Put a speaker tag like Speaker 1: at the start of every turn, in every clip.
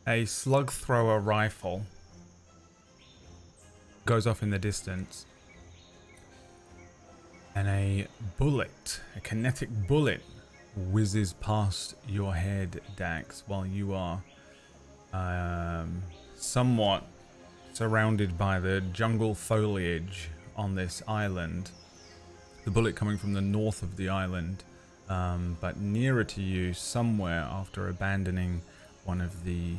Speaker 1: A slug thrower rifle goes off in the distance, and a bullet, a kinetic bullet, whizzes past your head, Dax, while you are somewhat surrounded by the jungle foliage on this island. The bullet coming from the north of the island, but nearer to you, somewhere after abandoning one of the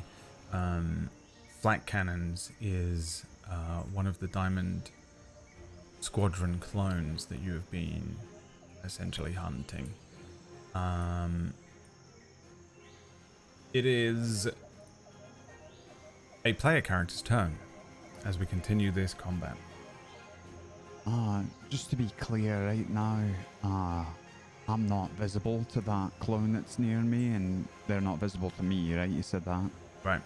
Speaker 1: flak cannons, is one of the Diamond Squadron clones that you have been essentially hunting. It is a player character's turn as we continue this combat.
Speaker 2: Just to be clear right now, I'm not visible to that clone that's near me, and they're not visible to me, right? You said that?
Speaker 1: Right.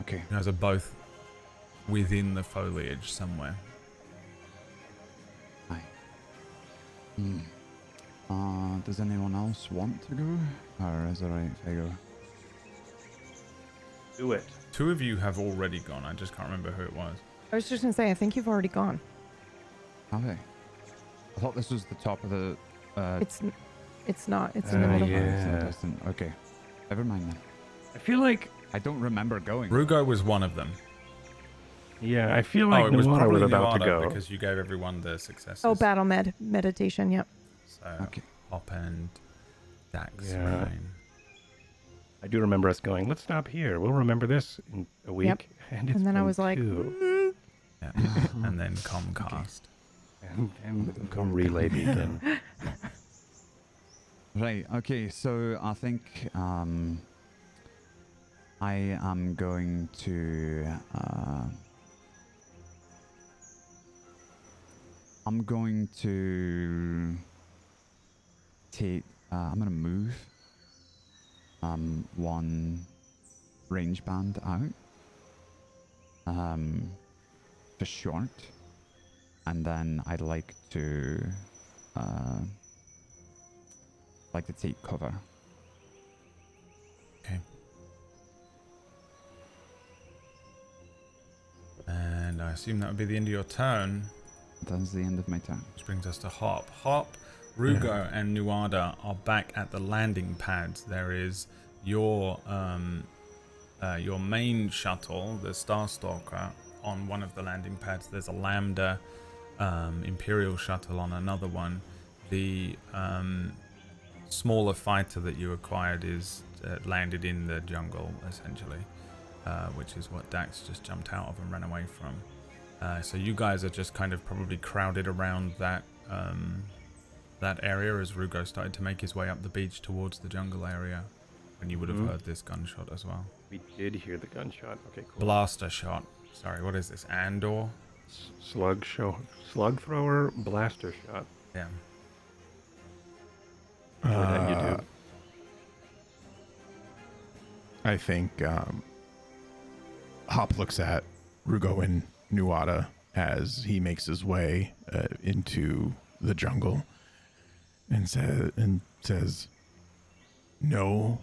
Speaker 2: Okay.
Speaker 1: You guys are both within the foliage somewhere.
Speaker 2: Hi. Does anyone else want to go? Or is it right if I go?
Speaker 3: Do it.
Speaker 1: Two of you have already gone. I just can't remember who it was.
Speaker 4: I was just gonna say, I think you've already gone.
Speaker 2: Have I? I thought this was the top of the...
Speaker 4: It's not. It's in the middle.
Speaker 2: It's not
Speaker 3: Yeah.
Speaker 2: distant. Okay. Never mind then.
Speaker 3: I feel like,
Speaker 2: I don't remember going.
Speaker 1: Rugo was one of them.
Speaker 3: yeah, I feel like
Speaker 1: it was
Speaker 3: Nuada
Speaker 1: probably
Speaker 3: was about to
Speaker 1: Nuada
Speaker 3: go.
Speaker 1: because you gave everyone the successes.
Speaker 4: Oh, battle meditation. Yep.
Speaker 1: So
Speaker 2: Okay.
Speaker 1: Hop and Dax
Speaker 3: Yeah.
Speaker 1: remain.
Speaker 3: I do remember us going, let's stop here. We'll remember this in a week.
Speaker 4: Yep.
Speaker 3: And, it's
Speaker 4: And then I
Speaker 3: been
Speaker 4: was like,
Speaker 3: two.
Speaker 1: Yeah. And then Comcast.
Speaker 3: And come relay beacon.
Speaker 2: Right, okay, so I think I am going to take I'm gonna move one range band out for short, and then I'd like to take cover.
Speaker 1: Okay. And I assume that would be the end of your turn,
Speaker 2: That's the end of my turn.
Speaker 1: which brings us to Hop. Hop, Rugo, and Nuada are back at the landing pads. There is your main shuttle, the Starstalker, on one of the landing pads. There's a Lambda Imperial shuttle on another one. The smaller fighter that you acquired is landed in the jungle, essentially, which is what Dax just jumped out of and ran away from. So you guys are just kind of probably crowded around that area as Rugo started to make his way up the beach towards the jungle area, and you would have heard this gunshot as well.
Speaker 3: We did hear the gunshot. Okay, cool.
Speaker 1: Blaster shot. Sorry, what is this? Andor?
Speaker 3: Slug thrower, blaster shot.
Speaker 1: Yeah.
Speaker 3: Enjoy that, YouTube.
Speaker 5: I think Hop looks at Rugo and Nuada as he makes his way into the jungle and says, "No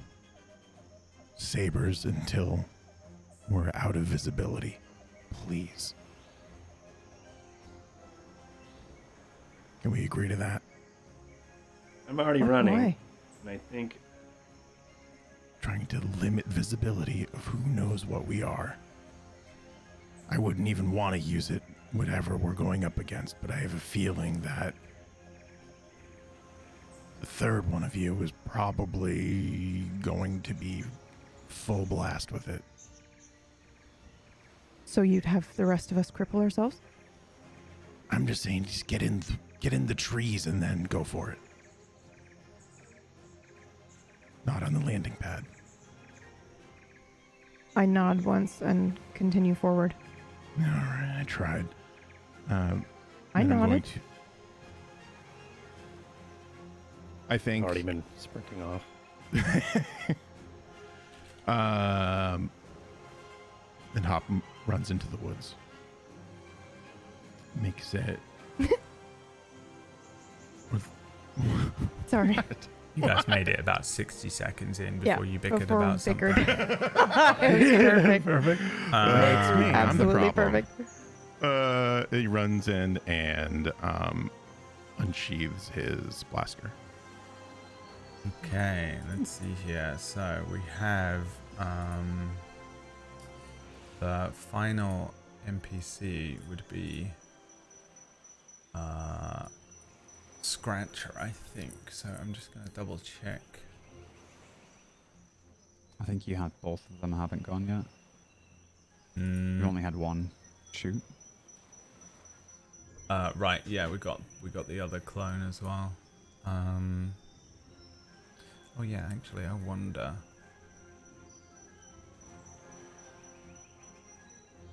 Speaker 5: sabers until we're out of visibility, please." Can we agree to that?
Speaker 3: I'm already
Speaker 4: Oh,
Speaker 3: running.
Speaker 4: boy.
Speaker 3: And I think
Speaker 5: Trying to limit visibility of who knows what we are. I wouldn't even want to use it, whatever we're going up against, but I have a feeling that the third one of you is probably going to be full blast with it.
Speaker 4: So you'd have the rest of us cripple ourselves?
Speaker 5: I'm just saying, just get in the trees and then go for it. Not on the landing pad.
Speaker 4: I nod once and continue forward.
Speaker 5: All right, I tried.
Speaker 4: I
Speaker 5: then I'm going
Speaker 4: nodded.
Speaker 5: to- I think.
Speaker 3: already been sprinting off.
Speaker 5: Then Hop runs into the woods. Makes it.
Speaker 4: Sorry.
Speaker 1: You guys made it about 60 seconds in before you bickered
Speaker 4: before we
Speaker 1: about
Speaker 4: bickered.
Speaker 1: something.
Speaker 4: It was perfect.
Speaker 3: Perfect.
Speaker 5: That's me. I'm the
Speaker 4: Absolutely
Speaker 5: problem.
Speaker 4: perfect.
Speaker 5: He runs in and unsheathes his blaster.
Speaker 1: Okay, let's see here. So we have the final NPC would be Scratcher, I think. So I'm just going to double check.
Speaker 2: I think you had both of them haven't gone yet.
Speaker 1: Mm,
Speaker 2: You only had one shoot.
Speaker 1: right, yeah, we got the other clone as well. Oh yeah, actually, I wonder.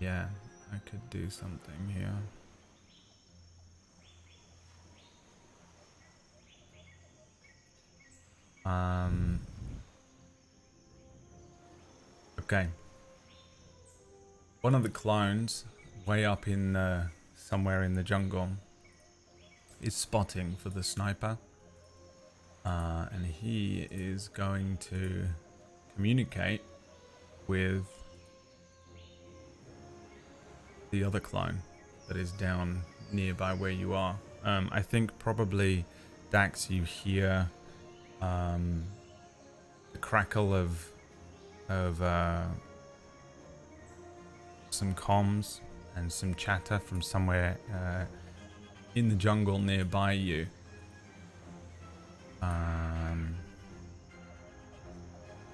Speaker 1: Yeah, I could do something here. Okay. One of the clones, way up in somewhere in the jungle, is spotting for the sniper. And he is going to communicate with the other clone that is down nearby where you are. I think probably, Dax, you hear the crackle of some comms and some chatter from somewhere in the jungle nearby you.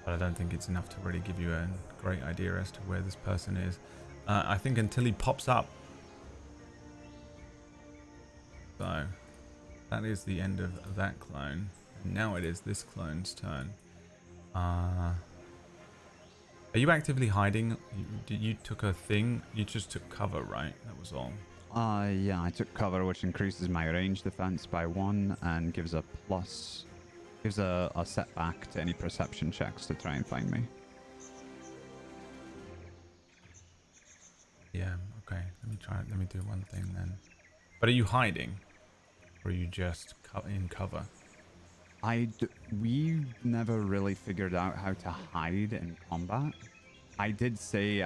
Speaker 1: But I don't think it's enough to really give you a great idea as to where this person is. I think until he pops up. So that is the end of that clone. And now it is this clone's turn. Are you actively hiding? You took a thing? You just took cover, right? That was all.
Speaker 2: Yeah, I took cover, which increases my range defense by 1 and gives a setback to any perception checks to try and find me.
Speaker 1: Yeah, okay. Let me do one thing then. But are you hiding? Or are you just in cover?
Speaker 2: We never really figured out how to hide in combat. I did say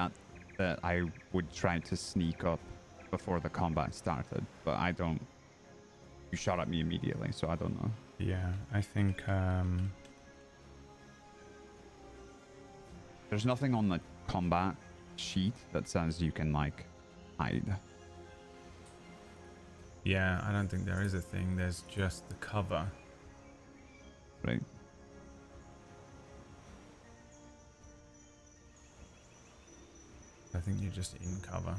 Speaker 2: that I would try to sneak up before the combat started, but I don't. You shot at me immediately, so I don't know.
Speaker 1: Yeah, I think
Speaker 2: There's nothing on the combat sheet that says you can like hide.
Speaker 1: yeah, I don't think there is a thing. There's just the cover.
Speaker 2: Right.
Speaker 1: I think you're just in cover.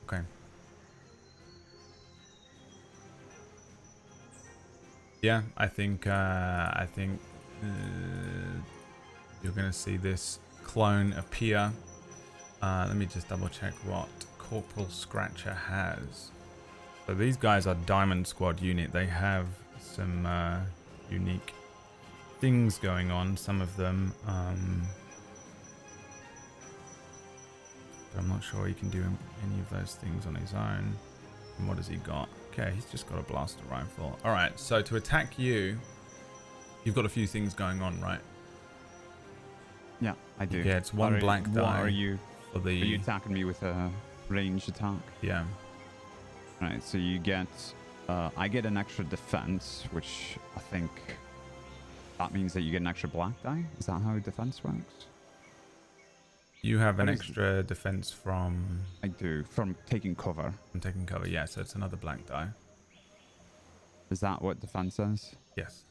Speaker 1: Okay. Yeah, I think you're gonna see this clone appear. Let me just double check what Corporal Scratcher has. So these guys are Diamond Squad unit. They have some unique things going on. Some of them, but I'm not sure he can do any of those things on his own. And what has he got? Okay, he's just got a blaster rifle. All right, so to attack you, you've got a few things going on, right?
Speaker 2: Yeah, I do.
Speaker 1: Yeah, it's one black die.
Speaker 2: What are you?
Speaker 1: For the,
Speaker 2: Are you attacking me with a ranged attack?
Speaker 1: yeah.
Speaker 2: Right, so you get, I get an extra defense, which I think that means that you get an extra black die. Is that how defense works?
Speaker 1: You have an
Speaker 2: What is-
Speaker 1: extra defense from
Speaker 2: I do, from taking cover.
Speaker 1: taking cover. Yeah, so it's another black die.
Speaker 2: Is that what defense is?
Speaker 1: Yes.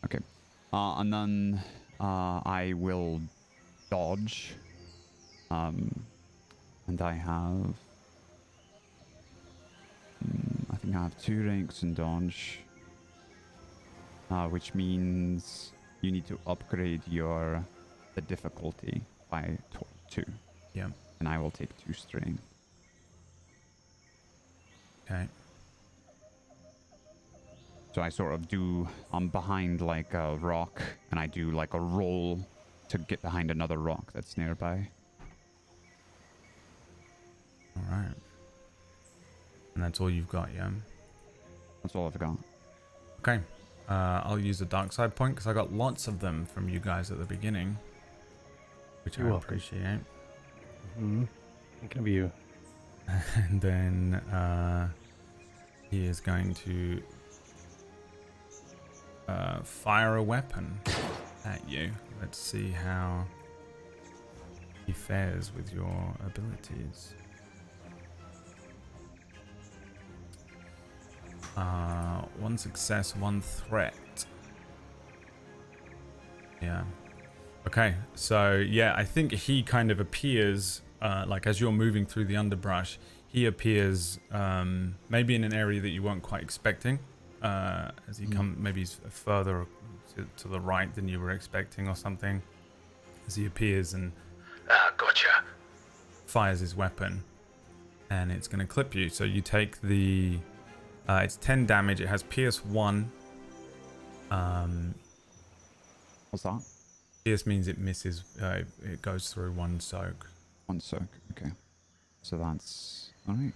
Speaker 2: Okay. And then I will dodge. And I have... I think I have 2 ranks in dodge. Which means you need to upgrade the difficulty by 2.
Speaker 1: Yeah.
Speaker 2: And I will take 2 strain.
Speaker 1: Okay.
Speaker 2: So I sort of I'm behind like a rock, and I do like a roll to get behind another rock that's nearby.
Speaker 1: All right. And that's all you've got, yeah?
Speaker 2: That's all I've got.
Speaker 1: Okay. I'll use a dark side point because I got lots of them from you guys at the beginning, which
Speaker 3: You're
Speaker 1: I
Speaker 3: welcome.
Speaker 1: appreciate.
Speaker 3: Thinking of you.
Speaker 1: And then he is going to fire a weapon at you. Let's see how he fares with your abilities. One success, one threat. Yeah. Okay, so yeah, I think he kind of appears, like as you're moving through the underbrush, he appears maybe in an area that you weren't quite expecting. As he maybe he's further to the right than you were expecting or something. As he appears and
Speaker 6: Gotcha.
Speaker 1: fires his weapon, and it's going to clip you. So you take the it's 10 damage. It has pierce 1.
Speaker 2: What's that?
Speaker 1: Pierce means it misses. It goes through 1 soak.
Speaker 2: 1 soak. Okay. So that's all right.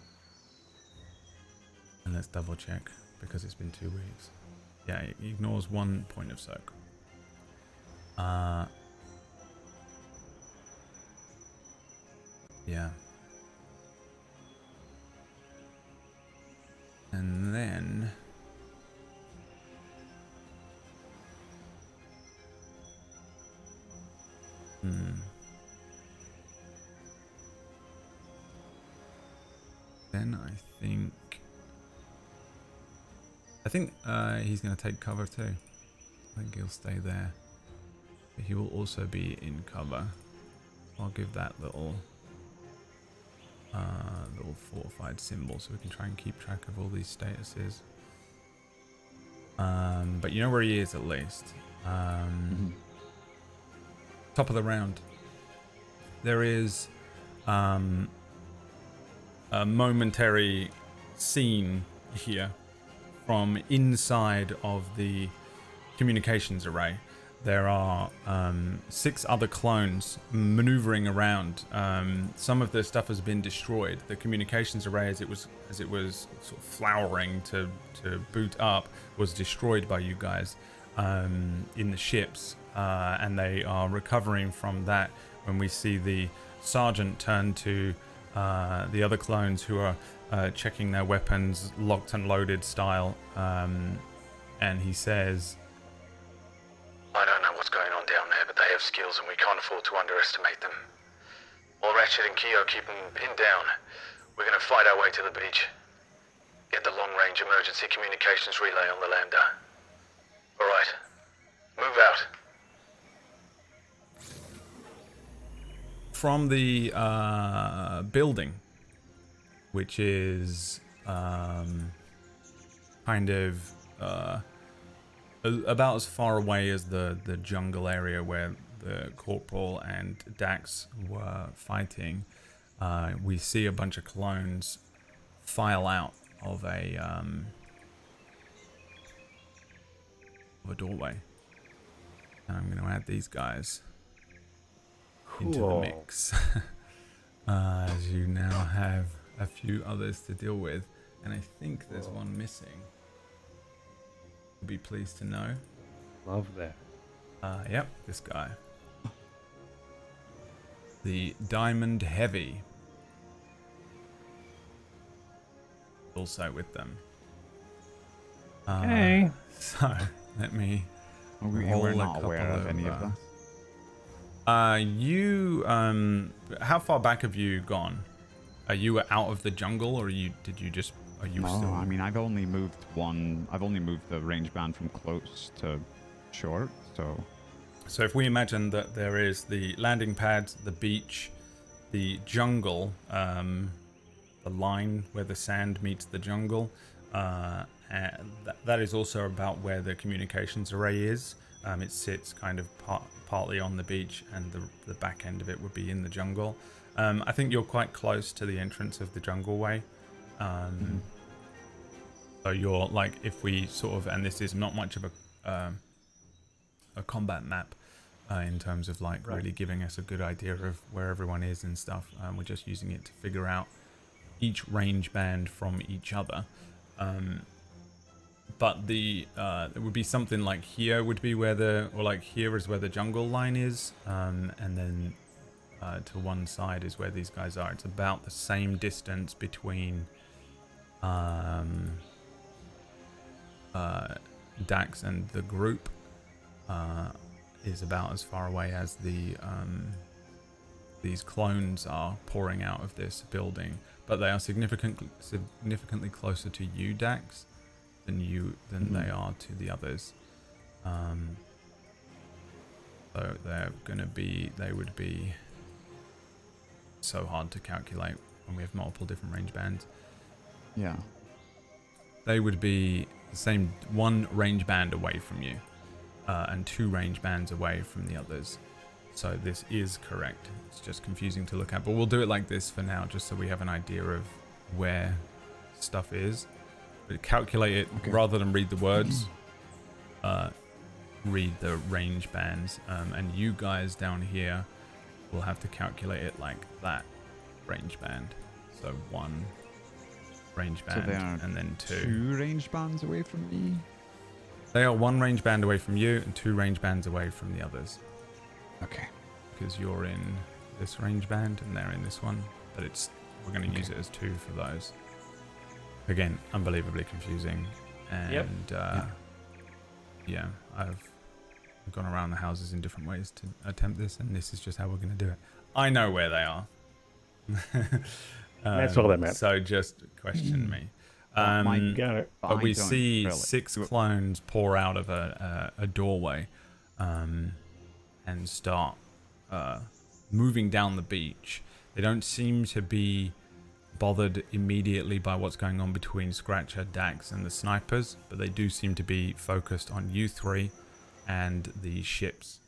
Speaker 1: And let's double check because it's been 2 weeks. Yeah, it ignores 1 point of soak. Yeah. And then then I think he's going to take cover too. I think he'll stay there. But he will also be in cover. I'll give that little fortified symbol so we can try and keep track of all these statuses. But you know where he is at least. Top of the round. There is a momentary scene here from inside of the communications array. There are 6 other clones maneuvering around. Some of the stuff has been destroyed. The communications array, as it was sort of flowering to boot up, was destroyed by you guys in the ships, and they are recovering from that. When we see the sergeant turn to the other clones who are checking their weapons, locked and loaded style, and he says,
Speaker 6: I don't know what's going on down there, but they have skills and we can't afford to underestimate them. While Ratchet and Keo keep them pinned down, we're going to fight our way to the beach. Get the long-range emergency communications relay on the Lambda. Alright, move out.
Speaker 1: from the building, which is kind of about as far away as the jungle area where the Corporal and Dax were fighting. We see a bunch of clones file out of a doorway, and I'm going to add these guys into the mix. As you now have a few others to deal with, and I think there's one missing. You'll be pleased to know.
Speaker 3: Love that.
Speaker 1: Yep, this guy. The Diamond Heavy. Also with them.
Speaker 3: Hey.
Speaker 1: So, let me
Speaker 2: We
Speaker 1: roll
Speaker 2: were
Speaker 1: a
Speaker 2: not
Speaker 1: couple
Speaker 2: aware of any of that.
Speaker 1: How far back have you gone? Are you out of the jungle, or are you
Speaker 2: No,
Speaker 1: still?
Speaker 2: I mean, I've only moved the range band from close to short, so...
Speaker 1: So if we imagine that there is the landing pad, the beach, the jungle, the line where the sand meets the jungle, and that is also about where the communications array is. It sits kind of partly on the beach, and the back end of it would be in the jungle. I think you're quite close to the entrance of the jungle way. So you're like, if we sort of, and this is not much of a combat map in terms of like really giving us a good idea of where everyone is and stuff. We're just using it to figure out each range band from each other. but the it would be something like here would be where here is where the jungle line is, and then to one side is where these guys are. It's about the same distance between Dax and the group. Is about as far away as these clones are pouring out of this building, but they are significantly closer to you, Dax, than they are to the others. So they would be so hard to calculate when we have multiple different range bands.
Speaker 2: Yeah.
Speaker 1: They would be the same one range band away from you. And 2 range bands away from the others. So this is correct. It's just confusing to look at, but we'll do it like this for now, just so we have an idea of where stuff is. But calculate it rather than read the words. Read the range bands, and you guys down here will have to calculate it like that range band. So 1 range band,
Speaker 2: So they are
Speaker 1: and then 2.
Speaker 2: 2 range bands away from me.
Speaker 1: They are 1 range band away from you and 2 range bands away from the others.
Speaker 2: Okay.
Speaker 1: Because you're in this range band and they're in this one. But we're going to use it as 2 for those. Again, unbelievably confusing. And yeah, I've gone around the houses in different ways to attempt this, and this is just how we're going to do it. I know where they are.
Speaker 3: That's all that matters.
Speaker 1: So just question me.
Speaker 3: You got it.
Speaker 1: But we
Speaker 2: I don't
Speaker 1: see
Speaker 2: really.
Speaker 1: 6 clones pour out of a doorway and start moving down the beach. They don't seem to be bothered immediately by what's going on between Scratcher, Dax, and the snipers, but they do seem to be focused on you 3 and the ships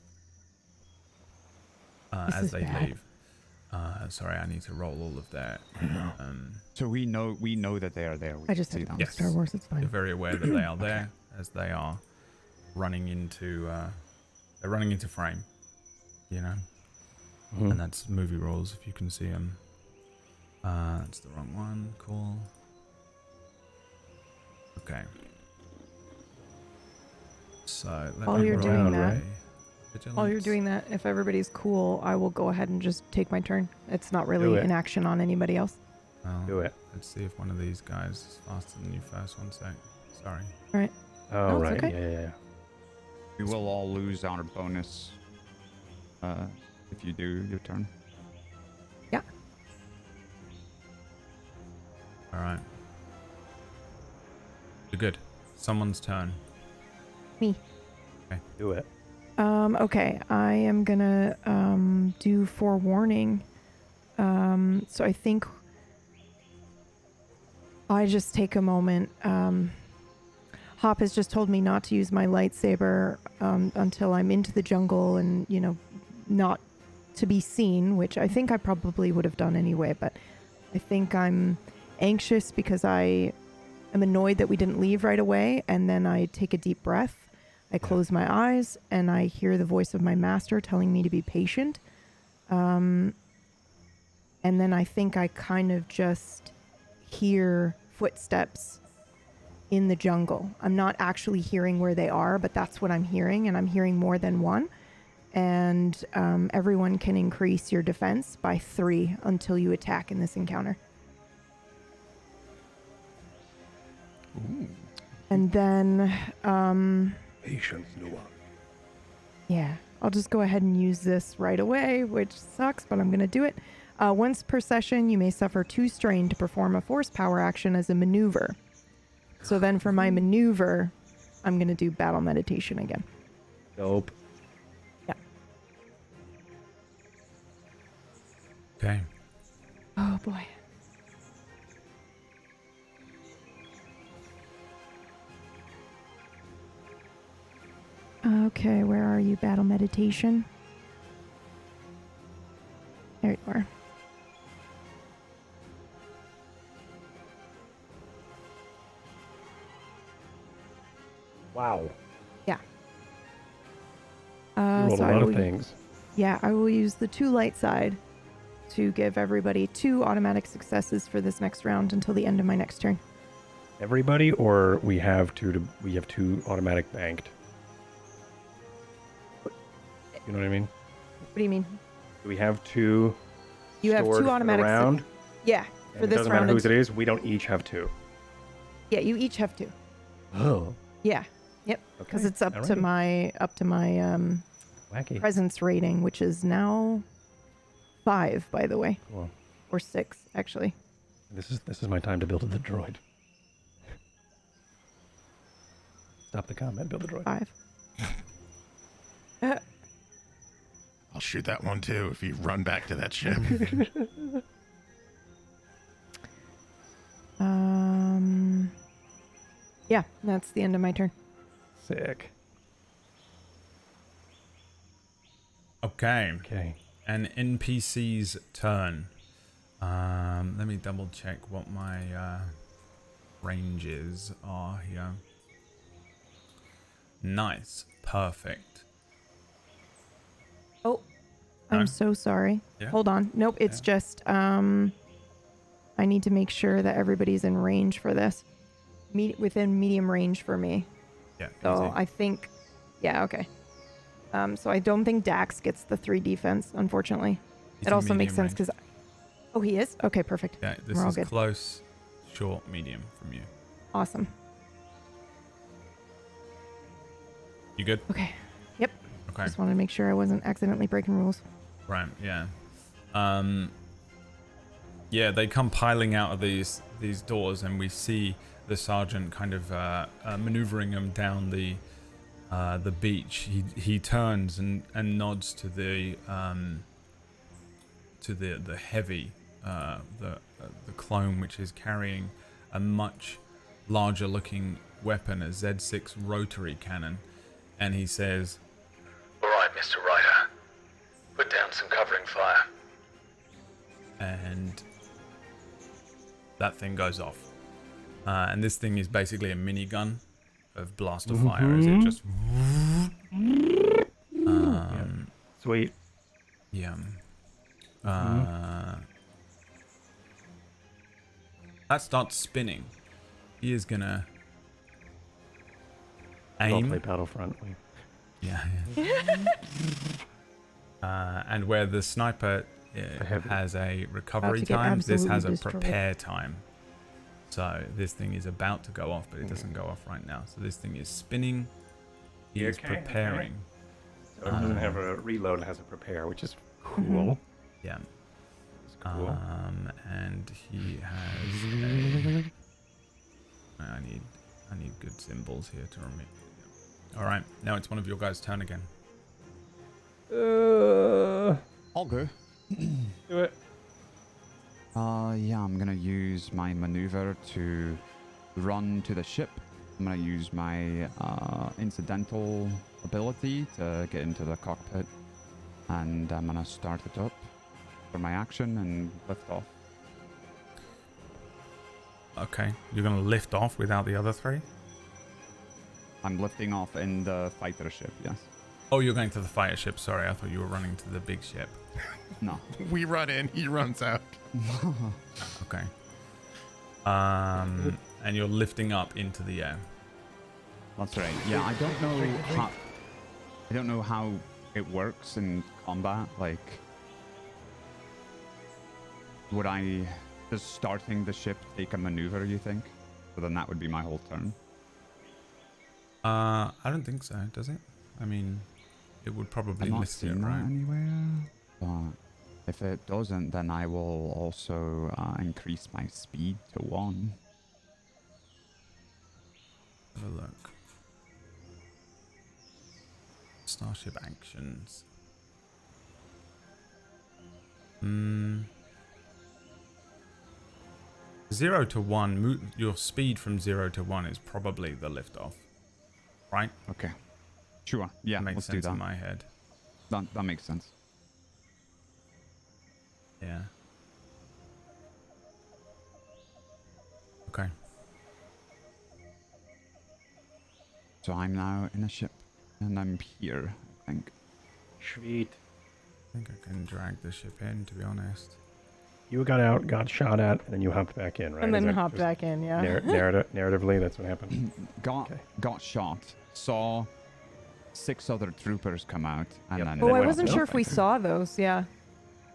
Speaker 1: as they leave. Sorry, I need to roll all of that.
Speaker 2: So we know that they are there. We
Speaker 4: I just
Speaker 2: see
Speaker 4: had
Speaker 2: them.
Speaker 1: Yes.
Speaker 4: Star Wars. It's
Speaker 1: You're
Speaker 4: fine.
Speaker 1: very aware that they are there as they are running into frame, you know. And that's movie rolls if you can see them. That's the wrong one. Cool. Okay. So let
Speaker 4: While
Speaker 1: me
Speaker 4: you're
Speaker 1: roll
Speaker 4: doing
Speaker 1: a
Speaker 4: that- While you're
Speaker 1: vigilance.
Speaker 4: doing that, if everybody's cool, I will go ahead and just take my turn. It's not
Speaker 3: Do
Speaker 4: really
Speaker 3: it.
Speaker 4: an action on anybody else.
Speaker 1: Well,
Speaker 3: Do it.
Speaker 1: Let's see if one of these guys is faster than you first. 1 sec. Sorry.
Speaker 3: Oh,
Speaker 4: No, it's
Speaker 3: right.
Speaker 4: okay.
Speaker 3: Yeah.
Speaker 2: We will all lose our bonus if you do your turn.
Speaker 4: Yeah.
Speaker 1: All right. You're good. Someone's turn.
Speaker 4: Me.
Speaker 3: Do it.
Speaker 4: Okay, I am gonna do forewarning. So I think I just take a moment. Hop has just told me not to use my lightsaber until I'm into the jungle and, not to be seen, which I think I probably would have done anyway, but I think I'm anxious because I am annoyed that we didn't leave right away, and then I take a deep breath. I close my eyes and I hear the voice of my master telling me to be patient. And then I think I kind of just hear footsteps in the jungle. I'm not actually hearing where they are, but that's what I'm hearing, and I'm hearing more than one. And everyone can increase your defense by 3 until you attack in this encounter.
Speaker 3: Ooh.
Speaker 4: And then
Speaker 3: Patience, Noah.
Speaker 4: yeah, I'll just go ahead and use this right away, which sucks, but I'm going to do it. Once per session, you may suffer 2 strain to perform a force power action as a maneuver. So then for my maneuver, I'm going to do battle meditation again.
Speaker 3: Dope.
Speaker 4: Yeah.
Speaker 1: Okay.
Speaker 4: Oh, boy. Okay, where are you, battle meditation? There you are.
Speaker 3: Wow.
Speaker 4: Yeah.
Speaker 3: You rolled a lot of things.
Speaker 4: Yeah, I will use the 2 light side to give everybody 2 automatic successes for this next round until the end of my next turn.
Speaker 3: everybody, or we have two automatic banked. You know what I mean?
Speaker 4: What do you mean?
Speaker 3: Do we have two?
Speaker 4: You have
Speaker 3: stored
Speaker 4: two
Speaker 3: for the
Speaker 4: automatics.
Speaker 3: round.
Speaker 4: Yeah,
Speaker 3: And
Speaker 4: for
Speaker 3: it
Speaker 4: this
Speaker 3: doesn't
Speaker 4: round.
Speaker 3: matter whose it is. We don't each have two.
Speaker 4: Yeah, you each have two.
Speaker 3: Oh.
Speaker 4: Yeah. Yep. Because
Speaker 3: Okay.
Speaker 4: it's up to my
Speaker 3: Wacky.
Speaker 4: presence rating, which is now 5, by the way,
Speaker 3: Cool.
Speaker 4: or 6 actually.
Speaker 3: This is my time to build the droid. Stop the combat. Build the droid.
Speaker 4: 5.
Speaker 5: I'll shoot that one too if you run back to that ship.
Speaker 4: Yeah, that's the end of my turn.
Speaker 3: Sick.
Speaker 1: Okay.
Speaker 3: Okay.
Speaker 1: An NPC's turn. Let me double check what my ranges are here. Nice. Perfect.
Speaker 4: Oh,
Speaker 1: No?
Speaker 4: I'm so sorry.
Speaker 1: Yeah.
Speaker 4: Hold on. Nope, it's just I need to make sure that everybody's in range for this. Within medium range for me.
Speaker 1: Yeah.
Speaker 4: So
Speaker 1: easy.
Speaker 4: I think, yeah, okay. So I don't think Dax gets the 3 defense, unfortunately.
Speaker 1: He's
Speaker 4: It
Speaker 1: in
Speaker 4: also makes
Speaker 1: medium
Speaker 4: sense because... Oh, he is? Okay, perfect.
Speaker 1: Yeah, this
Speaker 4: We're all
Speaker 1: is
Speaker 4: good.
Speaker 1: close, short, medium from you.
Speaker 4: Awesome.
Speaker 1: You good?
Speaker 4: Okay. Yep.
Speaker 1: Okay.
Speaker 4: Just wanted to make sure I wasn't accidentally breaking rules.
Speaker 1: Right, yeah. Yeah, they come piling out of these doors, and we see the sergeant kind of maneuvering them down the beach. He turns and nods to the heavy the clone, which is carrying a much larger looking weapon, a Z6 rotary cannon, and he says,
Speaker 6: All right, Mr. Ryder. Put down some covering fire.
Speaker 1: and that thing goes off. And this thing is basically a minigun of blaster fire as it just...
Speaker 3: Sweet.
Speaker 1: Yeah. That starts spinning. He is gonna
Speaker 3: I'll
Speaker 1: aim.
Speaker 3: play Battlefront.
Speaker 1: Yeah. And where the sniper
Speaker 3: heavy.
Speaker 1: has a recovery
Speaker 4: to get
Speaker 1: time, this has
Speaker 4: absolutely
Speaker 1: a
Speaker 4: destroyed.
Speaker 1: prepare time. So this thing is about to go off, but it doesn't go off right now. So this thing is spinning. He is
Speaker 3: Okay,
Speaker 1: preparing.
Speaker 3: So it doesn't have a reload, it has a prepare, which is cool.
Speaker 1: Yeah.
Speaker 3: It's cool.
Speaker 1: And he has I need good symbols here to remember. All right, now it's one of your guys' turn again.
Speaker 2: I'll go.
Speaker 3: Do it.
Speaker 2: Yeah, I'm gonna use my maneuver to run to the ship. I'm gonna use my incidental ability to get into the cockpit, and I'm gonna start it up for my action and lift off.
Speaker 1: Okay, you're gonna lift off without the other 3?
Speaker 2: I'm lifting off in the fighter ship, yes.
Speaker 1: Oh, you're going to the fire ship. Sorry, I thought you were running to the big ship.
Speaker 2: No.
Speaker 5: We run in, he runs out.
Speaker 1: Okay. And you're lifting up into the air.
Speaker 2: That's right. Yeah, I don't know how it works in combat. Like, does starting the ship take a maneuver, you think? So then that would be my whole turn.
Speaker 1: I don't think so, does it? I mean, it would probably
Speaker 2: I'm not
Speaker 1: list it,
Speaker 2: seeing that
Speaker 1: right?
Speaker 2: anywhere. But if it doesn't, then I will also increase my speed to 1.
Speaker 1: Have a look. Starship actions. 0 to 1, your speed from 0 to 1 is probably the liftoff, right?
Speaker 2: Okay. Sure. Yeah,
Speaker 1: Makes
Speaker 2: let's do
Speaker 1: sense
Speaker 2: that.
Speaker 1: in my head.
Speaker 2: That makes sense.
Speaker 1: Yeah. Okay.
Speaker 2: So I'm now in a ship, and I'm here, I think.
Speaker 3: Sweet.
Speaker 1: I think I can drag the ship in, to be honest.
Speaker 3: You got out, got shot at, and then you hopped back in, right?
Speaker 4: And
Speaker 3: Is
Speaker 4: then
Speaker 3: that
Speaker 4: hopped
Speaker 3: just
Speaker 4: back in, yeah.
Speaker 3: narratively, that's what happened.
Speaker 2: Got shot. Saw 6 other troopers come out, and
Speaker 3: Yep.
Speaker 2: then
Speaker 4: Oh, I
Speaker 3: went
Speaker 4: wasn't
Speaker 3: up.
Speaker 4: sure if we saw those. Yeah.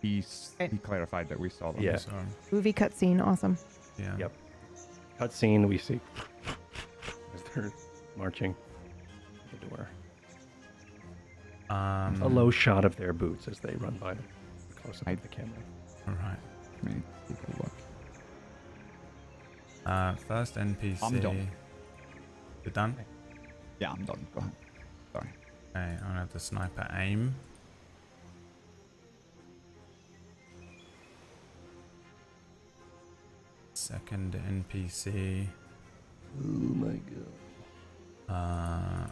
Speaker 2: he
Speaker 4: Okay.
Speaker 2: clarified that we saw them.
Speaker 3: Yeah.
Speaker 1: So,
Speaker 4: Movie cutscene. Awesome.
Speaker 1: yeah.
Speaker 3: Yep. Cutscene, we see as they're marching to the door. A low shot of their boots as they run by the close up of the camera.
Speaker 1: All right.
Speaker 2: Let me take a look.
Speaker 1: First NPC.
Speaker 2: I'm done.
Speaker 1: You're done?
Speaker 2: Yeah, I'm done. Go ahead. Sorry.
Speaker 1: Okay, I'm gonna have the sniper aim. Second NPC.
Speaker 3: Oh my god.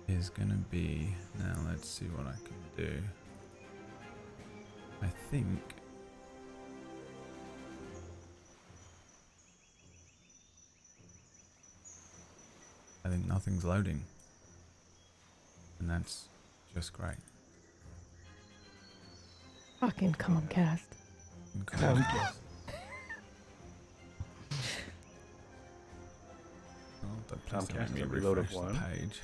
Speaker 1: Is gonna be, now let's see what I can do. I think nothing's loading, and that's just great.
Speaker 4: Fucking Comcast.
Speaker 3: Comcast.
Speaker 1: Oh, but please don't
Speaker 3: Comcast
Speaker 1: let me
Speaker 3: get reload of
Speaker 1: refresh the
Speaker 3: one.
Speaker 1: page.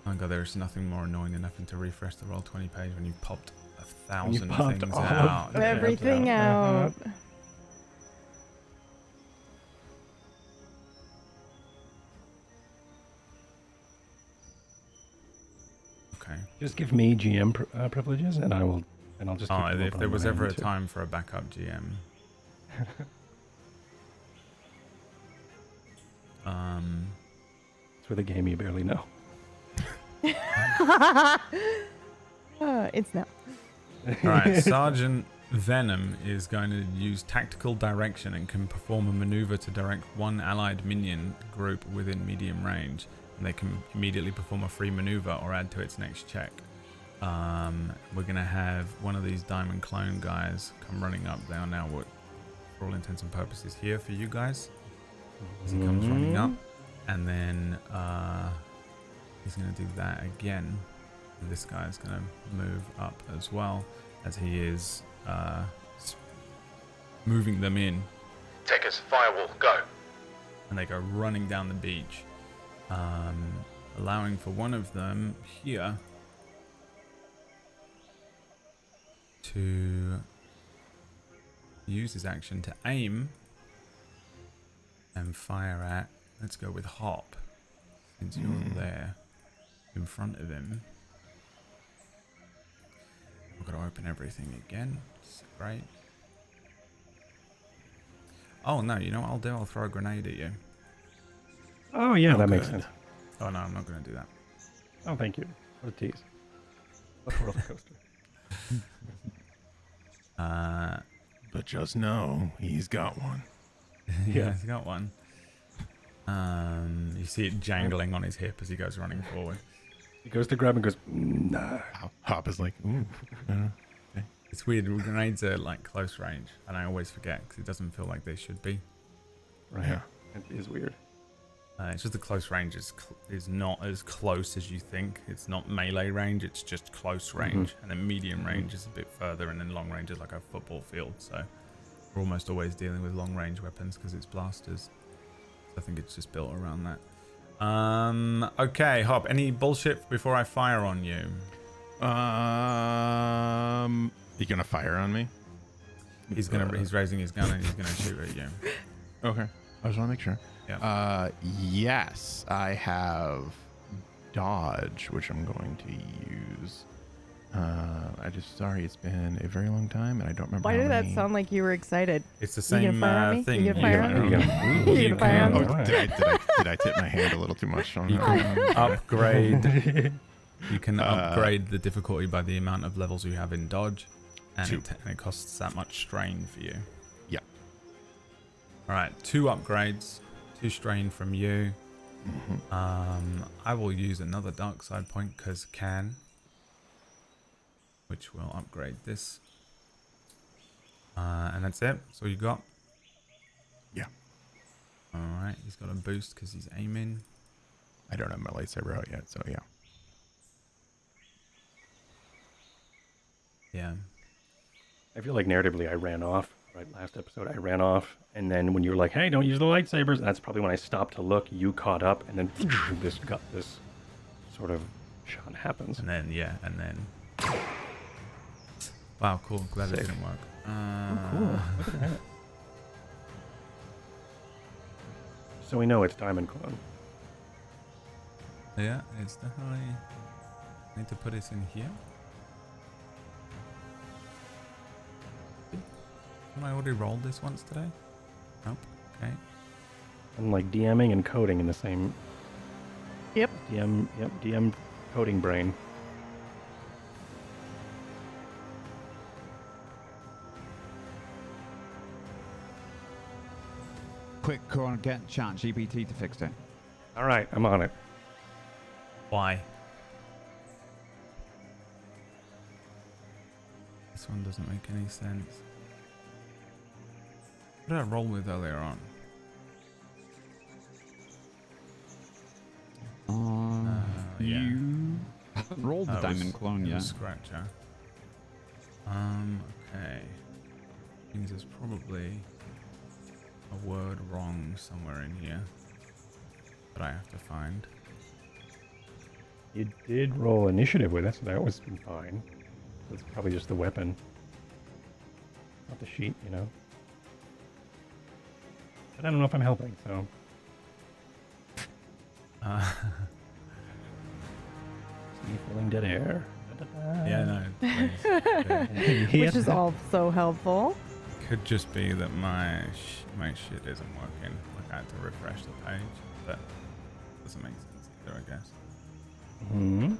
Speaker 1: Oh my god, there's nothing more annoying than having to refresh the Roll20 page when you've popped 1,000
Speaker 3: popped
Speaker 1: things
Speaker 3: all of
Speaker 1: out.
Speaker 3: them.
Speaker 4: Everything
Speaker 3: Uh-huh.
Speaker 4: out.
Speaker 1: Okay.
Speaker 3: Just give me GM privileges, and I'll just.
Speaker 1: Oh,
Speaker 3: keep them
Speaker 1: if
Speaker 3: open
Speaker 1: there
Speaker 3: on
Speaker 1: was
Speaker 3: my
Speaker 1: ever a
Speaker 3: end, too.
Speaker 1: time for a backup GM.
Speaker 3: It's with a game you barely know.
Speaker 4: It's now.
Speaker 1: Alright, Sergeant Venom is going to use tactical direction and can perform a maneuver to direct one allied minion group within medium range. And they can immediately perform a free maneuver or add to its next check. We're going to have one of these diamond clone guys come running up. They are now, what, for all intents and purposes, here for you guys. As he comes running up. And then he's going to do that again. And this guy's going to move up as well, as he is moving them in.
Speaker 6: Takers, firewall, go.
Speaker 1: And they go running down the beach, allowing for one of them here to use his action to aim and fire at, let's go with Hop, since you're there in front of him. I've got to open everything again. It's great. Oh no, you know what I'll do? I'll throw a grenade at you.
Speaker 3: Oh yeah, that makes
Speaker 5: good.
Speaker 3: sense.
Speaker 1: Oh no, I'm not going to do that.
Speaker 3: Oh, thank you. What a tease. What a roller coaster.
Speaker 5: But just know he's got one.
Speaker 1: Yeah, he's got one. You see it jangling on his hip as he goes running forward.
Speaker 3: He goes to grab and goes, nah.
Speaker 5: Hop is like, ooh.
Speaker 1: It's weird. Grenades are like close range, and I always forget because it doesn't feel like they should be.
Speaker 3: Right.
Speaker 5: Yeah.
Speaker 3: It is weird.
Speaker 1: It's just the close range is not as close as you think. It's not melee range. It's just close range, and then medium range is a bit further, and then long range is like a football field. So we're almost always dealing with long range weapons because it's blasters. So I think it's just built around that. Okay, Hop. Any bullshit before I fire on you?
Speaker 5: You gonna fire on me?
Speaker 1: He's raising his gun and he's gonna shoot at you.
Speaker 5: Okay. I just want to make sure.
Speaker 1: Yeah.
Speaker 5: Yes, I have dodge, which I'm going to use. Sorry, it's been a very long time, and I don't remember.
Speaker 4: Why
Speaker 5: how
Speaker 4: did that
Speaker 5: many-
Speaker 4: sound like you were excited?
Speaker 1: It's the
Speaker 4: You
Speaker 1: same
Speaker 4: gonna fire on me?
Speaker 1: thing.
Speaker 4: You gonna fire on me?
Speaker 1: You
Speaker 4: You gonna fire on me?
Speaker 5: Oh, did I tip my hand a little too much?
Speaker 1: You can upgrade. You can upgrade the difficulty by the amount of levels you have in dodge, and it costs that much strain for you.
Speaker 5: Yeah.
Speaker 1: All right, 2 upgrades, 2 strain from you. I will use another dark side point because which will upgrade this. And that's it. That's all you got.
Speaker 5: Yeah.
Speaker 1: All right, he's got a boost because he's aiming.
Speaker 5: I don't have my lightsaber out yet, so yeah.
Speaker 1: Yeah.
Speaker 3: I feel like narratively I ran off, right? Last episode I ran off, and then when you were like, hey, don't use the lightsabers, that's probably when I stopped to look, you caught up, and then this sort of shot happens.
Speaker 1: And then, yeah, and then... Wow, cool. Glad
Speaker 3: Sick.
Speaker 1: it didn't work.
Speaker 3: Cool. Look at that. So we know it's Diamond Clone.
Speaker 1: Yeah, it's definitely... I need to put it in here. Haven't I already rolled this once today? Nope. Okay.
Speaker 3: And like DMing and coding in the same...
Speaker 4: Yep.
Speaker 3: DM coding brain.
Speaker 2: Quick, go get ChatGPT to fix it.
Speaker 3: All right, I'm on it.
Speaker 1: Why? This one doesn't make any sense. What did I roll with earlier on? Yeah.
Speaker 2: You haven't rolled the
Speaker 1: Oh, it
Speaker 2: diamond
Speaker 1: was-
Speaker 2: clone
Speaker 1: it
Speaker 2: yet.
Speaker 1: was Scratcher. Okay. Means there's probably a word wrong somewhere in here that I have to find.
Speaker 3: You did roll initiative with it, so that was fine. It's probably just the weapon. Not the sheet, you know. But I don't know if I'm helping, so... Filling dead air.
Speaker 1: Yeah, no. Please.
Speaker 4: Which is also helpful.
Speaker 1: Could just be that my shit isn't working. Like I had to refresh the page, but doesn't make sense either, I guess.
Speaker 3: Hmm.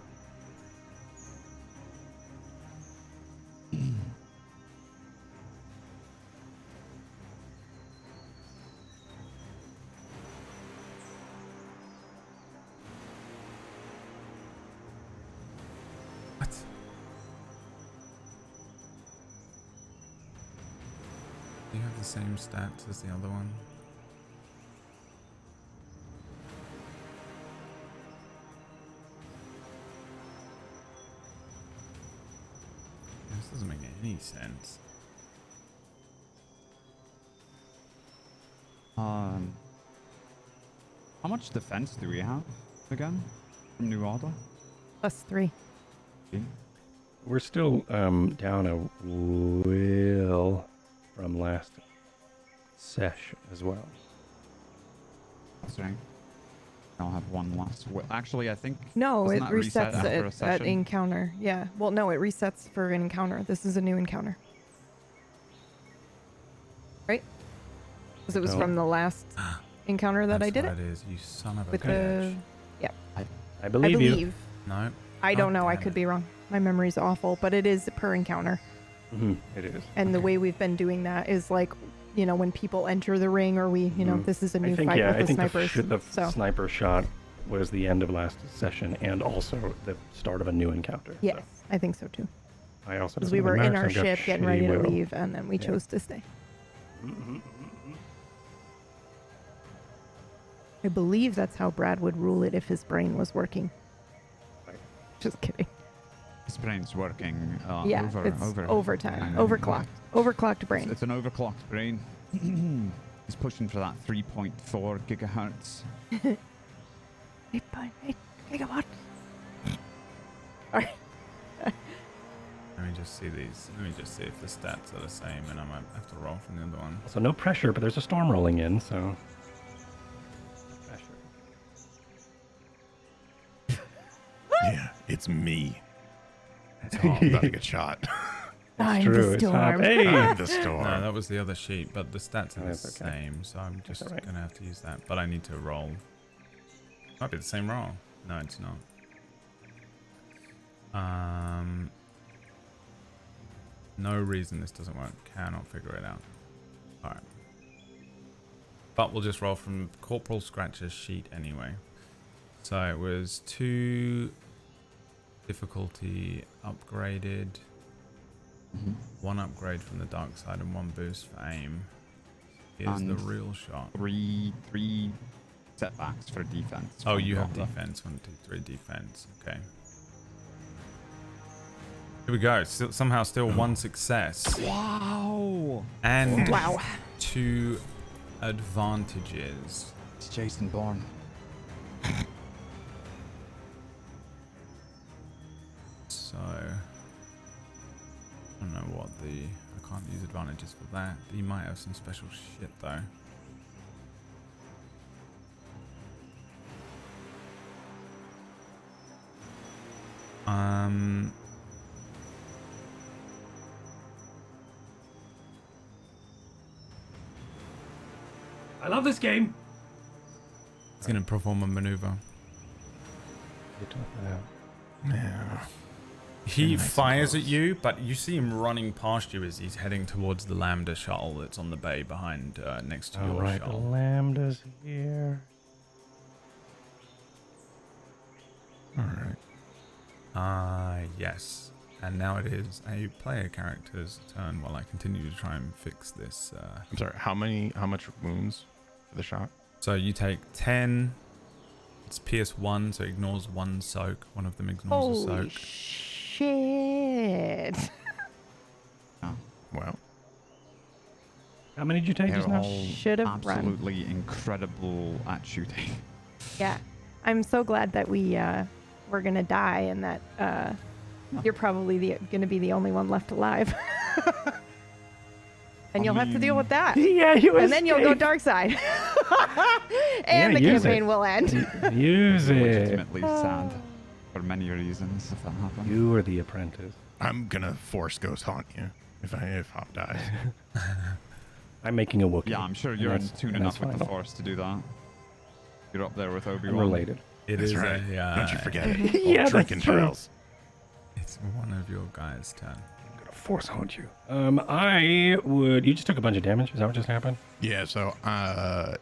Speaker 1: What? Do you have the same stats as the other one? This doesn't make any sense.
Speaker 2: How much defense do we have again from New Order?
Speaker 4: +3.
Speaker 3: We're still down a will from last sesh as well.
Speaker 2: That's right. I'll have one last. Actually, I think.
Speaker 4: No,
Speaker 2: doesn't
Speaker 4: it
Speaker 2: that reset
Speaker 4: resets
Speaker 2: after a
Speaker 4: it at
Speaker 2: session?
Speaker 4: encounter. Yeah. Well, no, it resets for an encounter. This is a new encounter. Right? Because it was
Speaker 3: No.
Speaker 4: from the last encounter that I did
Speaker 1: That's
Speaker 4: it.
Speaker 1: what it is, you son of a
Speaker 4: With
Speaker 1: bitch.
Speaker 3: I
Speaker 4: I
Speaker 3: believe you.
Speaker 4: believe.
Speaker 1: No.
Speaker 4: I don't
Speaker 1: God
Speaker 4: know. I
Speaker 1: damn
Speaker 4: could
Speaker 1: it.
Speaker 4: be wrong. My memory's awful, but it is per encounter.
Speaker 3: It is.
Speaker 4: And the way we've been doing that is like, you know, when people enter the ring or we, you know,
Speaker 3: Mhm.
Speaker 4: this is a new
Speaker 3: I think,
Speaker 4: fight
Speaker 3: yeah,
Speaker 4: with
Speaker 3: I
Speaker 4: the
Speaker 3: think
Speaker 4: snipers.
Speaker 3: the
Speaker 4: So,
Speaker 3: sniper shot was the end of last session and also the start of a new encounter.
Speaker 4: yes,
Speaker 3: So
Speaker 4: I think so too.
Speaker 3: I also
Speaker 4: Because we
Speaker 3: listened to
Speaker 4: were in
Speaker 3: Mark's
Speaker 4: our
Speaker 3: and got
Speaker 4: ship getting ready
Speaker 3: shitty
Speaker 4: to
Speaker 3: will.
Speaker 4: leave, and then we
Speaker 3: Yeah.
Speaker 4: chose to stay. I believe that's how Brad would rule it if his brain was working.
Speaker 3: Right.
Speaker 4: Just kidding.
Speaker 2: His brain's working.
Speaker 4: Yeah, it's overtime. Overclocked. Overclocked brain.
Speaker 2: It's an overclocked brain. He's pushing for that 3.4 gigahertz.
Speaker 4: 8.8 gigawatt. Alright.
Speaker 1: Let me just see these. Let me just see if the stats are the same, and I might have to roll from the other one.
Speaker 3: So no pressure, but there's a storm rolling in, so... Pressure.
Speaker 5: Yeah, it's me. I'm about to get shot.
Speaker 4: I'm
Speaker 3: true,
Speaker 4: the
Speaker 3: it's hot.
Speaker 4: storm.
Speaker 3: Hey!
Speaker 5: I'm the storm.
Speaker 1: No, that was the other sheet, but the stats are
Speaker 3: Oh,
Speaker 1: the
Speaker 3: that's okay.
Speaker 1: same, so I'm just
Speaker 3: all right.
Speaker 1: gonna have to use that. But I need to roll. Might be the same roll. No, it's not. No reason this doesn't work. Cannot figure it out. All right. But we'll just roll from Corporal Scratcher's sheet anyway. So it was 2 difficulty upgraded. 1 upgrade from the dark side and 1 boost for aim. Here's the
Speaker 2: And
Speaker 1: real shot.
Speaker 2: Three setbacks for defense.
Speaker 1: Oh,
Speaker 2: from
Speaker 1: you have
Speaker 2: ROTA.
Speaker 1: defense. 1, 2, 3 defense. Okay. Here we go. Somehow still one success.
Speaker 2: Wow!
Speaker 1: And
Speaker 4: Wow.
Speaker 1: 2 advantages.
Speaker 2: It's Jason Bourne.
Speaker 1: So, I don't know what I can't use advantages for that. He might have some special shit though.
Speaker 3: I love this game.
Speaker 1: He's gonna perform a maneuver.
Speaker 5: Yeah.
Speaker 1: He
Speaker 5: Nice and
Speaker 1: fires at
Speaker 5: close.
Speaker 1: you, but you see him running past you as he's heading towards the Lambda shuttle that's on the bay behind, next to
Speaker 3: All
Speaker 1: your
Speaker 3: right, the
Speaker 1: shuttle.
Speaker 3: lambda's here.
Speaker 5: All right.
Speaker 1: Yes. And now it is a player character's turn while I continue to try and fix this.
Speaker 5: I'm sorry. How much wounds for the shot?
Speaker 1: So you take 10. It's Pierce 1, so it ignores 1 soak. One of them ignores a
Speaker 4: Holy
Speaker 1: soak.
Speaker 4: shit.
Speaker 5: Wow.
Speaker 3: How many did you take
Speaker 2: They're
Speaker 3: just now?
Speaker 2: all
Speaker 4: Should've run.
Speaker 2: absolutely incredible at shooting.
Speaker 4: Yeah. I'm so glad that we're going to die and that you're probably going to be the only one left alive. And you'll have to deal with that.
Speaker 3: Yeah, you
Speaker 4: And then you'll go dark side. And
Speaker 3: Yeah,
Speaker 4: the
Speaker 3: use
Speaker 4: campaign
Speaker 3: it.
Speaker 4: will end.
Speaker 3: Use it.
Speaker 2: Legitimately sad for many reasons if that happens.
Speaker 3: You are the apprentice.
Speaker 5: I'm gonna force ghost haunt you if Hop dies.
Speaker 3: I'm making a Wookiee.
Speaker 2: Yeah, I'm sure
Speaker 3: and
Speaker 2: you're in
Speaker 3: that's-
Speaker 2: tune
Speaker 3: and
Speaker 2: enough
Speaker 3: that's
Speaker 2: with the
Speaker 3: fine.
Speaker 2: Force to do that. You're up there with
Speaker 3: I'm
Speaker 2: Obi-Wan.
Speaker 3: related.
Speaker 1: It
Speaker 5: That's
Speaker 1: is
Speaker 5: right.
Speaker 1: a,
Speaker 5: Don't you forget it.
Speaker 3: Yeah,
Speaker 5: Drinking
Speaker 3: that's true.
Speaker 5: trails.
Speaker 1: It's one of your guys' turn.
Speaker 3: I'm gonna force haunt you. I would. You just took a bunch of damage. Is that what just happened?
Speaker 5: Yeah. So,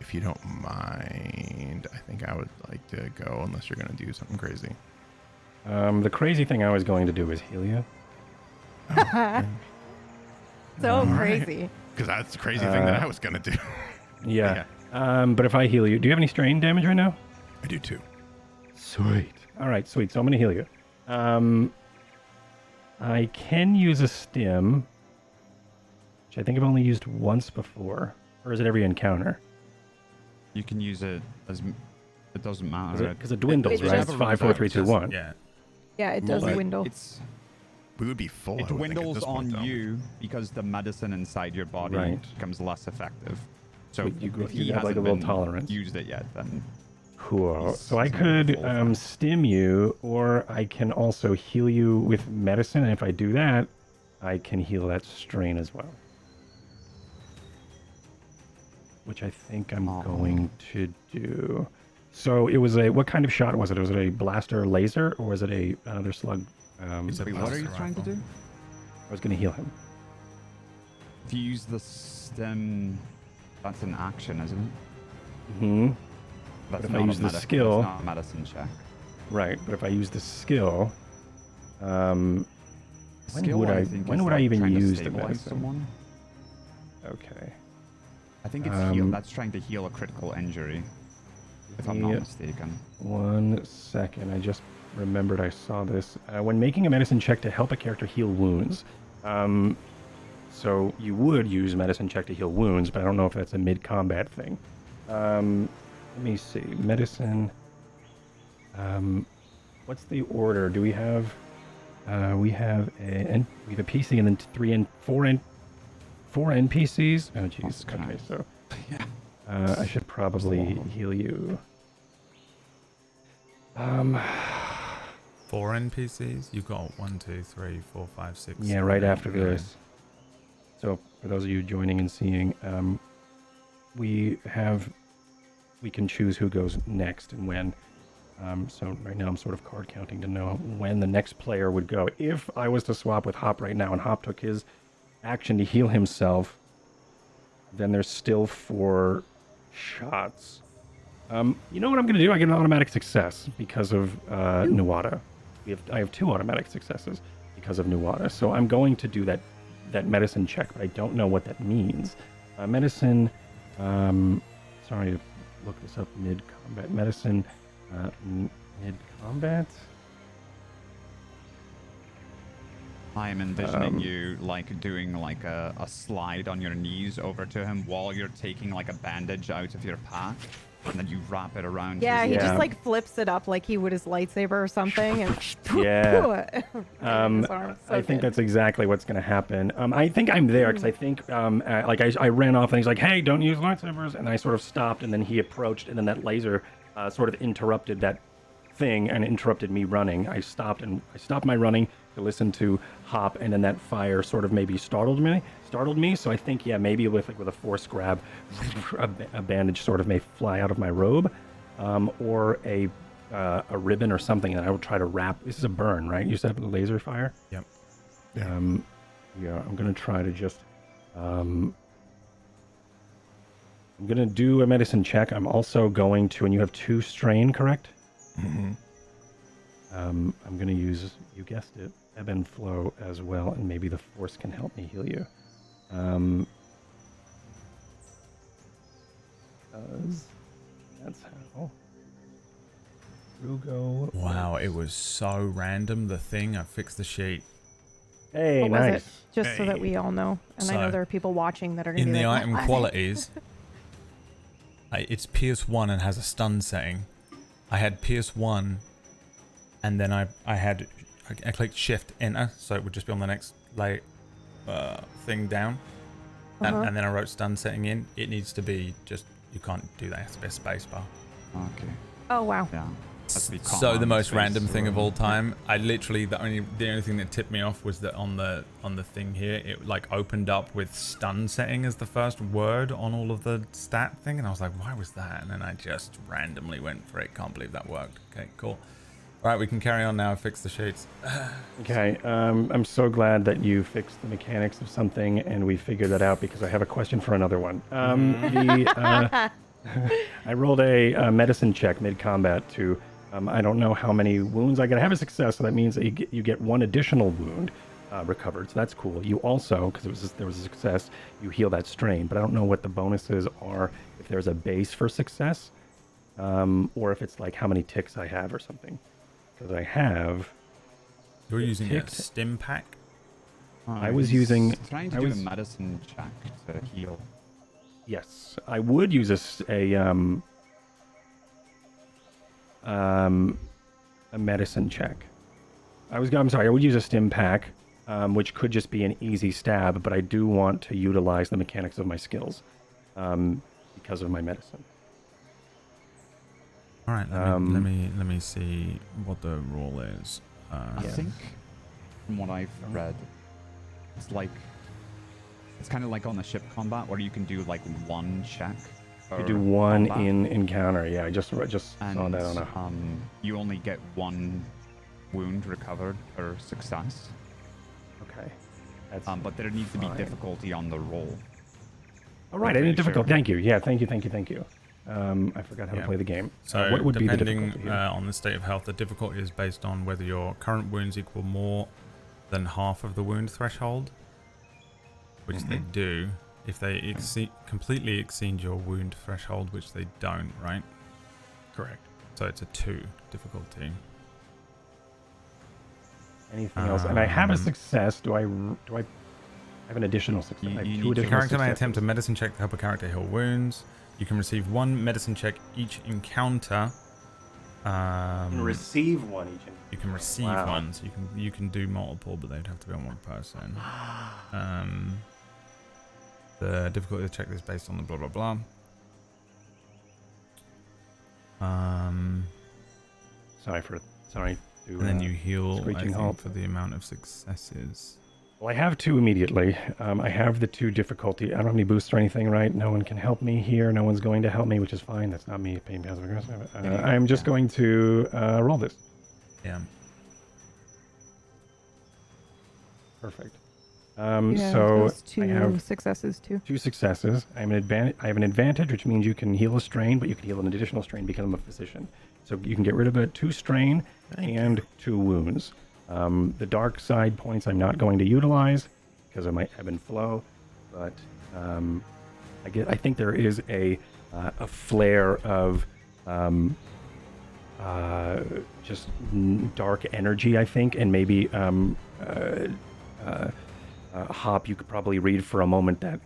Speaker 5: if you don't mind, I think I would like to go unless you're gonna do something crazy.
Speaker 3: The crazy thing I was going to do is heal you.
Speaker 4: So crazy.
Speaker 5: Because that's the crazy thing that I was gonna do.
Speaker 3: Yeah. But if I heal you, do you have any strain damage right now?
Speaker 5: I do too.
Speaker 3: Sweet. All right, sweet. So I'm going to heal you. I can use a stim, which I think I've only used once before. Or is it every encounter?
Speaker 2: You can use it as... It doesn't matter.
Speaker 3: Because it dwindles,
Speaker 4: It
Speaker 3: right?
Speaker 4: just-
Speaker 3: It's 5, 4, 3, 2, 1.
Speaker 1: Yeah.
Speaker 4: Yeah, it does
Speaker 5: But
Speaker 4: dwindle.
Speaker 5: We would be full.
Speaker 2: It
Speaker 5: I would think, at
Speaker 2: dwindles
Speaker 5: this point,
Speaker 2: on
Speaker 5: though.
Speaker 2: you because the medicine inside your body
Speaker 3: Right.
Speaker 2: becomes less effective. So
Speaker 3: But you
Speaker 2: if he
Speaker 3: have, like,
Speaker 2: hasn't
Speaker 3: a little
Speaker 2: been
Speaker 3: tolerance.
Speaker 2: used it yet, then
Speaker 3: Cool.
Speaker 2: He's-
Speaker 3: So I
Speaker 2: he's not
Speaker 3: could
Speaker 2: full fat.
Speaker 3: stim you, or I can also heal you with medicine. And if I do that, I can heal that strain as well. Which I think I'm
Speaker 2: Oh.
Speaker 3: going to do. So it was a, what kind of shot was it? Was it a blaster laser, or was it another slug?
Speaker 1: It's a
Speaker 2: wait, what are you
Speaker 1: blaster
Speaker 2: trying to
Speaker 1: rifle.
Speaker 2: do?
Speaker 3: I was going to heal him.
Speaker 2: If you use the stem, that's an action, isn't it?
Speaker 3: Hmm.
Speaker 2: That's
Speaker 3: if I
Speaker 2: not a
Speaker 3: use the
Speaker 2: medic-
Speaker 3: skill-
Speaker 2: that's not a medicine check.
Speaker 3: Right, but if I use the skill, when
Speaker 2: Skill,
Speaker 3: would I?
Speaker 2: think,
Speaker 3: When
Speaker 2: is
Speaker 3: would I
Speaker 2: like
Speaker 3: even
Speaker 2: trying to
Speaker 3: use the
Speaker 2: stabilize
Speaker 3: medicine?
Speaker 2: someone.
Speaker 3: Okay.
Speaker 2: I think it's heal.
Speaker 3: Um,
Speaker 2: That's trying to heal a critical injury, if I'm not
Speaker 3: Yeah.
Speaker 2: mistaken.
Speaker 3: 1 second. I just remembered I saw this. When making a medicine check to help a character heal wounds. So you would use medicine check to heal wounds, but I don't know if that's a mid-combat thing. Let me see. Medicine. What's the order? Do we have? We have a PC and then 4 NPCs. Oh jeez.
Speaker 2: That's
Speaker 3: Okay,
Speaker 2: nice.
Speaker 3: so
Speaker 2: Yeah.
Speaker 3: I should probably heal you.
Speaker 1: 4 NPCs? You've got 1, 2, 3, 4, 5, 6.
Speaker 3: Yeah, right
Speaker 1: 7,
Speaker 3: after
Speaker 1: 8, 9.
Speaker 3: this. So for those of you joining and seeing, we can choose who goes next and when. So right now I'm sort of card counting to know when the next player would go. If I was to swap with Hop right now and Hop took his action to heal himself, then there's still 4 shots. You know what I'm going to do? I get an automatic success because of Nuada. I have 2 automatic successes because of Nuada. So I'm going to do that medicine check, but I don't know what that means. Medicine, sorry to look this up. Mid-combat medicine. Mid-combat.
Speaker 2: I am envisioning you like doing like a slide on your knees over to him while you're taking like a bandage out of your pack, and then you wrap it around.
Speaker 4: Yeah, he
Speaker 3: Yeah.
Speaker 4: just like flips it up like he would his lightsaber or something, and
Speaker 3: Yeah.
Speaker 4: his arm. So
Speaker 3: I think
Speaker 4: good.
Speaker 3: that's exactly what's going to happen. I think I'm there because I think like I ran off and he's like, "Hey, don't use lightsabers," and I sort of stopped, and then he approached, and then that laser sort of interrupted that thing and interrupted me running. I stopped my running to listen to Hop, and then that fire sort of maybe startled me. So I think maybe with a force grab, a bandage sort of may fly out of my robe, or a ribbon or something, and I would try to wrap. This is a burn, right? You said laser fire.
Speaker 1: Yep.
Speaker 3: I'm gonna try to just I'm gonna do a medicine check. I'm also going to, and you have 2 strain, correct?
Speaker 5: Mm-hmm.
Speaker 3: I'm gonna use, you guessed it, ebb and flow as well, and maybe the force can help me heal you. That's how. Rugo.
Speaker 1: Wow, it was so random. The thing, I fixed the sheet.
Speaker 3: Hey,
Speaker 4: What was
Speaker 3: nice.
Speaker 4: it? Just so that we all know, and I know
Speaker 1: So,
Speaker 4: there are people watching that are going to
Speaker 1: In
Speaker 4: be
Speaker 1: the
Speaker 4: like,
Speaker 1: item
Speaker 4: "What was it?"
Speaker 1: qualities, it's Pierce 1 and has a stun setting. I had Pierce 1, and then I clicked Shift Enter, so it would just be on the next thing down. And then I wrote stun setting in. It needs to be just, you can't do that. It has to be a space bar.
Speaker 2: Okay.
Speaker 4: Oh wow.
Speaker 2: Yeah. Has to be
Speaker 1: So
Speaker 2: command
Speaker 1: the most
Speaker 2: space
Speaker 1: random thing of
Speaker 2: or-
Speaker 1: all time. I literally the only thing that tipped me off was that on the thing here, it like opened up with stun setting as the first word on all of the stat thing, and I was like, why was that? And then I just randomly went for it. Can't believe that worked. Okay, cool. All right, we can carry on now. Fix the sheets.
Speaker 3: Okay, I'm so glad that you fixed the mechanics of something and we figured that out, because I have a question for another one. I rolled a medicine check mid-combat to, I don't know how many wounds I gotta have a success, so that means that you get 1 additional wound recovered, so that's cool. You also, because there was a success, you heal that strain, but I don't know what the bonuses are, if there's a base for success, or if it's like how many ticks I have or something. Because I have...
Speaker 1: You're using a
Speaker 3: ticked.
Speaker 1: stim pack.
Speaker 3: I was using...
Speaker 2: Trying to
Speaker 3: I
Speaker 2: do
Speaker 3: was-
Speaker 2: a medicine check to heal.
Speaker 3: Yes, I would use a medicine check. I'm sorry, I would use a stim pack, which could just be an easy stab, but I do want to utilize the mechanics of my skills because of my medicine.
Speaker 1: All right, let me see what the rule is.
Speaker 2: I think, from what I've read, it's kind of like on the ship combat where you can do like 1 check.
Speaker 3: You do 1
Speaker 2: combat,
Speaker 3: in encounter. Yeah, I just saw that on a...
Speaker 2: you only get 1 wound recovered per success.
Speaker 3: Okay. That's
Speaker 2: But there needs to be
Speaker 3: fine.
Speaker 2: difficulty on the roll.
Speaker 3: All right, I
Speaker 2: pretty
Speaker 3: didn't difficult.
Speaker 2: sure.
Speaker 3: Thank you. Yeah, thank you. I forgot how to
Speaker 1: Yeah.
Speaker 3: play the game.
Speaker 1: So
Speaker 3: what would be the
Speaker 1: depending
Speaker 3: difficulty here?
Speaker 1: on the state of health, the difficulty is based on whether your current wounds equal more than half of the wound threshold, which they do. If they completely exceed your wound threshold, which they don't, right?
Speaker 5: Correct.
Speaker 1: So it's a 2 difficulty.
Speaker 3: Anything else? And I have a success. Do I have an additional success?
Speaker 2: You
Speaker 3: I have
Speaker 2: need
Speaker 3: 2
Speaker 2: to-
Speaker 1: The
Speaker 3: additional
Speaker 1: character may
Speaker 3: successes.
Speaker 1: attempt a medicine check to help a character heal wounds. You can receive 1 medicine check each encounter.
Speaker 3: receive 1 each.
Speaker 1: You can receive
Speaker 3: Wow.
Speaker 1: one, so you can do multiple, but they'd have to be on 1 person. The difficulty of the check is based on the blah blah blah.
Speaker 3: Sorry.
Speaker 1: And then you heal, I
Speaker 3: Screeching
Speaker 1: think,
Speaker 3: halt.
Speaker 1: for the amount of successes.
Speaker 3: Well, I have 2 immediately. I have the 2 difficulty. I don't have any boosts or anything, right? No one can help me here. No one's going to help me, which is fine. That's not me being passive aggressive. I'm just going to roll this.
Speaker 1: Yeah.
Speaker 3: Perfect.
Speaker 4: Yeah,
Speaker 3: So
Speaker 4: those 2
Speaker 3: I have
Speaker 4: successes too.
Speaker 3: 2 successes. I have an advantage, which means you can heal a strain, but you can heal an additional strain because I'm a physician. So you can get rid of a 2 strain and 2 wounds. The dark side points I'm not going to utilize because of my ebb and flow, but I think there is a flare of just dark energy, I think, and maybe Hop, you could probably read for a moment that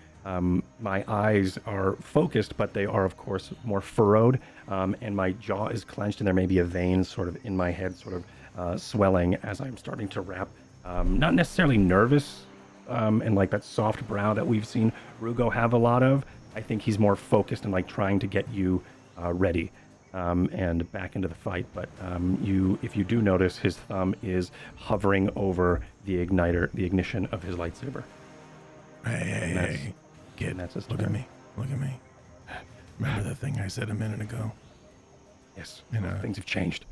Speaker 3: my eyes are focused, but they are, of course, more furrowed, and my jaw is clenched, and there may be a vein sort of in my head sort of swelling as I'm starting to wrap. Not necessarily nervous, and like that soft brow that we've seen Rugo have a lot of. I think he's more focused and like trying to get you ready and back into the fight. But if you do notice, his thumb is hovering over the ignition of his lightsaber.
Speaker 5: Hey, kid,
Speaker 3: that's his
Speaker 5: look at
Speaker 3: turn.
Speaker 5: me. Look at me. Remember the thing I said a minute ago?
Speaker 3: Yes,
Speaker 5: You know,
Speaker 3: things have changed.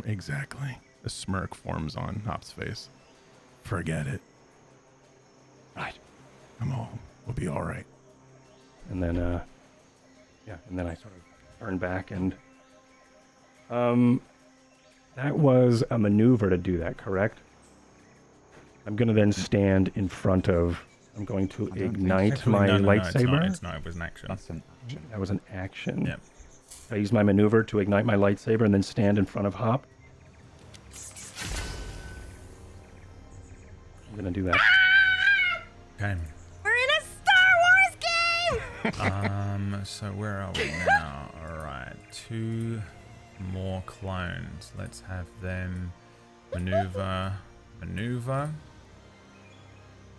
Speaker 5: Exactly. A smirk forms on Hop's face. Forget it.
Speaker 3: Right.
Speaker 5: We'll be all right.
Speaker 3: And then, and then I sort of turn back and, that was a maneuver to do that, correct? I'm going to then stand in front of, I'm going to ignite my lightsaber.
Speaker 1: It was an action.
Speaker 2: That's an action.
Speaker 3: That was an action.
Speaker 1: Yep.
Speaker 3: I use my maneuver to ignite my lightsaber and then stand in front of Hop. I'm going to do that.
Speaker 1: Okay.
Speaker 4: We're in a Star Wars game!
Speaker 1: So where are we now? Alright, 2 more clones. Let's have them maneuver.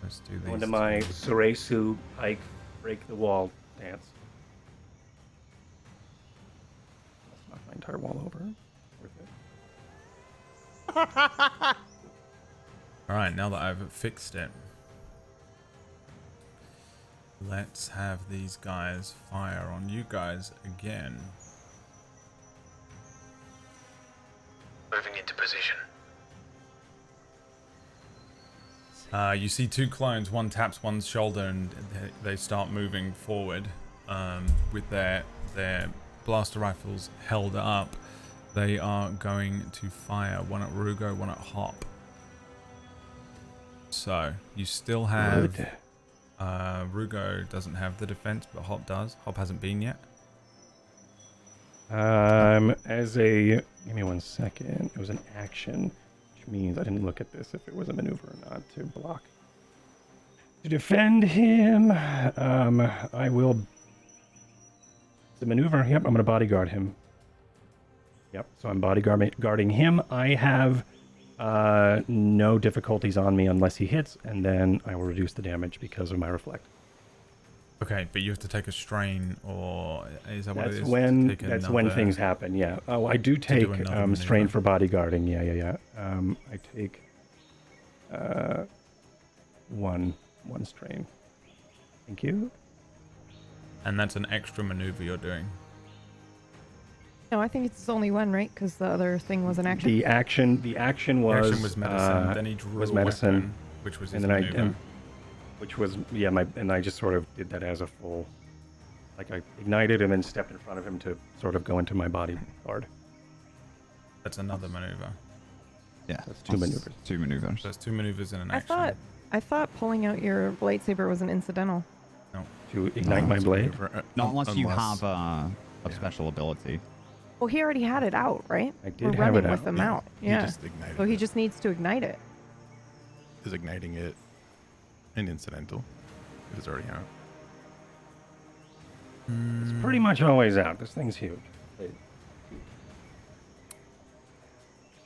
Speaker 1: Let's do these.
Speaker 3: Go into my Suresu Pike break the wall dance. Let's knock my entire wall over. Worth it.
Speaker 1: Alright, now that I've fixed it, let's have these guys fire on you guys again.
Speaker 6: Moving into position.
Speaker 1: You see 2 clones, one taps one's shoulder and they start moving forward with their blaster rifles held up. They are going to fire, one at Rugo, one at Hop. So you still have
Speaker 3: Good.
Speaker 1: Rugo doesn't have the defense, but Hop does. Hop hasn't been yet.
Speaker 3: Give me 1 second. It was an action, which means I didn't look at this if it was a maneuver or not to block. To defend him, I will. The maneuver. Yep, I'm going to bodyguard him. Yep, so I'm bodyguarding him. I have no difficulties on me unless he hits, and then I will reduce the damage because of my reflect.
Speaker 1: Okay, but you have to take a strain, or is that what it is?
Speaker 3: That's when things happen. Yeah. Oh, I do take strain for bodyguarding. Yeah. I take one strain. Thank you.
Speaker 1: And that's an extra maneuver you're doing.
Speaker 4: No, I think it's only one, right? Because the other thing was an action.
Speaker 3: The action was
Speaker 1: Action was medicine. Then he drew
Speaker 3: was
Speaker 1: a
Speaker 3: medicine,
Speaker 1: weapon, which was his
Speaker 3: and then
Speaker 1: maneuver.
Speaker 3: which was and I just sort of did that as a full, like I ignited and then stepped in front of him to sort of go into my body guard.
Speaker 1: That's another maneuver.
Speaker 2: Yeah,
Speaker 3: That's 2 maneuvers.
Speaker 2: 2 maneuvers.
Speaker 1: So that's 2 maneuvers in an action.
Speaker 4: I thought pulling out your lightsaber was an incidental.
Speaker 3: To ignite my blade.
Speaker 2: Not unless you have a special ability.
Speaker 4: Well, he already had it out, right?
Speaker 3: I did
Speaker 4: We're
Speaker 3: have
Speaker 4: running
Speaker 3: it
Speaker 4: with
Speaker 3: out.
Speaker 4: them
Speaker 5: Yeah,
Speaker 4: out.
Speaker 5: he
Speaker 4: Yeah.
Speaker 5: just ignited
Speaker 4: So he
Speaker 5: it.
Speaker 4: just needs to ignite it.
Speaker 5: Is igniting it an incidental? It is already out.
Speaker 3: It's pretty much always out. This thing's huge.
Speaker 2: What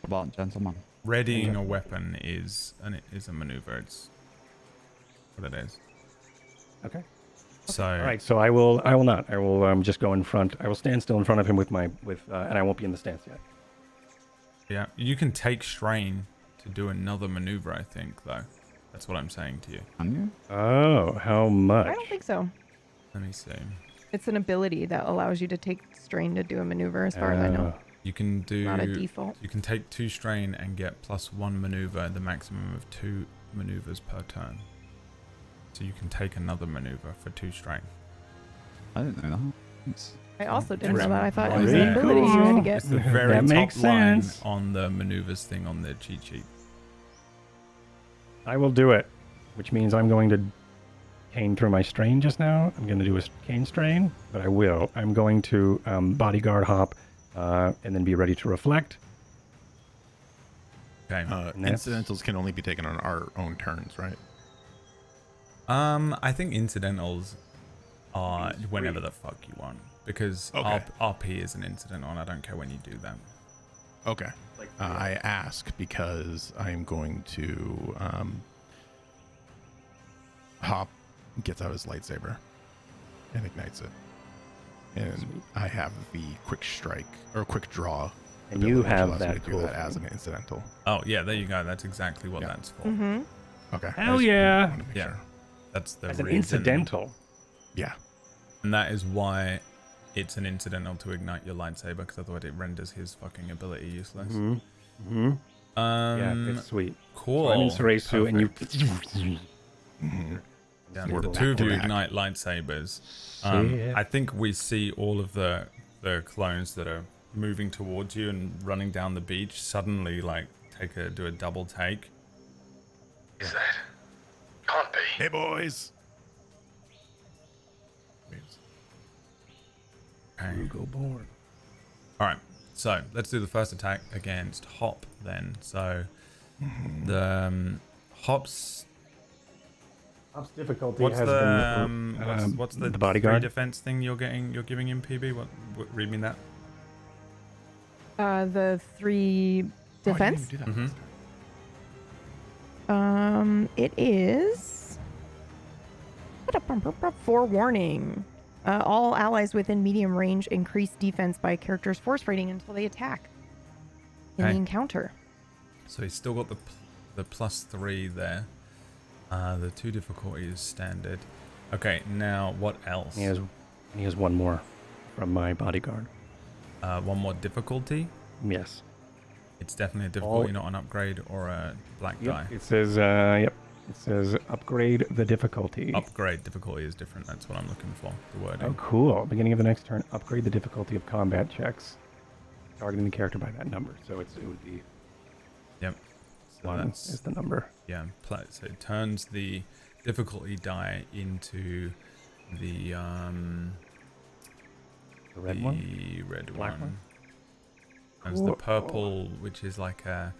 Speaker 2: about gentlemen?
Speaker 1: Readying a weapon is a maneuver. It's what it is.
Speaker 3: Okay.
Speaker 1: So
Speaker 3: All right. So I will not. I will just go in front. I will stand still in front of him and I won't be in the stance yet.
Speaker 1: yeah, you can take strain to do another maneuver. I think though, that's what I'm saying to you.
Speaker 2: Can you?
Speaker 3: Oh, how much?
Speaker 4: I don't think so.
Speaker 1: Let me see.
Speaker 4: It's an ability that allows you to take strain to do a maneuver, as far as I know.
Speaker 1: You can do.
Speaker 4: Not a default.
Speaker 1: You can take 2 strain and get +1 maneuver, the maximum of 2 maneuvers per turn. So you can take another maneuver for 2 strain.
Speaker 2: I didn't know that. Thanks.
Speaker 4: I also didn't
Speaker 1: Very
Speaker 4: know that. I thought it was
Speaker 3: Very
Speaker 4: an ability you had to
Speaker 3: cool.
Speaker 4: get.
Speaker 1: It's the very
Speaker 3: That
Speaker 1: top
Speaker 3: makes
Speaker 1: line
Speaker 3: sense.
Speaker 1: on the maneuvers thing on the cheat sheet.
Speaker 3: I will do it, which means I'm going to cane through my strain just now. I'm going to do a cane strain, but I will. I'm going to bodyguard hop and then be ready to reflect.
Speaker 1: Okay.
Speaker 3: And that's-
Speaker 5: Incidentals can only be taken on our own turns, right?
Speaker 1: I think incidentals are whenever the fuck you want, because
Speaker 5: Okay.
Speaker 1: RP is an incidental, and I don't care when you do that.
Speaker 5: Okay. I ask because I'm going to Hop gets out his lightsaber and ignites it. And I have the quick strike or quick draw.
Speaker 3: And you
Speaker 5: ability, which
Speaker 3: have
Speaker 5: allows me
Speaker 3: that
Speaker 5: to do
Speaker 3: cool
Speaker 5: that as
Speaker 3: thing.
Speaker 5: an incidental.
Speaker 1: Oh yeah, there you go. That's exactly what
Speaker 5: Yeah.
Speaker 1: that's for.
Speaker 4: Mm-hmm.
Speaker 5: Okay.
Speaker 3: Hell
Speaker 5: I just
Speaker 3: yeah.
Speaker 5: wanted to make
Speaker 1: Yeah.
Speaker 5: sure.
Speaker 1: That's the
Speaker 3: As an
Speaker 1: reason.
Speaker 3: incidental.
Speaker 5: Yeah.
Speaker 1: And that is why it's an incidental to ignite your lightsaber, because otherwise it renders his fucking ability useless.
Speaker 3: Mm-hmm. Yeah, it's sweet.
Speaker 1: Cool.
Speaker 3: So I'm in Seresu, and you...
Speaker 1: Yeah,
Speaker 3: We're
Speaker 1: the
Speaker 3: back
Speaker 1: two of
Speaker 3: to
Speaker 1: you
Speaker 5: back.
Speaker 1: ignite lightsabers.
Speaker 3: Yeah.
Speaker 1: I think we see all of the clones that are moving towards you and running down the beach suddenly like do a double take.
Speaker 6: Is that? Can't be.
Speaker 5: Hey, boys.
Speaker 1: Okay.
Speaker 3: Go board.
Speaker 1: All right. So let's do the first attack against Hop then. So the Hop's
Speaker 3: Hop's difficulty
Speaker 1: what's
Speaker 3: has
Speaker 1: the
Speaker 3: been...
Speaker 1: what's the
Speaker 3: bodyguard?
Speaker 1: 3 defense thing you're giving him, PB? What read me that?
Speaker 4: The 3 defense.
Speaker 5: Oh, I didn't even do that
Speaker 1: Mhm.
Speaker 5: last time.
Speaker 4: It is forewarning. All allies within medium range increase defense by a character's force rating until they attack in the
Speaker 1: Okay.
Speaker 4: encounter.
Speaker 1: So he's still got the +3 there. The 2 difficulty is standard. Okay, now what else?
Speaker 3: He has one more from my bodyguard.
Speaker 1: One more difficulty.
Speaker 3: Yes.
Speaker 1: It's definitely a difficulty, not an upgrade or a black die.
Speaker 3: It says, yep. It says upgrade the difficulty.
Speaker 1: Upgrade difficulty is different. That's what I'm looking for. The wording.
Speaker 3: Oh, cool. Beginning of the next turn, upgrade the difficulty of combat checks. Targeting the character by that number. So it would be
Speaker 1: Yep. So
Speaker 3: 1
Speaker 1: that's
Speaker 3: is the number.
Speaker 1: yeah. So it turns the difficulty die into the
Speaker 3: The red one?
Speaker 1: The red
Speaker 3: Black
Speaker 1: one.
Speaker 3: one?
Speaker 1: As the
Speaker 3: Cool.
Speaker 1: purple, which is like a.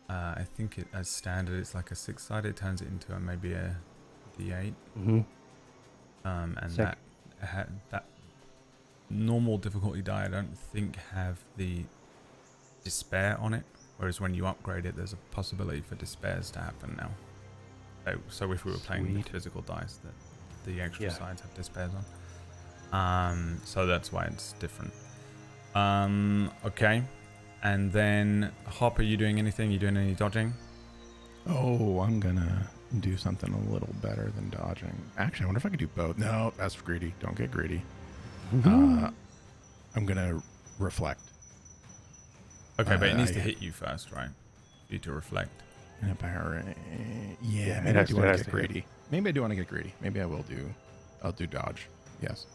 Speaker 1: I think it as standard, it's like a 6-sided. It turns it into maybe a D8.
Speaker 3: Mm-hmm.
Speaker 1: And
Speaker 3: Sick.
Speaker 1: that normal difficulty die, I don't think have the despair on it. Whereas when you upgrade it, there's a possibility for despairs to happen now. So if we were playing
Speaker 3: Sweet.
Speaker 1: with physical dice, that the extra
Speaker 3: Yeah.
Speaker 1: sides have despairs on. So that's why it's different. Okay. And then Hop, are you doing anything? You doing any dodging?
Speaker 5: Oh, I'm gonna do something a little better than dodging. Actually, I wonder if I could do both. No, that's greedy. Don't get greedy. I'm gonna reflect.
Speaker 1: Okay, but it needs to
Speaker 5: I-
Speaker 1: hit you first, right? For you to reflect.
Speaker 5: And if I were,
Speaker 3: Yeah,
Speaker 5: maybe I
Speaker 3: it
Speaker 5: do want
Speaker 3: has
Speaker 5: to
Speaker 3: to
Speaker 5: get
Speaker 3: hit.
Speaker 5: greedy. Maybe I do want to get greedy. Maybe I will do. I'll do dodge. Yes,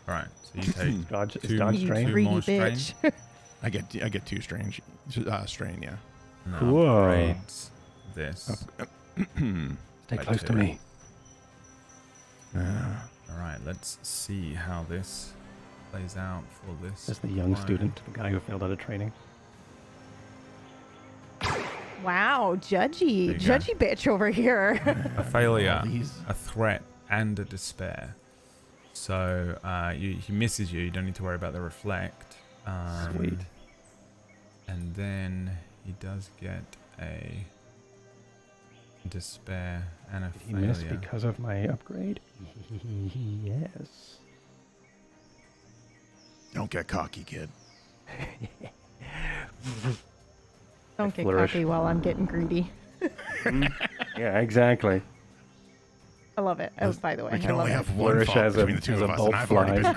Speaker 1: All right. So you take
Speaker 3: Dodge, is
Speaker 1: Two-
Speaker 3: dodge
Speaker 4: You
Speaker 3: strain?
Speaker 1: two
Speaker 4: greedy
Speaker 1: more
Speaker 4: bitch.
Speaker 5: I get 2 strain. Strain, yeah.
Speaker 1: and
Speaker 3: Cool.
Speaker 1: upgrades this.
Speaker 3: Stay
Speaker 1: Right
Speaker 3: close
Speaker 1: to
Speaker 3: to me.
Speaker 1: All right. Let's see how this plays out for this.
Speaker 3: That's the young
Speaker 1: clone.
Speaker 3: student, the guy who failed out of training.
Speaker 4: Wow, judgy.
Speaker 1: There you go.
Speaker 4: Judgy bitch over here.
Speaker 1: A failure,
Speaker 5: All these-
Speaker 1: a threat, and a despair. So he misses you. You don't need to worry about the reflect.
Speaker 3: Sweet.
Speaker 1: And then he does get a despair and a
Speaker 3: Did he miss
Speaker 1: failure.
Speaker 3: because of my upgrade? Yes.
Speaker 5: Don't get cocky, kid.
Speaker 4: Don't get
Speaker 3: flourish.
Speaker 4: cocky while I'm getting greedy.
Speaker 3: Yeah, exactly.
Speaker 4: I love it. Oh, by the way,
Speaker 5: We can
Speaker 4: I love
Speaker 5: only
Speaker 4: it.
Speaker 5: have one
Speaker 3: Flourish
Speaker 5: fault
Speaker 3: as a-
Speaker 5: between the two
Speaker 3: as
Speaker 5: of
Speaker 3: a
Speaker 5: us,
Speaker 3: bolt
Speaker 5: and I've already been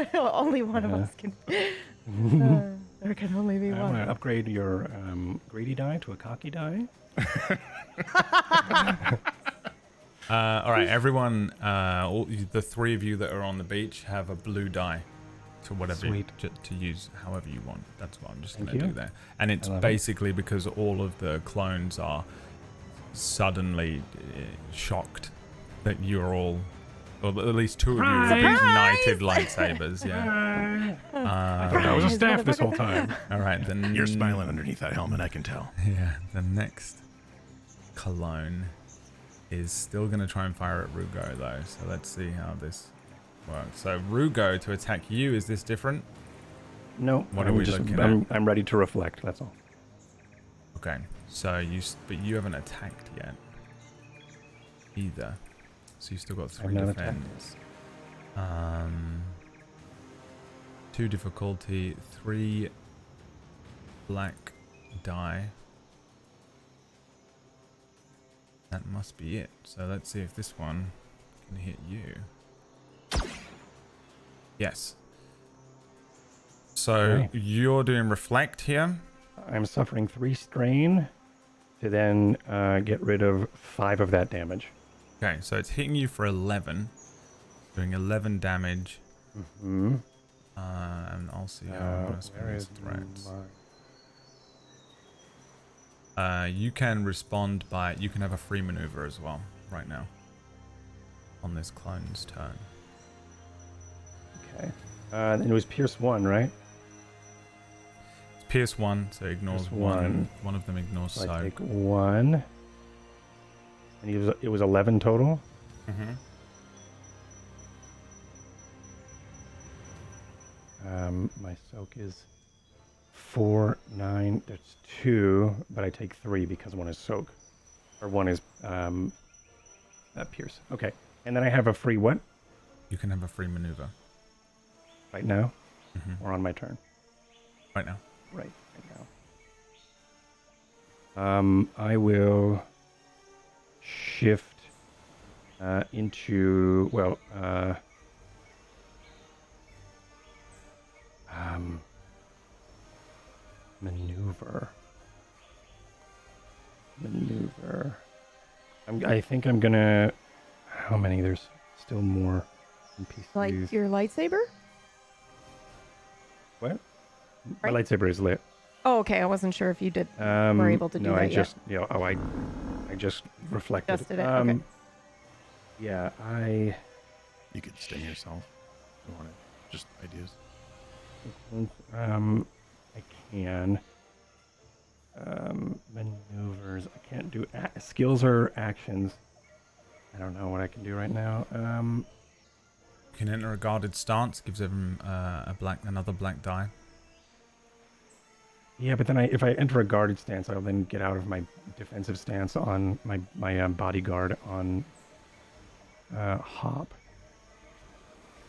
Speaker 5: greedy.
Speaker 4: Only one of
Speaker 3: Yeah.
Speaker 4: us can. There can only be
Speaker 3: I want to
Speaker 4: one.
Speaker 3: upgrade your greedy die to a cocky die.
Speaker 1: All right, everyone. The 3 of you that are on the beach have a blue die to whatever
Speaker 3: Sweet.
Speaker 1: to use however you want. That's what I'm just
Speaker 3: Thank
Speaker 1: going to
Speaker 3: you.
Speaker 1: do there. And it's
Speaker 3: I love it.
Speaker 1: basically because all of the clones are suddenly shocked that you're all, or at least two of you have ignited lightsabers. Yeah.
Speaker 3: I thought I was a staff this whole time.
Speaker 1: All right, then
Speaker 5: You're smiling underneath that helmet, I can tell.
Speaker 1: Yeah, the next clone is still going to try and fire at Rugo though. So let's see how this works. So Rugo, to attack you, is this different?
Speaker 3: No,
Speaker 1: What are we looking at?
Speaker 3: I'm ready to reflect. That's all.
Speaker 1: Okay, so but you haven't attacked yet either. So you still got 3
Speaker 3: not
Speaker 1: defense. 2 difficulty, 3 black die. That must be it. So let's see if this one can hit you. Yes. So
Speaker 3: Okay.
Speaker 1: you're doing reflect here.
Speaker 3: I'm suffering 3 strain to then get rid of 5 of that damage.
Speaker 1: Okay, so it's hitting you for 11, doing 11 damage.
Speaker 3: Mm-hmm.
Speaker 1: And I'll see how I'm going to spend
Speaker 3: Where
Speaker 1: these
Speaker 3: is
Speaker 1: threats.
Speaker 3: my...
Speaker 1: You can respond by, you can have a free maneuver as well, right now, on this clone's turn.
Speaker 3: Okay. And it was Pierce 1, right?
Speaker 1: It's Pierce 1, so it ignores
Speaker 3: Pierce
Speaker 1: one.
Speaker 3: one.
Speaker 1: One of them ignores
Speaker 3: So I
Speaker 1: soak.
Speaker 3: take 1. And it was 11 total.
Speaker 1: Mm-hmm.
Speaker 3: My soak is 4, 9. There's 2, but I take 3 because 1 is soak. Or 1 is pierce. Okay. And then I have a free what?
Speaker 1: You can have a free maneuver.
Speaker 3: Right now?
Speaker 1: Mm-hmm.
Speaker 3: Or on my turn?
Speaker 1: Right now.
Speaker 3: Right now. I will shift into, well, maneuver. I think I'm gonna, how many? There's still more NPCs.
Speaker 4: Like your lightsaber?
Speaker 3: What?
Speaker 4: Right.
Speaker 3: My lightsaber is lit.
Speaker 4: Oh, okay. I wasn't sure if you were able to do
Speaker 3: no,
Speaker 4: that
Speaker 3: I
Speaker 4: yet.
Speaker 3: just, I just reflected.
Speaker 4: Adjusted it, okay.
Speaker 3: Yeah,
Speaker 5: You could sting yourself if you wanted. Just ideas.
Speaker 3: I can. Maneuvers. I can't do skills or actions. I don't know what I can do right now.
Speaker 1: You can enter a guarded stance, gives them another black die.
Speaker 3: Yeah, but then if I enter a guarded stance, I'll then get out of my defensive stance on my bodyguard on Hop.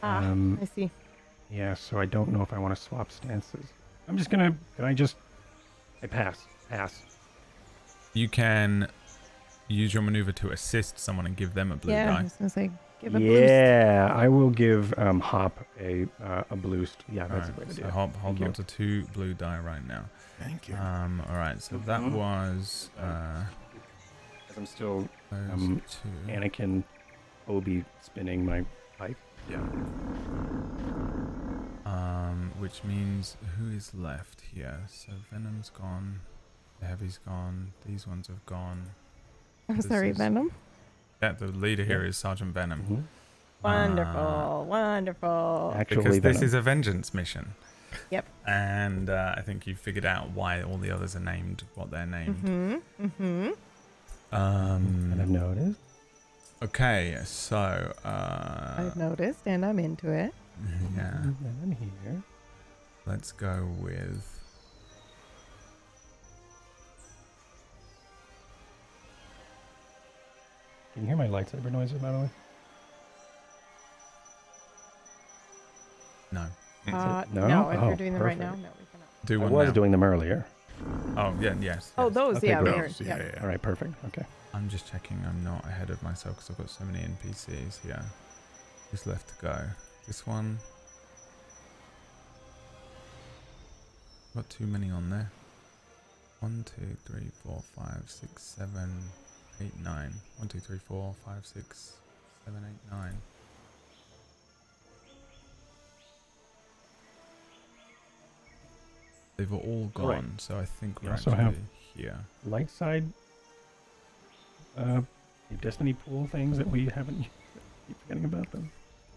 Speaker 4: I see.
Speaker 3: Yeah, so I don't know if I want to swap stances. I'm just gonna. I pass.
Speaker 1: You can use your maneuver to assist someone and give them a blue
Speaker 4: Yeah, I
Speaker 1: die.
Speaker 4: was gonna say give a boost.
Speaker 3: Yeah, I will give Hop a boost. Yeah, that's the way to
Speaker 1: So
Speaker 3: do it.
Speaker 1: hold
Speaker 3: Thank
Speaker 1: on
Speaker 3: you.
Speaker 1: to 2 blue die right now.
Speaker 5: Thank you.
Speaker 1: All right, so that was
Speaker 3: As I'm still
Speaker 1: those 2.
Speaker 3: Anakin Obi spinning my pipe.
Speaker 5: Yeah.
Speaker 1: Which means who is left here? So Venom's gone, the Heavy's gone, these ones have gone.
Speaker 4: I'm
Speaker 1: This
Speaker 4: sorry,
Speaker 1: is-
Speaker 4: Venom.
Speaker 1: Yeah, the leader here is Sergeant Venom.
Speaker 3: Mm-hmm.
Speaker 4: Wonderful.
Speaker 3: Actually,
Speaker 1: Because this
Speaker 3: Venom.
Speaker 1: is a vengeance mission.
Speaker 4: Yep.
Speaker 1: And I think you figured out why all the others are named what they're named.
Speaker 4: Mm-hmm.
Speaker 3: And I've noticed.
Speaker 1: Okay, so
Speaker 4: I've noticed, and I'm into it.
Speaker 1: yeah,
Speaker 3: Venom here.
Speaker 1: let's go with
Speaker 3: Can you hear my lightsaber noises, by the way?
Speaker 1: no.
Speaker 3: No?
Speaker 4: No, if
Speaker 3: Oh,
Speaker 4: you're doing them right now,
Speaker 3: perfect.
Speaker 4: no, we cannot.
Speaker 1: Do
Speaker 3: I
Speaker 1: one
Speaker 3: was
Speaker 1: now.
Speaker 3: doing them earlier.
Speaker 1: Oh yeah, yes.
Speaker 4: Oh,
Speaker 1: yes.
Speaker 4: those,
Speaker 3: Okay,
Speaker 4: yeah,
Speaker 3: great.
Speaker 4: there,
Speaker 5: Yeah,
Speaker 4: yeah.
Speaker 5: yeah.
Speaker 3: All right, perfect. Okay.
Speaker 1: I'm just checking I'm not ahead of myself because I've got so many NPCs here. Who's left to go? This one. Got too many on there. 1, 2, 3, 4, 5, 6, 7, 8, 9. 1, 2, 3, 4, 5, 6, 7, 8, 9. They've all gone,
Speaker 3: Right.
Speaker 1: so I think we're
Speaker 3: You also
Speaker 1: actually
Speaker 3: have-
Speaker 1: here.
Speaker 3: Light side Destiny pool things that we haven't used. Keep forgetting about them.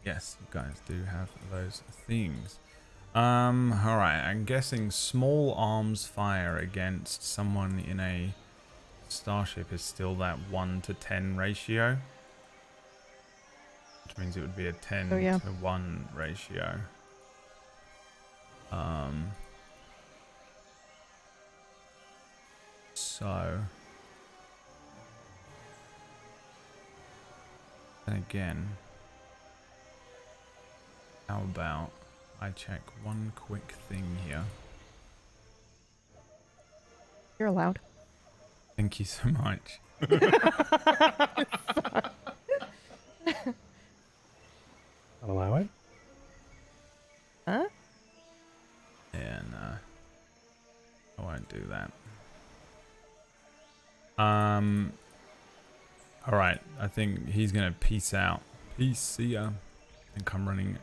Speaker 1: Yes, you guys do have those things. Alright, I'm guessing small arms fire against someone in a starship is still that 1 to 10 ratio. Which means it would be a 10 to 1 ratio. So... And again... How about I check one quick thing here.
Speaker 4: You're allowed.
Speaker 1: Thank you so much.
Speaker 3: I'll allow it.
Speaker 4: Huh?
Speaker 1: Yeah, no. I won't do that. Alright, I think he's gonna peace out. Peace, see ya. And come running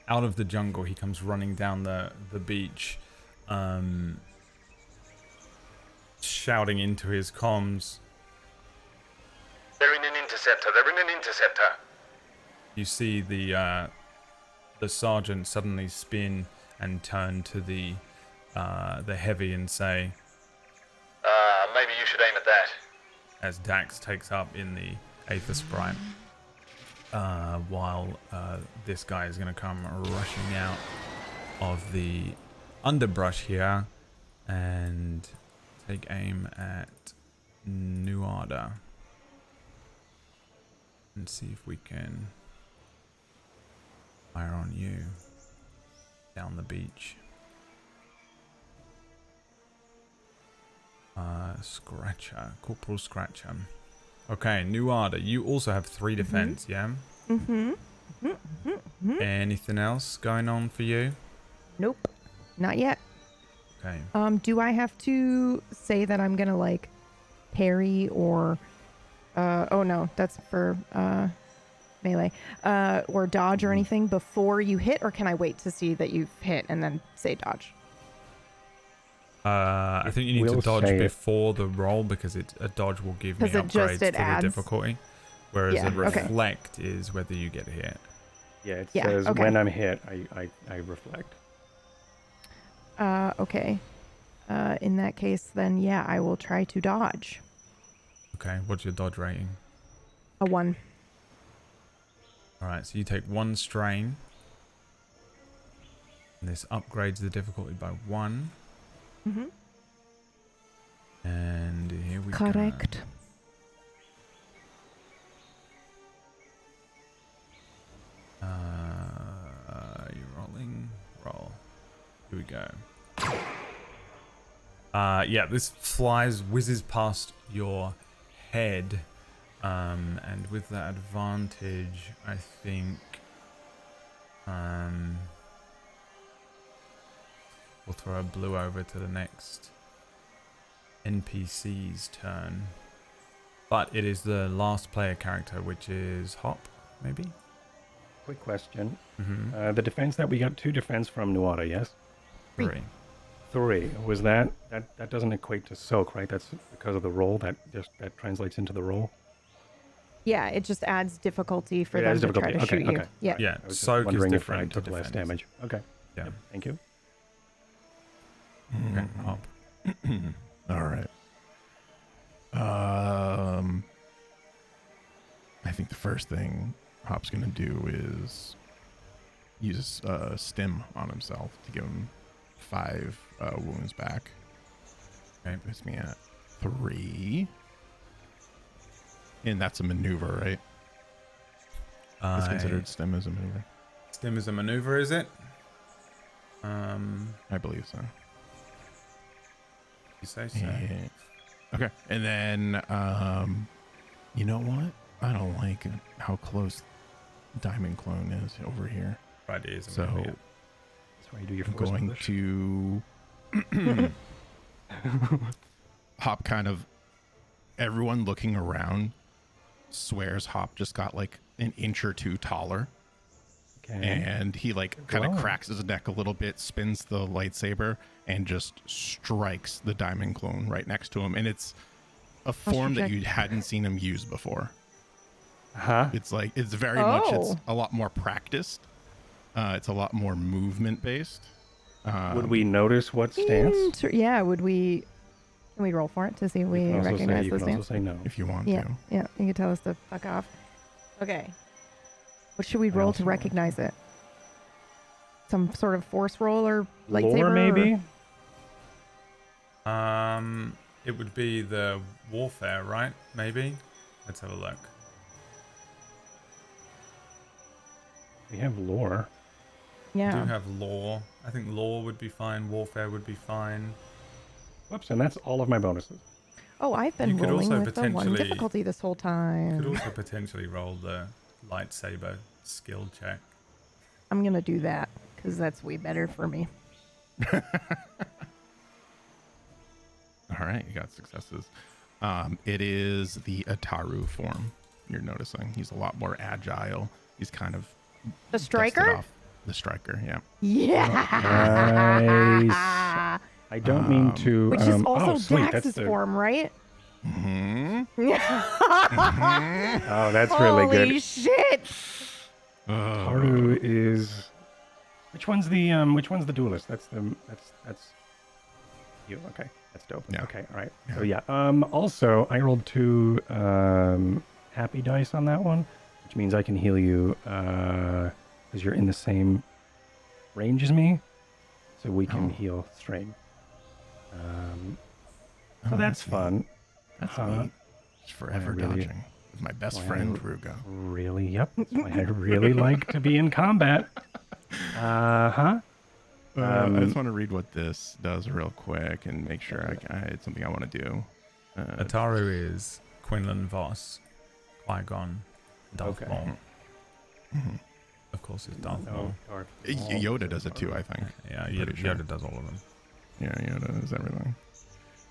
Speaker 1: out of the jungle. He comes running down the beach, shouting into his comms.
Speaker 6: They're in an interceptor. They're in an interceptor.
Speaker 1: You see the sergeant suddenly spin and turn to the heavy and say,
Speaker 6: Maybe you should aim at that.
Speaker 1: as Dax takes up in the Aether Sprite, while this guy is going to come rushing out of the underbrush here and take aim at Nuada and see if we can fire on you down the beach. Scratcher, Corporal Scratcher. Okay, Nuada, you also have 3 defense, yeah? Anything else going on for you?
Speaker 4: Nope. Not yet.
Speaker 1: Okay.
Speaker 4: Do I have to say that I'm gonna like parry or oh no, that's for melee. Or dodge or anything before you hit, or can I wait to see that you've hit and then say dodge?
Speaker 1: I think you need to dodge before the roll because a dodge will give me upgrades to the difficulty. Whereas a reflect is whether you get hit.
Speaker 3: Yeah, it says when I'm hit, I reflect.
Speaker 4: Okay. In that case, then yeah, I will try to dodge.
Speaker 1: Okay, what's your dodge rating?
Speaker 4: A 1.
Speaker 1: Alright, so you take 1 strain. And this upgrades the difficulty by 1. And here we go.
Speaker 4: Correct.
Speaker 1: You rolling? Roll. Here we go. Yeah, this whizzes past your head. And with that advantage, I think we'll throw a blue over to the next NPC's turn. But it is the last player character, which is Hop, maybe?
Speaker 3: Quick question. The defense that we got 2 defense from Nuada, yes?
Speaker 1: 3.
Speaker 3: 3. Was that doesn't equate to soak, right? That's because of the roll. That translates into the roll.
Speaker 4: Yeah, it just adds difficulty for them to try to shoot you. Yeah.
Speaker 1: Yeah,
Speaker 3: I was
Speaker 1: soak is
Speaker 3: if I
Speaker 1: different to
Speaker 3: took less
Speaker 1: defense.
Speaker 3: damage. Okay.
Speaker 1: Yeah.
Speaker 3: Yep, thank you.
Speaker 1: Okay, Hop.
Speaker 5: All right. I think the first thing Hop's gonna do is use stim on himself to give him 5 wounds back. Okay, puts me at 3. And that's a maneuver, right? It's considered stim as a maneuver.
Speaker 1: Stim is a maneuver, is it?
Speaker 5: I believe so.
Speaker 1: You say so.
Speaker 5: Yeah. Okay, and then you know what? I don't like how close Diamond Clone is over here.
Speaker 1: Right, it is.
Speaker 5: So
Speaker 3: That's why you do your
Speaker 5: I'm
Speaker 3: force
Speaker 5: going
Speaker 3: push.
Speaker 5: to Hop kind of everyone looking around swears Hop just got like an inch or 2 taller.
Speaker 3: Okay.
Speaker 5: And he like kind of cracks his neck a little bit, spins the lightsaber, and just strikes the Diamond Clone right next to him. And it's a form that
Speaker 4: check.
Speaker 5: you hadn't seen him use before.
Speaker 3: Huh?
Speaker 5: It's like it's very much. It's
Speaker 4: Oh.
Speaker 5: a lot more practiced. It's a lot more movement based.
Speaker 3: Would we notice what stance?
Speaker 4: Yeah, would we? Can we roll for it to see if we
Speaker 3: You can also
Speaker 4: recognize
Speaker 3: say,
Speaker 4: the
Speaker 3: you can also
Speaker 4: stance?
Speaker 3: say no.
Speaker 5: if you want
Speaker 4: Yeah,
Speaker 5: to?
Speaker 4: yeah. You can tell us to fuck off. Okay. What should we roll to
Speaker 3: also-
Speaker 4: recognize it? Some sort of force roll or lightsaber?
Speaker 3: Lore, maybe?
Speaker 1: It would be the warfare, right? Maybe. Let's have a look.
Speaker 3: We have lore.
Speaker 1: We
Speaker 4: Yeah.
Speaker 1: do have law. I think law would be fine. Warfare would be fine.
Speaker 3: Whoops, and that's all of my bonuses.
Speaker 4: Oh, I've been
Speaker 1: You could
Speaker 4: rolling
Speaker 1: also
Speaker 4: with the one
Speaker 1: potentially-
Speaker 4: difficulty this whole
Speaker 1: You
Speaker 4: time.
Speaker 1: could also potentially roll the lightsaber skill check.
Speaker 4: I'm gonna do that because that's way better for me.
Speaker 5: All right, you got successes. It is the Ataru form. You're noticing he's a lot more agile. He's kind of
Speaker 4: The
Speaker 5: dusted
Speaker 4: striker?
Speaker 5: off. The striker, yeah.
Speaker 4: Yeah.
Speaker 3: I don't mean to.
Speaker 4: Which is also
Speaker 3: oh, sweet,
Speaker 4: Dax's
Speaker 3: that's the,
Speaker 4: form, right?
Speaker 5: Mm-hmm.
Speaker 3: Oh, that's really
Speaker 4: Holy
Speaker 3: good.
Speaker 4: shit!
Speaker 3: Haru is. Which one's the duelist? That's you. Okay, that's dope.
Speaker 5: Yeah.
Speaker 3: Okay, all right.
Speaker 5: Yeah.
Speaker 3: So yeah. Also, I rolled 2 happy dice on that one, which means I can heal you because you're in the same range as me, so we can
Speaker 5: Oh.
Speaker 3: heal strain. So that's fun.
Speaker 5: That's
Speaker 3: Uh,
Speaker 5: neat. Just forever
Speaker 3: really-
Speaker 5: dodging with my best
Speaker 3: Wow.
Speaker 5: friend Rugo.
Speaker 3: Really? Yep. That's why I really like to be in combat. Huh?
Speaker 5: I just want to read what this does real quick and make sure it's something I want to do.
Speaker 1: Ataru is Quinlan Voss, Qui-Gon, Darth
Speaker 3: Okay.
Speaker 1: Maul.
Speaker 5: Mm-hmm.
Speaker 1: Of course, it's Darth
Speaker 3: No,
Speaker 1: Maul.
Speaker 3: Darth
Speaker 5: Yoda
Speaker 3: Maul.
Speaker 5: does it too, I think.
Speaker 1: Yeah,
Speaker 5: Pretty
Speaker 1: Yoda,
Speaker 5: sure.
Speaker 1: Yoda does all of them.
Speaker 5: Yeah, Yoda does everything.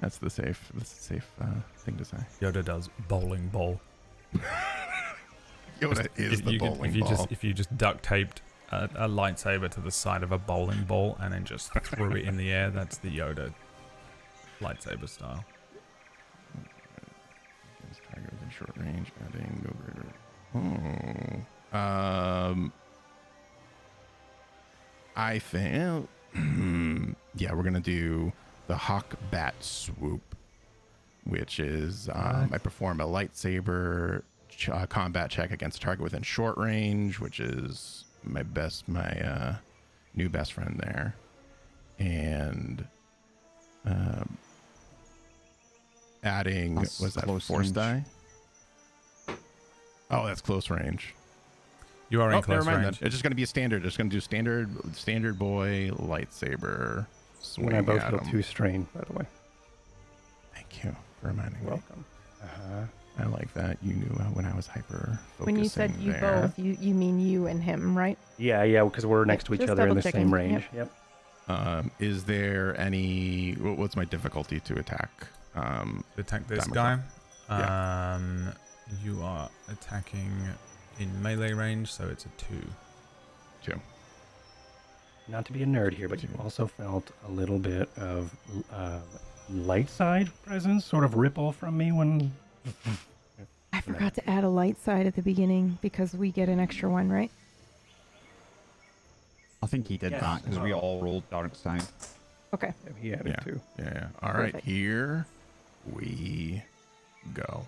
Speaker 5: That's the safe thing to say.
Speaker 1: Yoda does bowling ball.
Speaker 5: Yoda is the bowling ball.
Speaker 1: If you just duct taped a lightsaber to the side of a bowling ball and then just threw it in the air, that's the Yoda lightsaber style.
Speaker 5: Against target within short range, adding no greater. I think. Yeah, we're gonna do the Hawk Bat Swoop, which is I perform a lightsaber combat check against a target within short range, which is my new best friend there, and adding
Speaker 2: That's
Speaker 5: was that
Speaker 2: close
Speaker 5: force
Speaker 2: range.
Speaker 5: die? Oh, that's close range.
Speaker 1: You are in
Speaker 5: Oh,
Speaker 1: close
Speaker 5: never mind
Speaker 1: range.
Speaker 5: then. It's just going to be a standard. It's going to do standard boy lightsaber
Speaker 3: You
Speaker 5: swing
Speaker 3: and I both
Speaker 5: at
Speaker 3: heal
Speaker 5: him.
Speaker 3: 2 strain, by the way.
Speaker 5: Thank you for reminding me.
Speaker 3: Welcome.
Speaker 5: I like that. You knew when I was hyper focusing
Speaker 4: When you said you
Speaker 5: there.
Speaker 4: both, you mean you and him, right?
Speaker 3: Yeah, because we're next to each
Speaker 4: just
Speaker 3: other in the
Speaker 4: double-checking.
Speaker 3: same range. Yep.
Speaker 5: Is there any? What's my difficulty to attack?
Speaker 1: Attack this
Speaker 5: Diamond
Speaker 1: guy. You are attacking in melee range, so it's a 2.
Speaker 5: 2.
Speaker 3: Not to be a nerd here, but you also felt a little bit of light side presence, sort of ripple from me when.
Speaker 4: I forgot to add a light side at the beginning because we get an extra one, right?
Speaker 2: I think he did
Speaker 3: Yes.
Speaker 2: that because we all rolled dark side.
Speaker 4: Okay.
Speaker 3: He had
Speaker 5: Yeah.
Speaker 3: it too.
Speaker 5: Yeah. All right.
Speaker 4: Perfect.
Speaker 5: Here we go.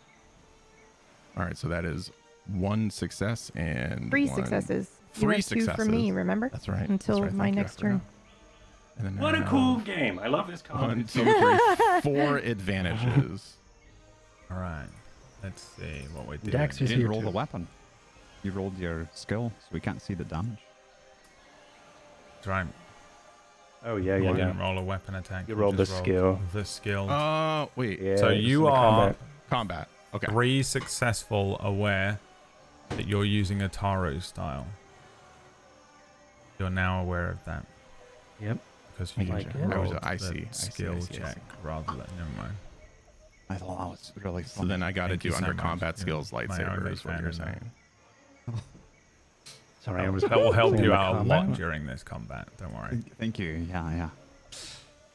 Speaker 5: All right. So that is 1 success and
Speaker 4: 3
Speaker 5: one-
Speaker 4: successes. You
Speaker 5: 3
Speaker 4: had 2
Speaker 5: successes.
Speaker 4: for me, remember?
Speaker 5: That's right.
Speaker 4: Until
Speaker 5: That's right.
Speaker 4: my
Speaker 5: Thank you. I
Speaker 4: next turn.
Speaker 5: forgot. And then
Speaker 3: What a
Speaker 5: now-
Speaker 3: cool game! I love this
Speaker 5: 1,
Speaker 3: comedy.
Speaker 5: 2, 3, 4 advantages.
Speaker 1: All right. Let's see what we do.
Speaker 3: Dax
Speaker 2: You
Speaker 3: is
Speaker 2: didn't
Speaker 3: here
Speaker 2: roll
Speaker 3: too.
Speaker 2: the weapon. You rolled your skill, so we can't see the damage.
Speaker 1: That's right.
Speaker 3: Oh yeah,
Speaker 1: You
Speaker 3: yeah,
Speaker 1: didn't
Speaker 3: yeah.
Speaker 1: roll a weapon attack.
Speaker 3: You rolled
Speaker 1: just
Speaker 3: the skill.
Speaker 1: The skill.
Speaker 5: Oh, wait.
Speaker 3: Yeah,
Speaker 1: So
Speaker 3: this
Speaker 1: you
Speaker 3: is the
Speaker 1: are
Speaker 3: combat.
Speaker 5: Okay.
Speaker 1: 3 successful aware that you're using a Taru style. You're now aware of that
Speaker 3: Yep.
Speaker 1: because
Speaker 3: I
Speaker 1: you
Speaker 3: like it.
Speaker 1: rolled
Speaker 5: I
Speaker 1: the
Speaker 5: see.
Speaker 1: skill check rather than never mind.
Speaker 2: I thought that was really
Speaker 5: So
Speaker 2: fun.
Speaker 5: then I got to
Speaker 1: Thank
Speaker 5: do
Speaker 1: you so
Speaker 5: under
Speaker 1: much.
Speaker 5: combat
Speaker 1: You're
Speaker 5: skills
Speaker 1: my
Speaker 5: lightsaber
Speaker 1: only
Speaker 5: is what
Speaker 1: fan
Speaker 5: you're
Speaker 1: in that.
Speaker 5: saying.
Speaker 3: Sorry, I was.
Speaker 1: That will help
Speaker 3: saying
Speaker 1: you
Speaker 3: the
Speaker 1: out a
Speaker 3: combat.
Speaker 1: lot during this combat. Don't worry.
Speaker 2: Thank you. Yeah.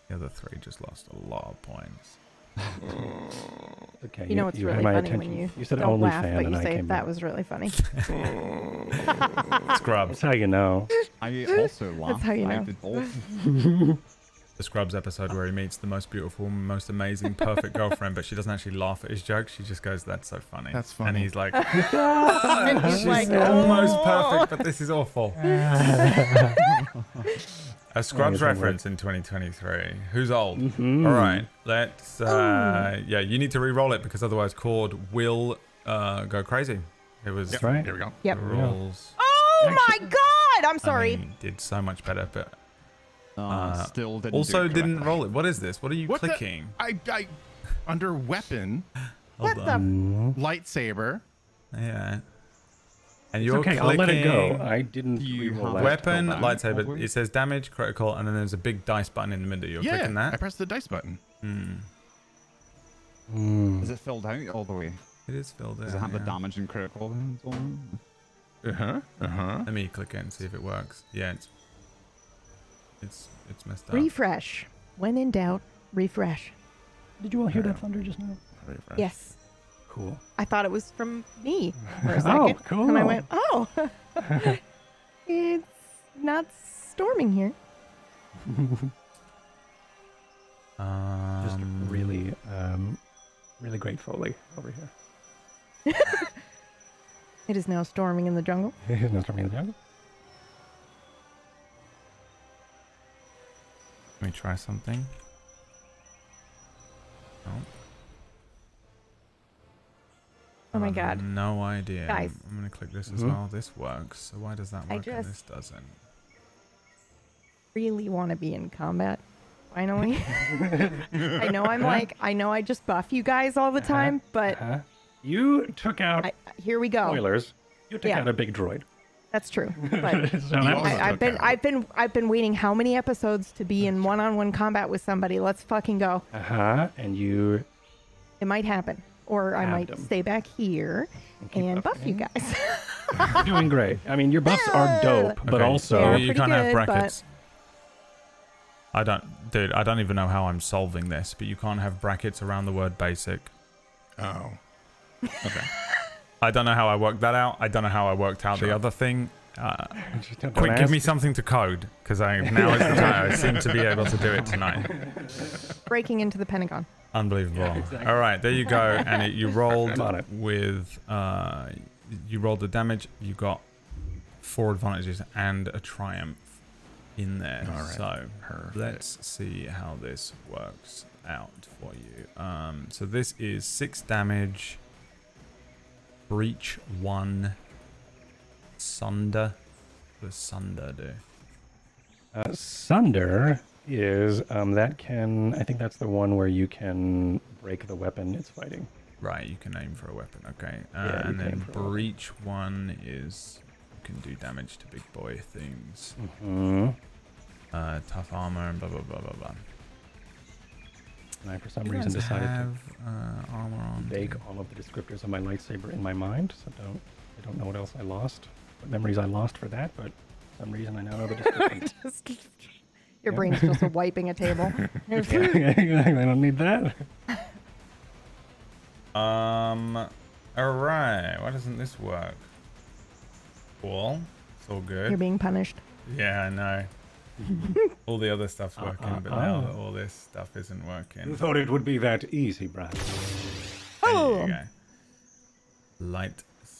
Speaker 1: The other 3 just lost a lot of points.
Speaker 3: Okay.
Speaker 4: You know it's
Speaker 3: you
Speaker 4: really
Speaker 3: had my
Speaker 4: funny
Speaker 3: attention.
Speaker 4: when you
Speaker 3: You said
Speaker 4: don't
Speaker 3: only
Speaker 4: laugh,
Speaker 3: fan,
Speaker 4: but you
Speaker 3: and I
Speaker 4: say
Speaker 3: came
Speaker 4: that
Speaker 3: back.
Speaker 4: was really funny.
Speaker 1: Scrubs.
Speaker 3: That's how you know.
Speaker 2: I also laughed.
Speaker 4: how you
Speaker 2: I
Speaker 4: know.
Speaker 2: did both.
Speaker 1: The Scrubs episode where he meets the most beautiful, most amazing, perfect girlfriend, but she doesn't actually laugh at his jokes. She just goes, "That's so funny."
Speaker 5: That's funny.
Speaker 1: And he's like,
Speaker 4: And he's
Speaker 1: "She's
Speaker 4: like,
Speaker 1: almost
Speaker 4: "Oh."
Speaker 1: perfect, but this is awful." A Scrubs
Speaker 3: Yeah,
Speaker 1: reference in 2023. Who's old?
Speaker 3: Mhm.
Speaker 1: All right, let's. Yeah, you need to re-roll it because otherwise Cord will go crazy. It was.
Speaker 3: That's right.
Speaker 5: Here we go.
Speaker 4: Yep.
Speaker 1: the rolls.
Speaker 4: Oh my God! I'm sorry.
Speaker 1: I mean, did so much better, but
Speaker 2: Still didn't.
Speaker 1: also
Speaker 2: do it
Speaker 1: didn't
Speaker 2: correctly.
Speaker 1: roll it. What is this? What are you
Speaker 5: What the-
Speaker 1: clicking?
Speaker 5: I under weapon,
Speaker 1: Hold
Speaker 4: What
Speaker 1: on.
Speaker 5: lightsaber.
Speaker 1: Yeah. And
Speaker 3: It's
Speaker 1: you're
Speaker 3: okay.
Speaker 1: clicking
Speaker 3: I'll let it go. I didn't.
Speaker 2: You
Speaker 3: reroll
Speaker 2: have
Speaker 3: last
Speaker 1: weapon,
Speaker 2: go back,
Speaker 1: lightsaber.
Speaker 2: probably.
Speaker 1: It says damage, critical, and then there's a big dice button in the middle. You're
Speaker 5: Yeah,
Speaker 1: clicking
Speaker 5: I
Speaker 1: that.
Speaker 5: pressed the dice button.
Speaker 2: Is it filled out all the way?
Speaker 1: It is filled in.
Speaker 2: Does it have the
Speaker 1: yeah.
Speaker 2: damage and critical and so on?
Speaker 1: Let me click it and see if it works. Yeah, it's messed up.
Speaker 4: Refresh. When in doubt, refresh.
Speaker 3: Did you all hear that thunder just now?
Speaker 5: Refresh.
Speaker 4: Yes.
Speaker 3: Cool.
Speaker 4: I thought it was from me for a
Speaker 3: Oh,
Speaker 4: second.
Speaker 3: cool.
Speaker 4: And I went, oh, it's not storming here.
Speaker 3: Just really, really great Foley over here.
Speaker 4: It is now storming in the jungle.
Speaker 3: No storming in the jungle.
Speaker 1: Let me try something. Oh.
Speaker 4: Oh my
Speaker 1: I have
Speaker 4: God.
Speaker 1: No idea.
Speaker 4: Guys.
Speaker 1: I'm gonna click this as
Speaker 3: Mhm.
Speaker 1: well. This works. So why does that
Speaker 4: I
Speaker 1: work and
Speaker 4: just-
Speaker 1: this doesn't?
Speaker 4: Really want to be in combat. Finally. I know I know I just buff you guys all the time, but
Speaker 3: You took out
Speaker 4: here we go.
Speaker 3: spoilers. You took
Speaker 4: Yeah.
Speaker 3: out a big droid.
Speaker 4: That's true. But
Speaker 3: So that was-
Speaker 4: I've been waiting how many episodes to be in one-on-one combat with somebody. Let's fucking go.
Speaker 3: And you
Speaker 4: It might happen. Or I
Speaker 3: Have
Speaker 4: might
Speaker 3: them.
Speaker 4: stay back here
Speaker 3: keep
Speaker 4: and buff
Speaker 3: buffing.
Speaker 4: you guys.
Speaker 3: You're doing great. I mean, your buffs are dope, but
Speaker 1: Okay,
Speaker 3: also
Speaker 4: Yeah,
Speaker 1: you
Speaker 4: pretty
Speaker 1: can't have
Speaker 4: good, but-
Speaker 1: brackets. I don't even know how I'm solving this, but you can't have brackets around the word basic.
Speaker 5: Oh. Okay.
Speaker 1: I don't know how I worked that out. I don't know how I worked out
Speaker 5: Sure.
Speaker 1: the other thing.
Speaker 3: just don't
Speaker 1: Quick, give me
Speaker 3: ask.
Speaker 1: something to code, because now is the time. I seem to be able to do it tonight.
Speaker 4: Breaking into the Pentagon.
Speaker 1: Unbelievable.
Speaker 3: Yeah, exactly.
Speaker 1: All right, there you go. And you rolled
Speaker 3: I'm on it.
Speaker 1: with you rolled the damage. You got 4 advantages and a triumph in there.
Speaker 5: All right.
Speaker 1: So
Speaker 5: Perfect.
Speaker 1: let's see how this works out for you. So this is 6 damage, breach 1, sunder. What does sunder do?
Speaker 3: Sunder is that can I think that's the one where you can break the weapon it's fighting.
Speaker 1: Right, you can aim for a weapon. Okay,
Speaker 3: Yeah, you
Speaker 1: and
Speaker 3: can aim
Speaker 1: then
Speaker 3: for a weapon.
Speaker 1: breach 1 is you can do damage to big boy things.
Speaker 3: Mm-hmm.
Speaker 1: Tough armor and blah blah blah blah blah.
Speaker 3: And I for some
Speaker 1: You
Speaker 3: reason
Speaker 1: guys
Speaker 3: decided
Speaker 1: have armor
Speaker 3: to
Speaker 1: on.
Speaker 3: bake all of the descriptors of my lightsaber in my mind, so I don't know what else I lost, what memories I lost for that, but for some reason I now know the descriptions.
Speaker 4: Your
Speaker 3: Yeah.
Speaker 4: brain's just wiping a table.
Speaker 3: I don't need that.
Speaker 1: All right. Why doesn't this work? Cool. It's all good.
Speaker 4: You're being punished.
Speaker 1: Yeah, I know. All the other stuff's working, but now all this stuff isn't working.
Speaker 3: thought it would be that easy, Brad.
Speaker 1: There
Speaker 4: Oh,
Speaker 1: you go.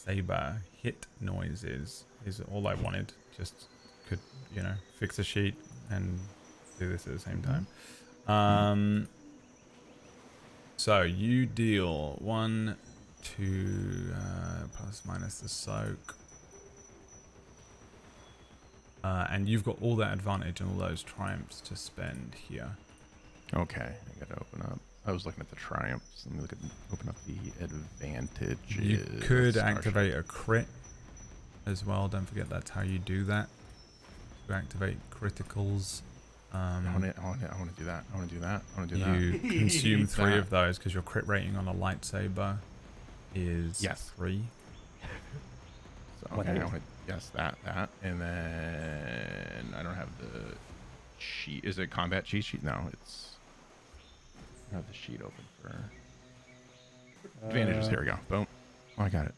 Speaker 1: Lightsaber hit noises is all I wanted. Just could, fix a sheet and do this at the same time. So you deal 1, 2, plus minus the soak. And you've got all that advantage and all those triumphs to spend here.
Speaker 5: Okay. I gotta open up. I was looking at the triumphs. Let me open up the advantages.
Speaker 1: You could
Speaker 5: Starship.
Speaker 1: activate a crit as well. Don't forget that's how you do that. You activate criticals.
Speaker 5: I want to do that. I want to do that. I want to do that.
Speaker 1: You consume 3
Speaker 5: That.
Speaker 1: of those because your crit rating on a lightsaber is
Speaker 5: Yes.
Speaker 1: 3.
Speaker 5: So, okay, I want to yes that, and then I don't have the cheat. Is it combat cheat sheet? No, it's I have the sheet open for advantages. Here we go. Boom. Oh, I got it.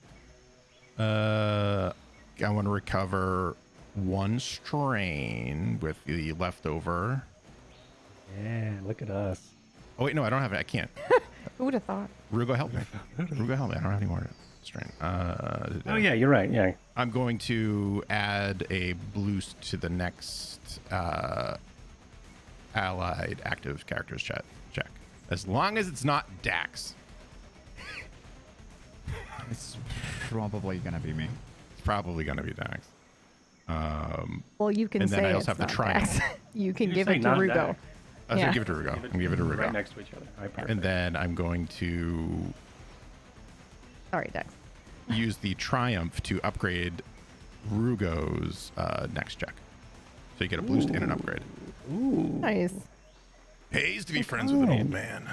Speaker 5: I want to recover 1 strain with the leftover.
Speaker 3: Yeah, look at us.
Speaker 5: Oh wait, no, I don't have it. I can't.
Speaker 4: Who would have thought?
Speaker 5: Rugo, help me. Rugo, help me. I don't have any more strain.
Speaker 3: Oh yeah, you're right. Yeah.
Speaker 5: I'm going to add a boost to the next allied active characters check. As long as it's not Dax.
Speaker 2: It's probably gonna be me.
Speaker 5: It's probably going to be Dax.
Speaker 4: Well, you can
Speaker 5: And
Speaker 4: say
Speaker 5: then I also
Speaker 4: it's
Speaker 5: have the
Speaker 4: not
Speaker 5: triumph.
Speaker 4: Dax. You can
Speaker 3: You
Speaker 4: give
Speaker 3: say
Speaker 4: it to
Speaker 3: not
Speaker 4: Rugo.
Speaker 3: Dax.
Speaker 5: I was
Speaker 4: Yeah.
Speaker 5: going to give it to Rugo. I'm going to give it to
Speaker 3: Right
Speaker 5: Rugo.
Speaker 3: next to each other. All right, perfect.
Speaker 5: And then I'm going to
Speaker 4: Sorry, Dax.
Speaker 5: use the triumph to upgrade Rugo's next check. So you get a boost and an upgrade.
Speaker 3: Ooh.
Speaker 4: Nice.
Speaker 5: Pays to be friends with an old man.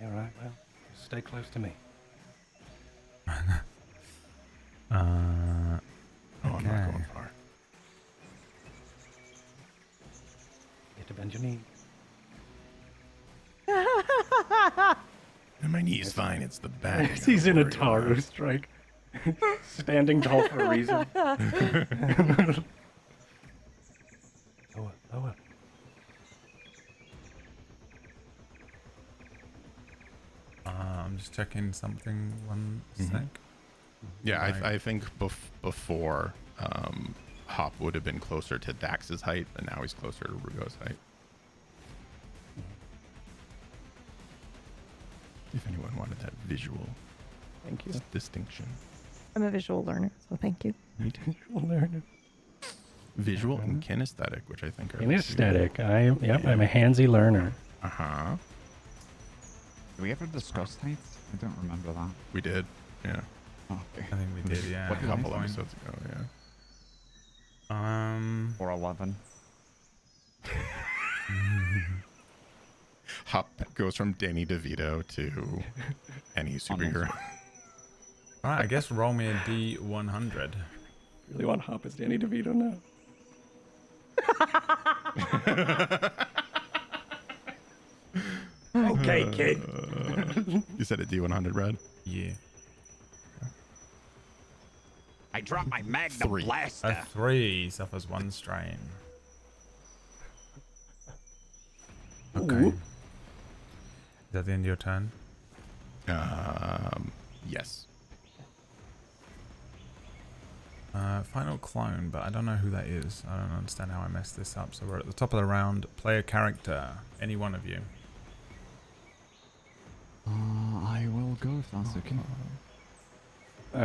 Speaker 3: All right. Well, stay close to me.
Speaker 5: I'm not going far.
Speaker 3: Get to bend your knee.
Speaker 5: And my knee is fine. It's the back.
Speaker 3: He's in a Taru strike. Standing tall for a reason. Lower, lower.
Speaker 1: I'm just checking something 1 sec.
Speaker 5: Yeah,
Speaker 1: Right.
Speaker 5: I think before Hop would have been closer to Dax's height, and now he's closer to Rugo's height. If anyone wanted that visual
Speaker 3: Thank you.
Speaker 5: distinction.
Speaker 4: I'm a visual learner, so thank you.
Speaker 5: Me too.
Speaker 3: We'll learn
Speaker 5: Visual and kinesthetic, which I think are
Speaker 3: Kinesthetic. I'm a handsy learner.
Speaker 5: Uh-huh.
Speaker 2: Did we ever discuss heights? I don't remember that.
Speaker 5: We did. Yeah.
Speaker 2: Oh, okay.
Speaker 1: I think we did, yeah.
Speaker 5: Like a
Speaker 1: at one
Speaker 5: couple
Speaker 1: point.
Speaker 5: episodes ago, yeah.
Speaker 2: 411.
Speaker 5: Hop goes from Danny DeVito to any superhero.
Speaker 1: Alright, I guess roll me a D100.
Speaker 3: Really want Hop as Danny DeVito now. Okay, kid.
Speaker 5: You said a D100, Red?
Speaker 1: Yeah.
Speaker 2: I dropped my Magnum
Speaker 5: 3.
Speaker 2: Blaster.
Speaker 1: A 3 suffers 1 strain. Okay.
Speaker 3: Ooh.
Speaker 1: Is that the end of your turn?
Speaker 5: Yes.
Speaker 1: Final clone, but I don't know who that is. I don't understand how I messed this up. So we're at the top of the round. Play a character. Any one of you.
Speaker 2: I will go if that's okay.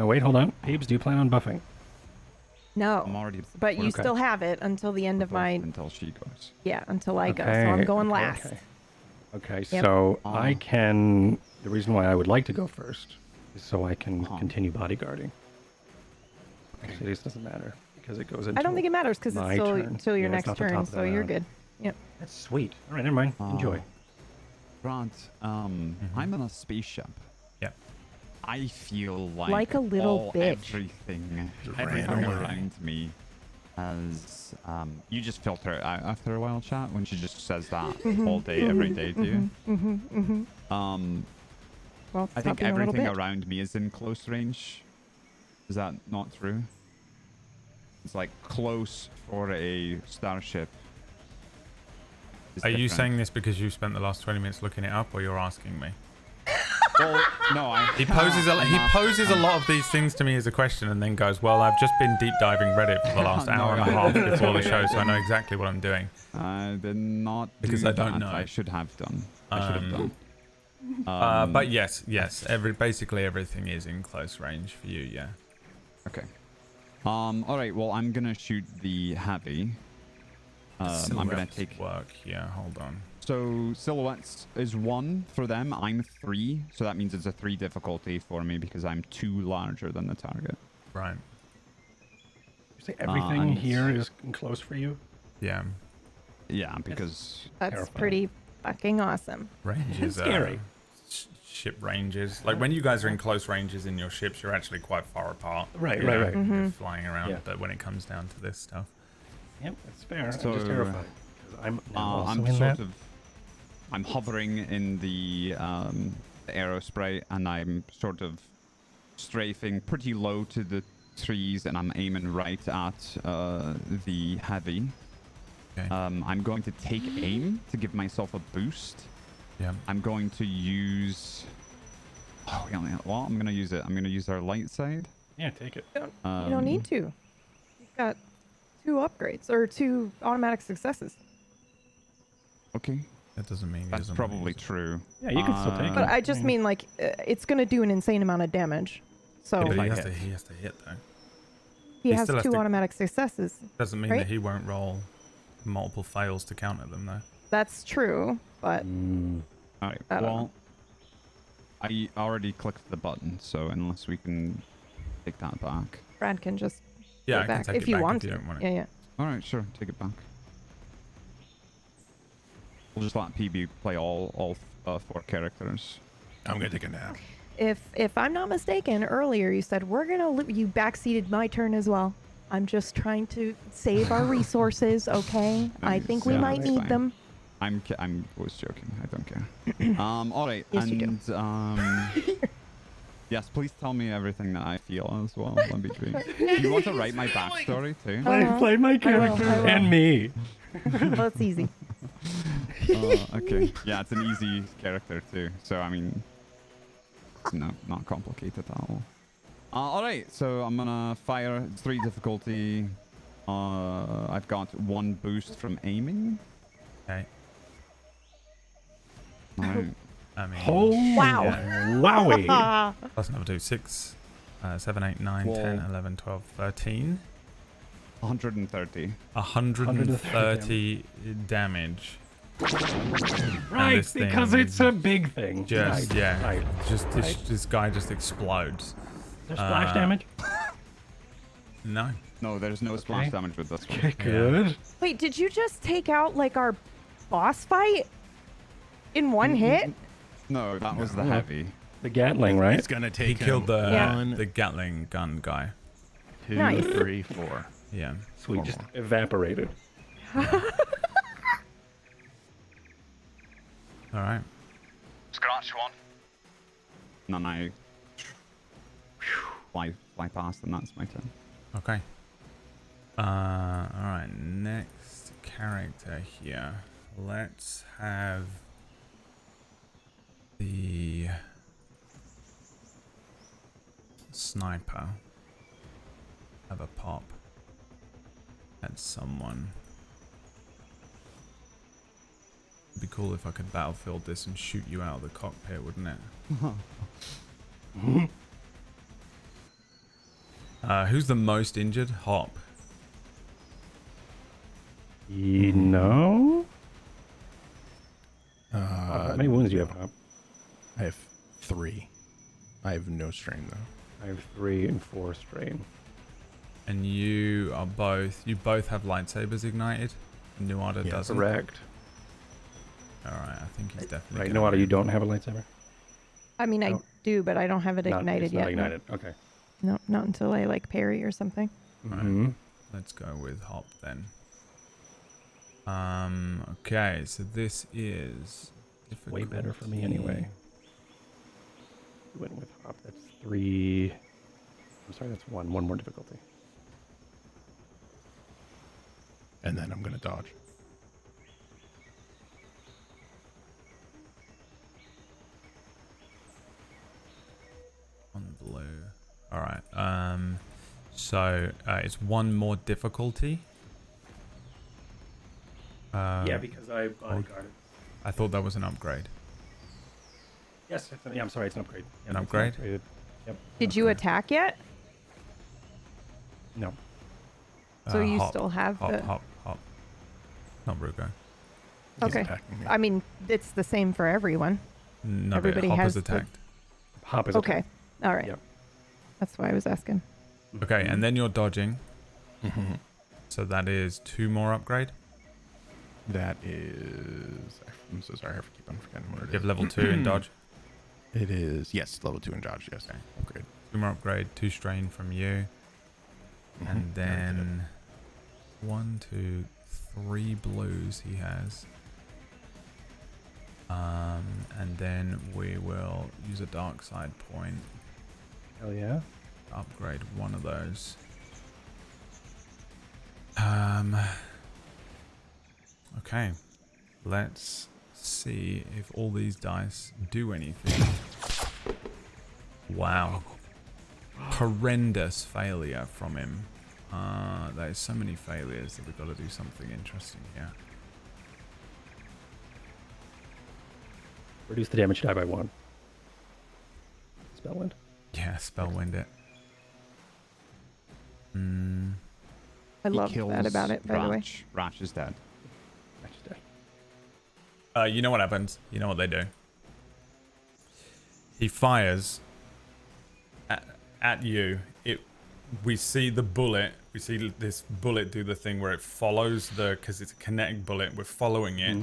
Speaker 3: Wait, hold on. Peebs, do you plan on buffing?
Speaker 2: I'm
Speaker 4: No,
Speaker 2: already.
Speaker 4: but you
Speaker 3: Okay.
Speaker 4: still have it until the end of my
Speaker 2: until she goes.
Speaker 4: until I go. So I'm going last.
Speaker 3: Okay,
Speaker 4: Yep.
Speaker 3: so
Speaker 2: Oh.
Speaker 3: I can. The reason why I would like to go first is so I can
Speaker 2: Uh-huh.
Speaker 3: continue bodyguarding. Actually, this doesn't matter because it goes into.
Speaker 4: I don't think it matters because it's
Speaker 3: my
Speaker 4: still
Speaker 3: turn.
Speaker 4: till your
Speaker 3: Yeah, it's
Speaker 4: next
Speaker 3: not the
Speaker 4: turn,
Speaker 3: top of
Speaker 4: so
Speaker 3: the
Speaker 4: you're
Speaker 3: round.
Speaker 4: good. Yep.
Speaker 3: That's sweet. All right, never mind. Enjoy.
Speaker 2: Grant, I'm in a spaceship.
Speaker 1: Yep.
Speaker 2: I feel like
Speaker 4: Like a little bitch.
Speaker 2: everything
Speaker 5: Random.
Speaker 2: around me has you just filter it out after a while, chat, when she just says that all day, every day to you.
Speaker 4: Well,
Speaker 2: I
Speaker 4: stop
Speaker 2: think
Speaker 4: being a little
Speaker 2: everything
Speaker 4: bitch.
Speaker 2: around me is in close range. Is that not true? It's like close for a starship. is
Speaker 1: Are you
Speaker 2: different.
Speaker 1: saying this because you spent the last 20 minutes looking it up, or you're asking me?
Speaker 2: Well, no,
Speaker 1: He poses a lot of these things to me as a question, and then goes, "Well, I've just been deep diving Reddit for the last
Speaker 2: No,
Speaker 1: hour and a
Speaker 2: I
Speaker 1: half
Speaker 2: didn't.
Speaker 1: before the show, so I know exactly what I'm doing."
Speaker 2: I did not
Speaker 1: Because
Speaker 2: do
Speaker 1: I don't
Speaker 2: that.
Speaker 1: know.
Speaker 2: I should have done. I should have done.
Speaker 1: But yes, basically everything is in close range for you. Yeah.
Speaker 2: Okay. All right. Well, I'm gonna shoot the heavy. I'm gonna
Speaker 1: Silhouettes
Speaker 2: take.
Speaker 1: work. Yeah. Hold on.
Speaker 2: So silhouettes is 1 for them. I'm 3, so that means it's a 3 difficulty for me because I'm 2 larger than the target.
Speaker 1: Right.
Speaker 3: You say everything
Speaker 2: and-
Speaker 3: here is close for you?
Speaker 1: Yeah.
Speaker 2: Yeah, because
Speaker 4: That's
Speaker 3: terrifying.
Speaker 4: pretty fucking awesome.
Speaker 1: Ranges.
Speaker 3: Scary.
Speaker 1: Ship ranges. Like when you guys are in close ranges in your ships, you're actually quite far apart.
Speaker 3: Right,
Speaker 1: You
Speaker 3: right,
Speaker 1: know,
Speaker 3: right.
Speaker 1: You're flying around,
Speaker 3: Yeah.
Speaker 1: but when it comes down to this stuff,
Speaker 3: Yep, that's fair.
Speaker 2: So,
Speaker 3: I'm just terrified. 'Cause I'm now also
Speaker 2: I'm
Speaker 3: in
Speaker 2: sort
Speaker 3: that.
Speaker 2: of I'm hovering in the aerospray, and I'm sort of strafing pretty low to the trees, and I'm aiming right at the heavy.
Speaker 1: Okay.
Speaker 2: I'm going to take aim to give myself a boost.
Speaker 1: Yeah.
Speaker 2: I'm going to use... Oh, well, I'm going to use it. I'm going to use our light side.
Speaker 3: Yeah, take it.
Speaker 4: You don't need to. You've got 2 upgrades or 2 automatic successes.
Speaker 2: Okay.
Speaker 1: That doesn't mean he
Speaker 2: That's
Speaker 1: doesn't
Speaker 2: probably
Speaker 1: use it.
Speaker 2: true.
Speaker 3: Yeah, you can still take
Speaker 4: But
Speaker 3: it.
Speaker 4: I just mean like it's going to do an insane amount of damage. So
Speaker 1: Yeah, but
Speaker 2: If I
Speaker 1: he
Speaker 2: hit.
Speaker 1: has to hit though.
Speaker 4: he
Speaker 1: he
Speaker 4: has
Speaker 1: still has
Speaker 4: 2
Speaker 1: to-
Speaker 4: automatic successes.
Speaker 1: Doesn't mean
Speaker 4: Right?
Speaker 1: that he won't roll multiple fails to counter them though.
Speaker 4: That's true, but
Speaker 2: All right.
Speaker 4: I don't
Speaker 2: Well, I already clicked the button, so unless we can take that back.
Speaker 4: Brad can just
Speaker 1: Yeah,
Speaker 4: go
Speaker 1: I can
Speaker 4: back
Speaker 1: take
Speaker 4: if
Speaker 1: it
Speaker 4: you
Speaker 1: back
Speaker 4: want
Speaker 1: if you
Speaker 4: to.
Speaker 1: don't want it.
Speaker 4: Yeah, yeah.
Speaker 2: All right, sure. Take it back. We'll just let PB play all 4 characters.
Speaker 5: I'm gonna take a nap.
Speaker 4: If I'm not mistaken, earlier you said we're gonna you backseated my turn as well. I'm just trying to save our resources, okay? I think we
Speaker 2: Yeah,
Speaker 4: might
Speaker 2: that's
Speaker 4: need
Speaker 2: fine.
Speaker 4: them.
Speaker 2: I was joking. I don't care. All right.
Speaker 4: Yes, you do.
Speaker 2: Yes, please tell me everything that I feel as well. That'd be great. Do you want to write my backstory too?
Speaker 3: Play my character
Speaker 4: I will.
Speaker 3: and me.
Speaker 4: Well, it's easy.
Speaker 2: Okay. Yeah, it's an easy character too. So I mean, it's not complicated at all. All right. So I'm gonna fire. It's 3 difficulty. I've got 1 boost from aiming.
Speaker 1: Okay.
Speaker 2: All right.
Speaker 1: I mean,
Speaker 3: Oh,
Speaker 4: Wow.
Speaker 3: wowie.
Speaker 1: plus another 2, 6, 7, 8, 9,
Speaker 2: Whoa.
Speaker 1: 10, 11, 12, 13.
Speaker 2: 130.
Speaker 1: 130 damage.
Speaker 3: Right,
Speaker 1: this thing
Speaker 3: because it's a big thing.
Speaker 1: Just,
Speaker 3: Right,
Speaker 1: yeah.
Speaker 3: Right.
Speaker 1: Just this guy just explodes.
Speaker 3: There's splash damage.
Speaker 1: No.
Speaker 2: No, there's no splash
Speaker 3: Okay.
Speaker 2: damage with this one.
Speaker 3: Okay, good.
Speaker 4: Wait, did you just take out like our boss fight in one hit?
Speaker 2: No, that was the
Speaker 3: No.
Speaker 2: heavy.
Speaker 3: The Gatling, right?
Speaker 5: It's gonna
Speaker 1: He
Speaker 5: take
Speaker 1: killed the
Speaker 4: Yeah.
Speaker 1: the Gatling gun guy.
Speaker 5: 2,
Speaker 4: Nice.
Speaker 5: 3, 4.
Speaker 1: Yeah.
Speaker 3: Sweet,
Speaker 1: Four
Speaker 3: just
Speaker 1: more.
Speaker 3: evaporated.
Speaker 1: All right.
Speaker 6: Scratch one.
Speaker 2: And then I fly past, and that's my turn.
Speaker 1: Okay. All right. Next character here. Let's have the sniper have a pop at someone. It'd be cool if I could battlefield this and shoot you out of the cockpit, wouldn't it? Who's the most injured? Hop.
Speaker 3: No? How many wounds do you have, Hop?
Speaker 5: I have 3. I have no strain though.
Speaker 3: I have 3 and 4 strain.
Speaker 1: And you both have lightsabers ignited. Nuada
Speaker 5: Yeah,
Speaker 1: doesn't.
Speaker 3: Correct.
Speaker 1: Alright, I think he's definitely
Speaker 3: Right,
Speaker 1: gonna
Speaker 3: Noada, you
Speaker 1: win.
Speaker 3: don't have a lightsaber?
Speaker 4: I mean, I
Speaker 3: No.
Speaker 4: do, but I don't have it
Speaker 3: Not-
Speaker 4: ignited
Speaker 3: it's
Speaker 4: yet.
Speaker 3: Not ignited. Okay.
Speaker 4: No, not until I like parry or something.
Speaker 1: Right.
Speaker 3: Mhm.
Speaker 1: Let's go with Hop then. Okay, so this is
Speaker 3: Way better for me anyway. You went with Hop. That's 3. I'm sorry, that's 1. 1 more difficulty.
Speaker 5: And then I'm gonna dodge.
Speaker 1: On blue. Alright, so it's 1 more difficulty.
Speaker 3: Yeah, because I bodyguarded.
Speaker 1: I thought that was an upgrade.
Speaker 3: Yes, yeah, I'm sorry, it's an upgrade. Yeah,
Speaker 1: An
Speaker 3: it's
Speaker 1: upgrade?
Speaker 3: upgraded. Yep.
Speaker 4: Did you attack yet?
Speaker 3: No.
Speaker 4: So you
Speaker 1: Hop,
Speaker 4: still have
Speaker 1: Hop,
Speaker 4: the...
Speaker 1: Hop, Hop. Not Rugo.
Speaker 5: He's
Speaker 4: Okay.
Speaker 5: attacking me.
Speaker 4: I mean, it's the same for everyone.
Speaker 1: No,
Speaker 4: Everybody
Speaker 1: but Hop
Speaker 4: has
Speaker 1: is
Speaker 4: the-
Speaker 1: attacked.
Speaker 3: Hop is
Speaker 4: Okay. All right.
Speaker 3: Yep.
Speaker 4: That's why I was asking.
Speaker 1: Okay, and then you're dodging.
Speaker 5: Mhm.
Speaker 1: So that is 2 more upgrade.
Speaker 5: That is. I'm so sorry. I keep on forgetting what it
Speaker 1: You have
Speaker 5: is.
Speaker 1: level 2 in dodge.
Speaker 5: It is, yes, level 2 in dodge. Yes.
Speaker 1: Okay.
Speaker 5: Upgrade.
Speaker 1: 2 more upgrade, 2 strain from you. And then 1, 2, 3 blues he has. And then we will use a dark side point
Speaker 3: Hell yeah.
Speaker 1: to upgrade one of those. Okay, let's see if all these dice do anything. Wow. Horrendous failure from him. There's so many failures that we've got to do something interesting here.
Speaker 3: Reduce the damage die by 1. Spellwind.
Speaker 1: Yeah, spellwind it.
Speaker 4: I love that about it, by the way.
Speaker 2: Ratch is dead.
Speaker 3: Match is dead.
Speaker 1: You know what happens? You know what they do? He fires at you. We see the bullet. We see this bullet do the thing where it follows because it's a kinetic bullet. We're following it.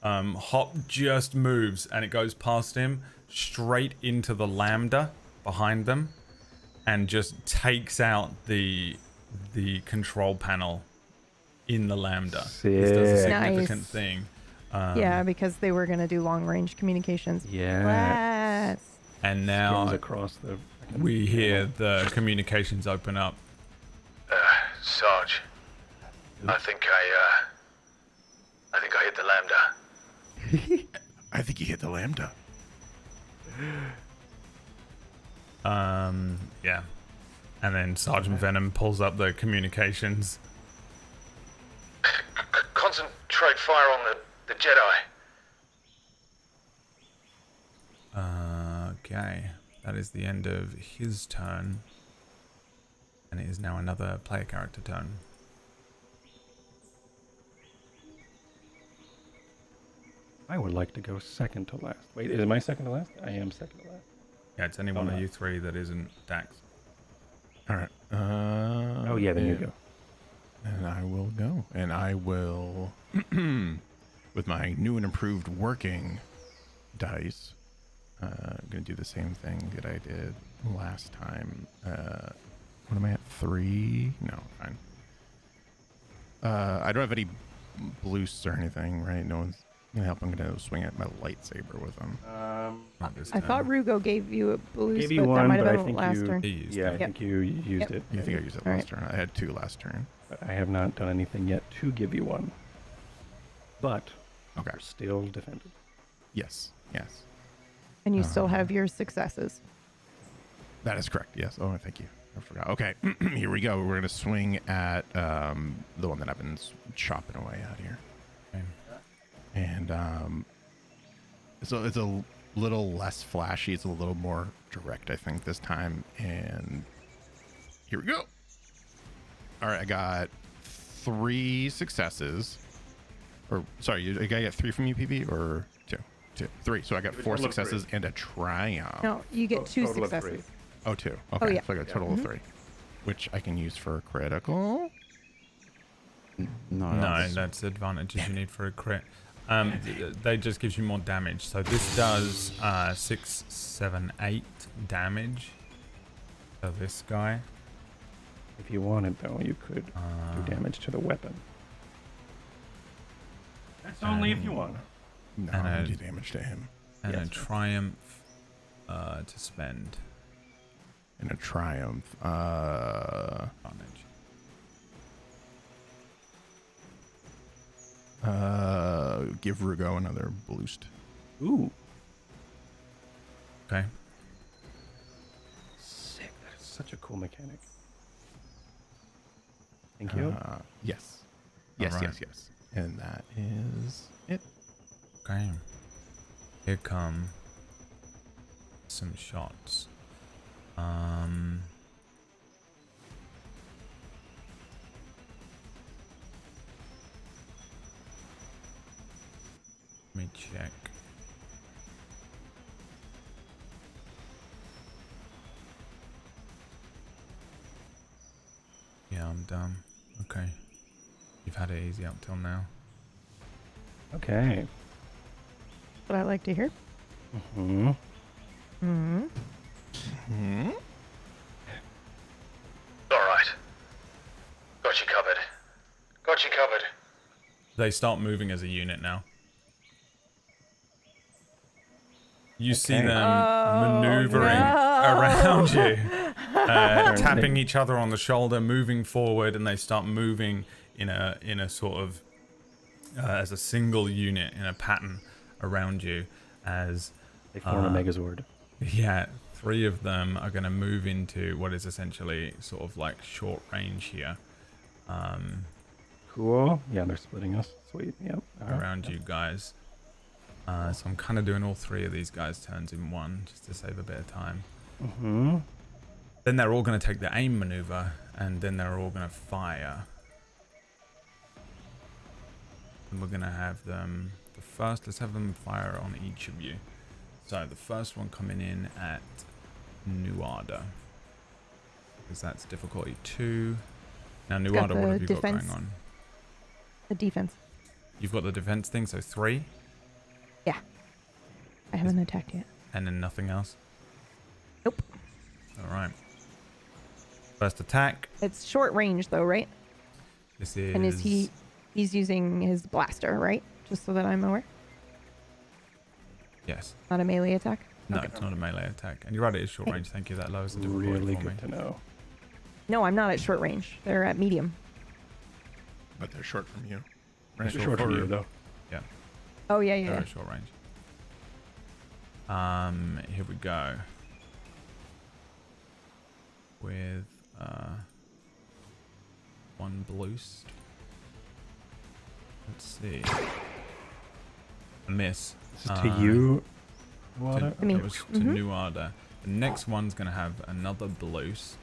Speaker 1: Hop just moves and it goes past him straight into the lambda behind them and just takes out the control panel in the lambda. This does a
Speaker 3: Sick.
Speaker 1: significant
Speaker 4: Nice.
Speaker 1: thing.
Speaker 4: Yeah, because they were going to do long range communications.
Speaker 3: Yeah.
Speaker 4: Yes.
Speaker 1: And
Speaker 3: Skins
Speaker 1: now
Speaker 3: across the.
Speaker 1: we hear the communications open up.
Speaker 6: Sarge. I think I hit the lambda.
Speaker 5: I think he hit the lambda.
Speaker 1: Yeah. And then Sergeant Venom pulls up the communications.
Speaker 6: Concentrate fire on the Jedi.
Speaker 1: Okay. That is the end of his turn. And it is now another player character turn.
Speaker 3: I would like to go second to last. Wait, is it my second to last? I am second to last.
Speaker 1: Yeah, it's any one of you three that isn't Dax.
Speaker 5: All right.
Speaker 3: Oh yeah, then you go.
Speaker 5: And I will go. And I will, with my new and improved working dice, I'm going to do the same thing that I did last time. What am I at? 3? No, fine. I don't have any boosts or anything, right? No one's going to help. I'm going to swing at my lightsaber with them. Not this
Speaker 4: I
Speaker 5: time.
Speaker 4: thought Rugo gave you a boost,
Speaker 3: Gave you
Speaker 4: but that
Speaker 3: one,
Speaker 4: might
Speaker 3: but
Speaker 4: have
Speaker 3: I
Speaker 4: been
Speaker 3: think
Speaker 4: last
Speaker 3: you.
Speaker 4: turn.
Speaker 1: He used
Speaker 3: Yeah,
Speaker 1: it.
Speaker 3: I think you used
Speaker 4: Yep.
Speaker 3: it.
Speaker 5: I think I used it
Speaker 4: All
Speaker 5: last turn. I had 2 last turn.
Speaker 3: But I have not done anything yet to give you one. But
Speaker 5: Okay.
Speaker 3: you're still defended.
Speaker 5: Yes. Yes.
Speaker 4: And you still have your successes.
Speaker 5: That is correct. Yes. Oh, thank you. I forgot. Okay. Here we go. We're going to swing at the one that I've been chopping away at here.
Speaker 1: Okay.
Speaker 5: And so it's a little less flashy. It's a little more direct, I think, this time. And here we go. All right. I got 3 successes. Or, sorry, I get 3 from you, PB, or 2? 3. So I got 4 successes and a triumph.
Speaker 4: No, you get 2
Speaker 3: Total of three.
Speaker 4: successes.
Speaker 5: Oh, 2. Okay.
Speaker 4: yeah.
Speaker 5: So I got a total of 3, which I can use for a critical.
Speaker 2: No,
Speaker 1: No, that's advantages you need for a crit. They just gives you more damage. So this does 6, 7, 8 damage. So this guy.
Speaker 3: If you wanted, though, you could do damage to the weapon. That's only if you want.
Speaker 5: No,
Speaker 1: And
Speaker 5: I
Speaker 1: a-
Speaker 5: do damage to him.
Speaker 1: And a
Speaker 3: Yes.
Speaker 1: triumph to spend.
Speaker 5: And a triumph.
Speaker 1: Advantage.
Speaker 5: Give Rugo another boost.
Speaker 3: Ooh.
Speaker 1: Okay.
Speaker 3: Sick. That is such a cool mechanic. Thank you.
Speaker 5: Yes. Yes,
Speaker 1: Alright.
Speaker 5: yes, yes. And that is it.
Speaker 1: Okay. Here come some shots. Let me check. Yeah, I'm done. Okay. You've had it easy up till now.
Speaker 3: Okay.
Speaker 4: What I like to hear.
Speaker 3: Hmm.
Speaker 6: All right. Got you covered. Got you covered.
Speaker 1: They start moving as a unit now. You see
Speaker 3: Okay.
Speaker 1: them maneuvering
Speaker 4: no.
Speaker 1: around you, tapping each other on the shoulder, moving forward, and they start moving in a sort of as a single unit in a pattern around you. As
Speaker 3: They form a Megazord.
Speaker 1: yeah, 3 of them are going to move into what is essentially sort of like short range here,
Speaker 3: Cool. Yeah, they're splitting us. Sweet. Yep.
Speaker 1: around you guys. So I'm kind of doing all 3 of these guys' turns in one, just to save a bit of time.
Speaker 3: Mm-hmm.
Speaker 1: Then they're all going to take the aim maneuver, and then they're all going to fire. And we're going to have them... let's have them fire on each of you. So the first one coming in at Nuada, because that's difficulty 2. Now Nuada, what have you got going on?
Speaker 4: The defense.
Speaker 1: You've got the defense thing, so 3,
Speaker 4: Yeah. I haven't attacked yet.
Speaker 1: and then nothing else.
Speaker 4: Nope.
Speaker 1: All right. First attack.
Speaker 4: It's short range though, right?
Speaker 1: This is.
Speaker 4: And he's using his blaster, right? Just so that I'm aware.
Speaker 1: Yes.
Speaker 4: Not a melee attack.
Speaker 1: No,
Speaker 4: Okay.
Speaker 1: it's not a melee attack. And you're right, it is short range. Thank you. That lowers the difficulty
Speaker 3: Really
Speaker 1: for me.
Speaker 3: good to know.
Speaker 4: No, I'm not at short range. They're at medium.
Speaker 5: But they're short from you.
Speaker 1: Right,
Speaker 3: Short for you, though.
Speaker 1: Yeah,
Speaker 4: Oh yeah, yeah.
Speaker 1: they're
Speaker 4: yeah.
Speaker 1: at short range. Here we go. With 1 boost. Let's see. A miss.
Speaker 3: This is to you. What?
Speaker 1: To,
Speaker 4: me.
Speaker 1: it was to Nuada. The next one's going to have another boost.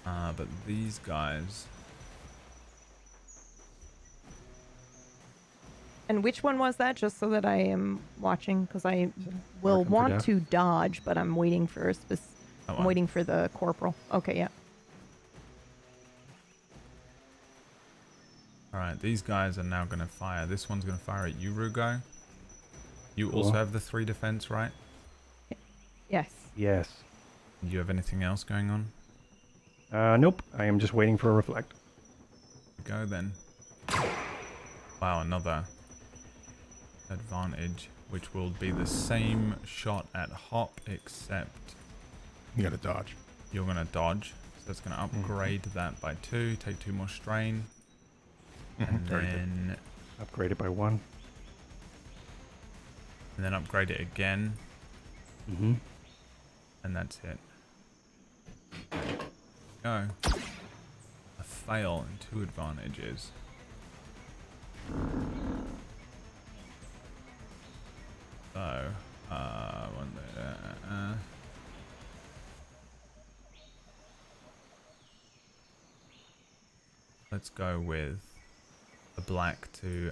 Speaker 1: But these guys...
Speaker 4: And which one was that? Just so that I am watching, because I will
Speaker 3: Mark 'em for
Speaker 4: want
Speaker 3: death.
Speaker 4: to dodge, but I'm waiting for
Speaker 1: that
Speaker 4: I'm
Speaker 1: one.
Speaker 4: waiting for the corporal. Okay, yeah.
Speaker 1: Alright, these guys are now going to fire. This one's going to fire at you, Rugo. You
Speaker 3: Cool.
Speaker 1: also have the 3 defense, right?
Speaker 4: Yes.
Speaker 3: Yes.
Speaker 1: Do you have anything else going on?
Speaker 3: Nope. I am just waiting for a reflect.
Speaker 1: Go then. Wow, another advantage, which will be the same shot at Hop, except
Speaker 5: You gotta dodge.
Speaker 1: you're going to dodge. So that's going to upgrade that by 2, take 2 more strain. And
Speaker 5: Already did.
Speaker 1: then,
Speaker 3: Upgrade it by 1.
Speaker 1: upgrade it again.
Speaker 3: Mm-hmm.
Speaker 1: And that's it. Go. A fail and 2 advantages. So, let's go with the black to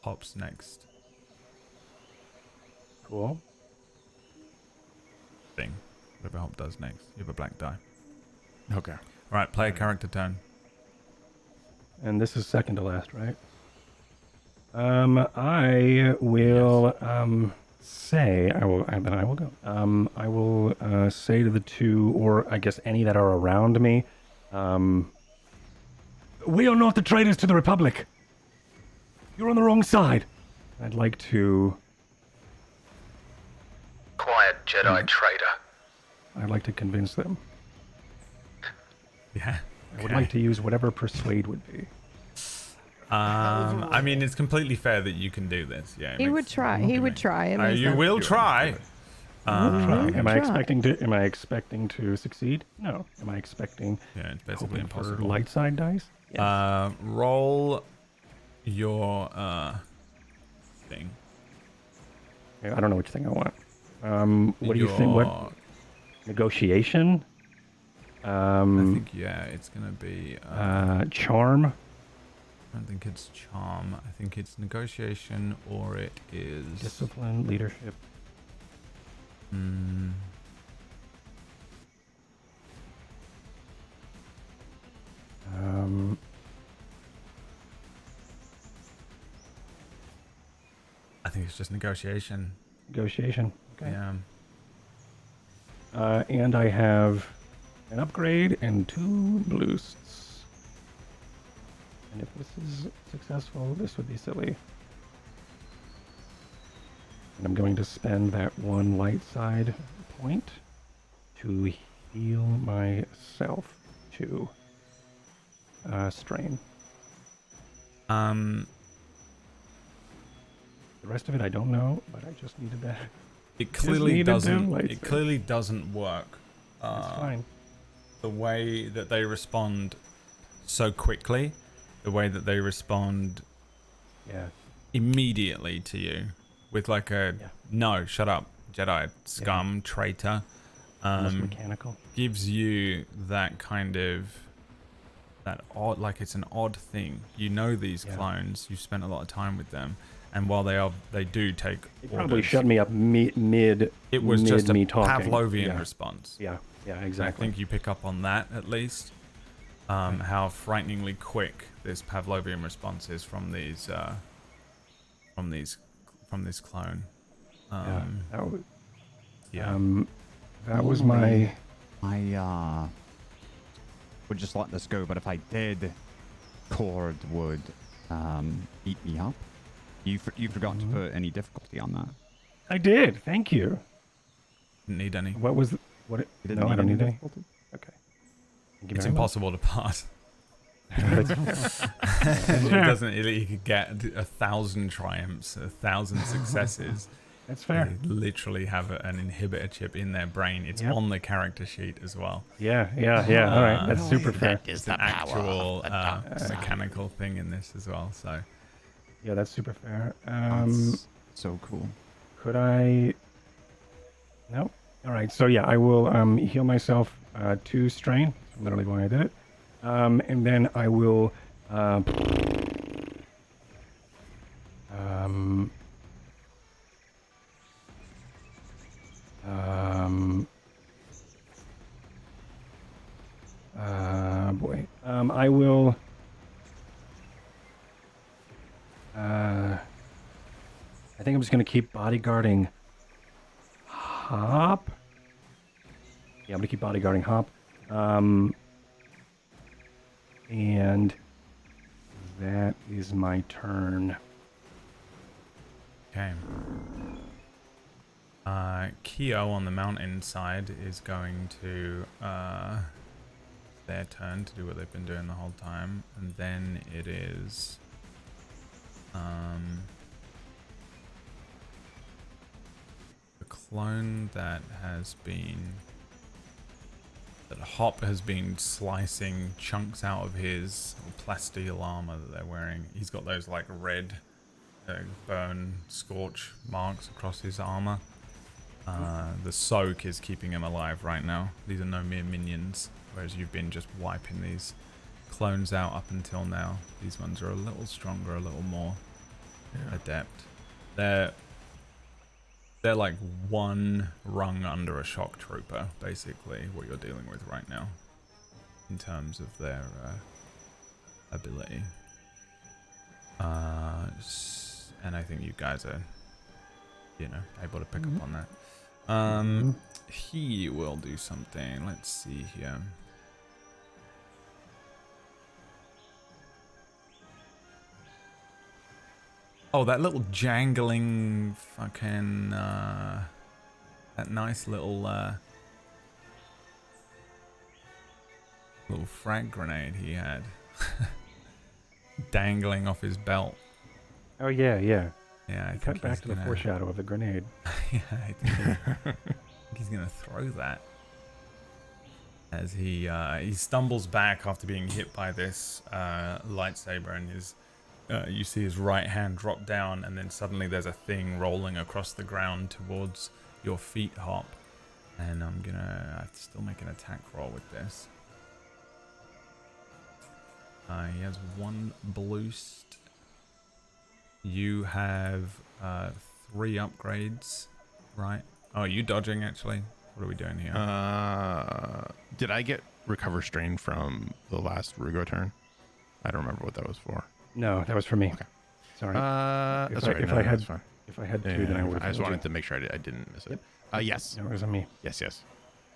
Speaker 1: Hop's next
Speaker 3: Cool.
Speaker 1: thing. Whatever Hop does next. You have a black die.
Speaker 5: Okay.
Speaker 1: Alright, play a character turn.
Speaker 3: And this is second to last, right? I will say I will go. I will say to the 2, or I guess any that are around me, we are not the traitors to the Republic. You're on the wrong side. I'd like to.
Speaker 6: Quiet, Jedi traitor.
Speaker 3: I'd like to convince them.
Speaker 1: Yeah.
Speaker 3: I would like to use whatever persuade would be.
Speaker 1: I mean, it's completely fair that you can do this. Yeah. it
Speaker 4: He
Speaker 1: makes-
Speaker 4: would try. He would try. It makes
Speaker 1: You
Speaker 4: sense.
Speaker 1: will try.
Speaker 3: Am I
Speaker 4: Try.
Speaker 3: expecting to succeed? No. Am I expecting
Speaker 1: Yeah, it's basically
Speaker 3: hoping for
Speaker 1: impossible.
Speaker 3: light side dice? Yes.
Speaker 1: Roll your thing.
Speaker 3: I don't know which thing I want. What do you think? What negotiation?
Speaker 1: I think it's gonna be.
Speaker 3: Charm.
Speaker 1: I don't think it's charm. I think it's negotiation, or it is.
Speaker 3: Discipline, leadership.
Speaker 1: I think it's just negotiation.
Speaker 3: Negotiation. Okay.
Speaker 1: Yeah.
Speaker 3: And I have an upgrade and 2 boosts. And if this is successful, this would be silly. And I'm going to spend that one light side point to heal myself to strain. The rest of it I don't know, but I just needed that.
Speaker 1: It clearly
Speaker 3: needed them
Speaker 1: doesn't.
Speaker 3: lightsaber.
Speaker 1: It clearly doesn't work.
Speaker 3: That's fine.
Speaker 1: The way that they respond so quickly, the way that they respond
Speaker 3: Yeah.
Speaker 1: immediately to you, with like a no, shut up, Jedi scum traitor,
Speaker 3: Almost mechanical.
Speaker 1: gives you that kind of that odd, like it's an odd thing. You know these clones. You've spent a lot of time with them. And while they do take
Speaker 3: They
Speaker 1: orders,
Speaker 3: probably shut me up mid.
Speaker 1: it was
Speaker 3: mid
Speaker 1: just a
Speaker 3: me talking.
Speaker 1: Pavlovian response.
Speaker 3: Yeah,
Speaker 1: I
Speaker 3: exactly.
Speaker 1: think you pick up on that at least. How frighteningly quick this Pavlovian response is from these clone.
Speaker 3: That was my.
Speaker 2: I would just let this go, but if I did, Cord would eat me up. You forgot to put any difficulty on that.
Speaker 3: I did. Thank you.
Speaker 1: Didn't need any.
Speaker 3: What was what? No, I don't need any. Okay. Thank you
Speaker 1: It's
Speaker 3: very much.
Speaker 1: impossible to pass.
Speaker 3: That's
Speaker 1: It
Speaker 3: fair.
Speaker 1: doesn't. You could get 1,000 triumphs, 1,000 successes.
Speaker 3: That's fair.
Speaker 1: They literally have an inhibitor chip in their brain. It's on the character sheet as well.
Speaker 3: Yeah. All right. That's super fair.
Speaker 1: It's an actual mechanical thing in this as well. So
Speaker 3: Yeah, that's super fair.
Speaker 2: That's so cool.
Speaker 3: Could I? No. All right. So yeah, I will heal myself 2 strain. That's literally why I did it. And then I will. Boy. I will. I think I'm just gonna keep bodyguarding Hop. Yeah, I'm gonna keep bodyguarding Hop. And that is my turn.
Speaker 1: okay. Keo on the mountainside is going to their turn to do what they've been doing the whole time, and then it is the clone that Hop has been slicing chunks out of his plasteel armor that they're wearing. He's got those like red burn scorch marks across his armor. The soak is keeping him alive right now. These are no mere minions, whereas you've been just wiping these clones out up until now. These ones are a little stronger, a little more adept. They're like one rung under a shock trooper, basically, what you're dealing with right now in terms of their ability. And I think you guys are, able to pick up on that. He will do something. Let's see here. Oh, that little jangling fucking, that nice little frag grenade he had dangling off his belt.
Speaker 3: Oh yeah.
Speaker 1: Yeah, I
Speaker 3: Cut back to the foreshadow of the grenade.
Speaker 1: Yeah, I think he's gonna throw that as he stumbles back after being hit by this lightsaber, and you see his right hand drop down, and then suddenly there's a thing rolling across the ground towards your feet, Hop. And I'm gonna have to still make an attack roll with this. He has 1 boost. You have 3 upgrades, right? Oh, are you dodging actually? What are we doing here?
Speaker 5: Did I get recover strain from the last Rugo turn? I don't remember what that was for.
Speaker 3: No, that was for me.
Speaker 5: Okay.
Speaker 3: Sorry.
Speaker 5: That's all right.
Speaker 3: If
Speaker 5: No,
Speaker 3: I had
Speaker 5: that's fine.
Speaker 3: If I had 2,
Speaker 5: Yeah,
Speaker 3: then I would.
Speaker 5: I just wanted to make sure I didn't miss it. Yes.
Speaker 3: No, it was on me.
Speaker 5: Yes.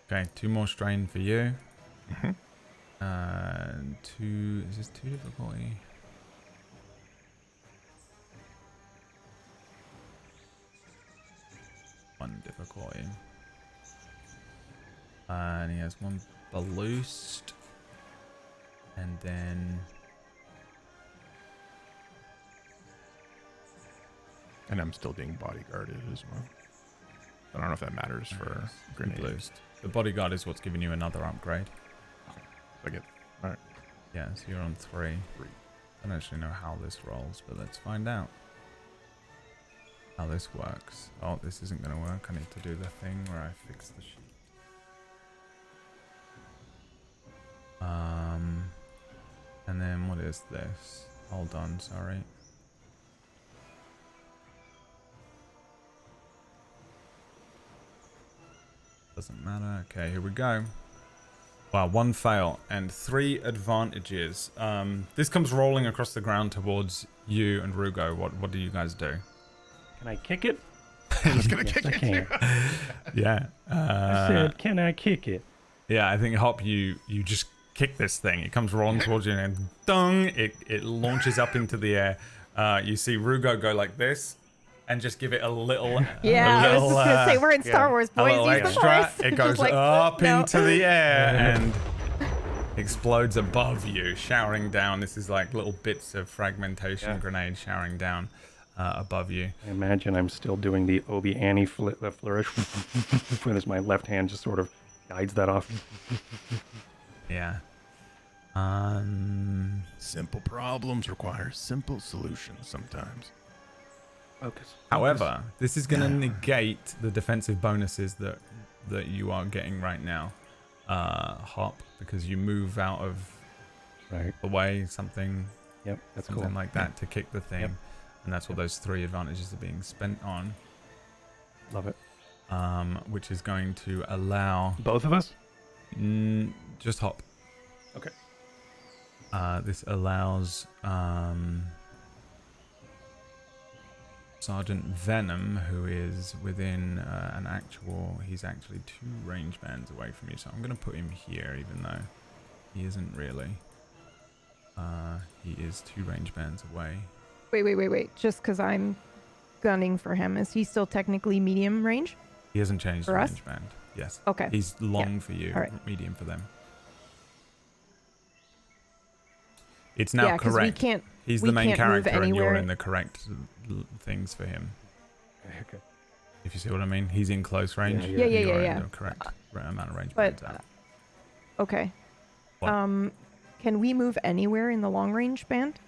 Speaker 1: Okay, 2 more strain for you.
Speaker 5: Mm-hmm.
Speaker 1: 2. Is this 2 difficulty? difficulty. And he has 1 balloost. And then...
Speaker 5: And I'm still being bodyguarded as well. I don't know if that matters for grenade.
Speaker 1: boost. The bodyguard is what's giving you another upgrade.
Speaker 5: So I get... Alright.
Speaker 1: Yeah, so you're on 3. I don't actually know how this rolls, but let's find out how this works. Oh, this isn't going to work. I need to do the thing where I fix the sheet. And then what is this? Hold on, sorry. Doesn't matter. Okay, here we go. Wow, 1 fail and 3 advantages. This comes rolling across the ground towards you and Rugo. What do you guys do?
Speaker 3: Can I kick it?
Speaker 5: I was gonna
Speaker 3: Yes,
Speaker 5: kick
Speaker 3: I
Speaker 5: it.
Speaker 3: can.
Speaker 1: Yeah.
Speaker 3: I said, can I kick it?
Speaker 1: Yeah, I think Hop, you just kick this thing. It comes rolling towards you and dung, it launches up into the air. You see Rugo go like this and just give it a little
Speaker 4: Yeah, I was just gonna say we're in Star Wars,
Speaker 1: a
Speaker 4: boys.
Speaker 1: little
Speaker 4: Use the
Speaker 1: extra.
Speaker 4: Force.
Speaker 1: It
Speaker 4: Just
Speaker 1: goes
Speaker 4: like,
Speaker 1: up
Speaker 4: no.
Speaker 1: into the air and explodes above you, showering down. This is like little bits of fragmentation grenade showering down above you.
Speaker 3: I imagine I'm still doing the Obi Annie flourish. As my left hand just sort of guides that off.
Speaker 1: Yeah.
Speaker 5: Simple problems require simple solutions sometimes.
Speaker 3: Focus.
Speaker 1: However, this is going to negate the defensive bonuses that you are getting right now, Hop, because you move out of
Speaker 3: Right.
Speaker 1: the way, something
Speaker 3: That's
Speaker 1: something
Speaker 3: cool.
Speaker 1: like that to kick the thing,
Speaker 3: Yep.
Speaker 1: and that's what those 3 advantages are being spent on.
Speaker 3: Love it.
Speaker 1: Which is going to allow
Speaker 3: Both of us?
Speaker 1: just Hop.
Speaker 3: Okay.
Speaker 1: This allows Sergeant Venom, who is within he's actually 2 range bands away from you, so I'm going to put him here, even though he isn't really. He is 2 range bands away.
Speaker 4: Wait. Just because I'm gunning for him, is he still technically medium range?
Speaker 1: He hasn't changed the
Speaker 4: For us?
Speaker 1: range band. Yes.
Speaker 4: Okay.
Speaker 1: He's long for you,
Speaker 4: All right.
Speaker 1: medium for them. It's now
Speaker 4: Yeah, 'cause we
Speaker 1: correct.
Speaker 4: can't.
Speaker 1: He's
Speaker 4: we
Speaker 1: the main
Speaker 4: can't move
Speaker 1: character, and you're
Speaker 4: anywhere.
Speaker 1: in the correct things for him.
Speaker 3: Okay.
Speaker 1: If you see what I mean, he's in close range.
Speaker 3: Yeah.
Speaker 1: You're
Speaker 4: Yeah.
Speaker 1: in the correct amount of range.
Speaker 4: But
Speaker 1: bands out.
Speaker 4: okay.
Speaker 1: What?
Speaker 4: Can we move anywhere in the long range band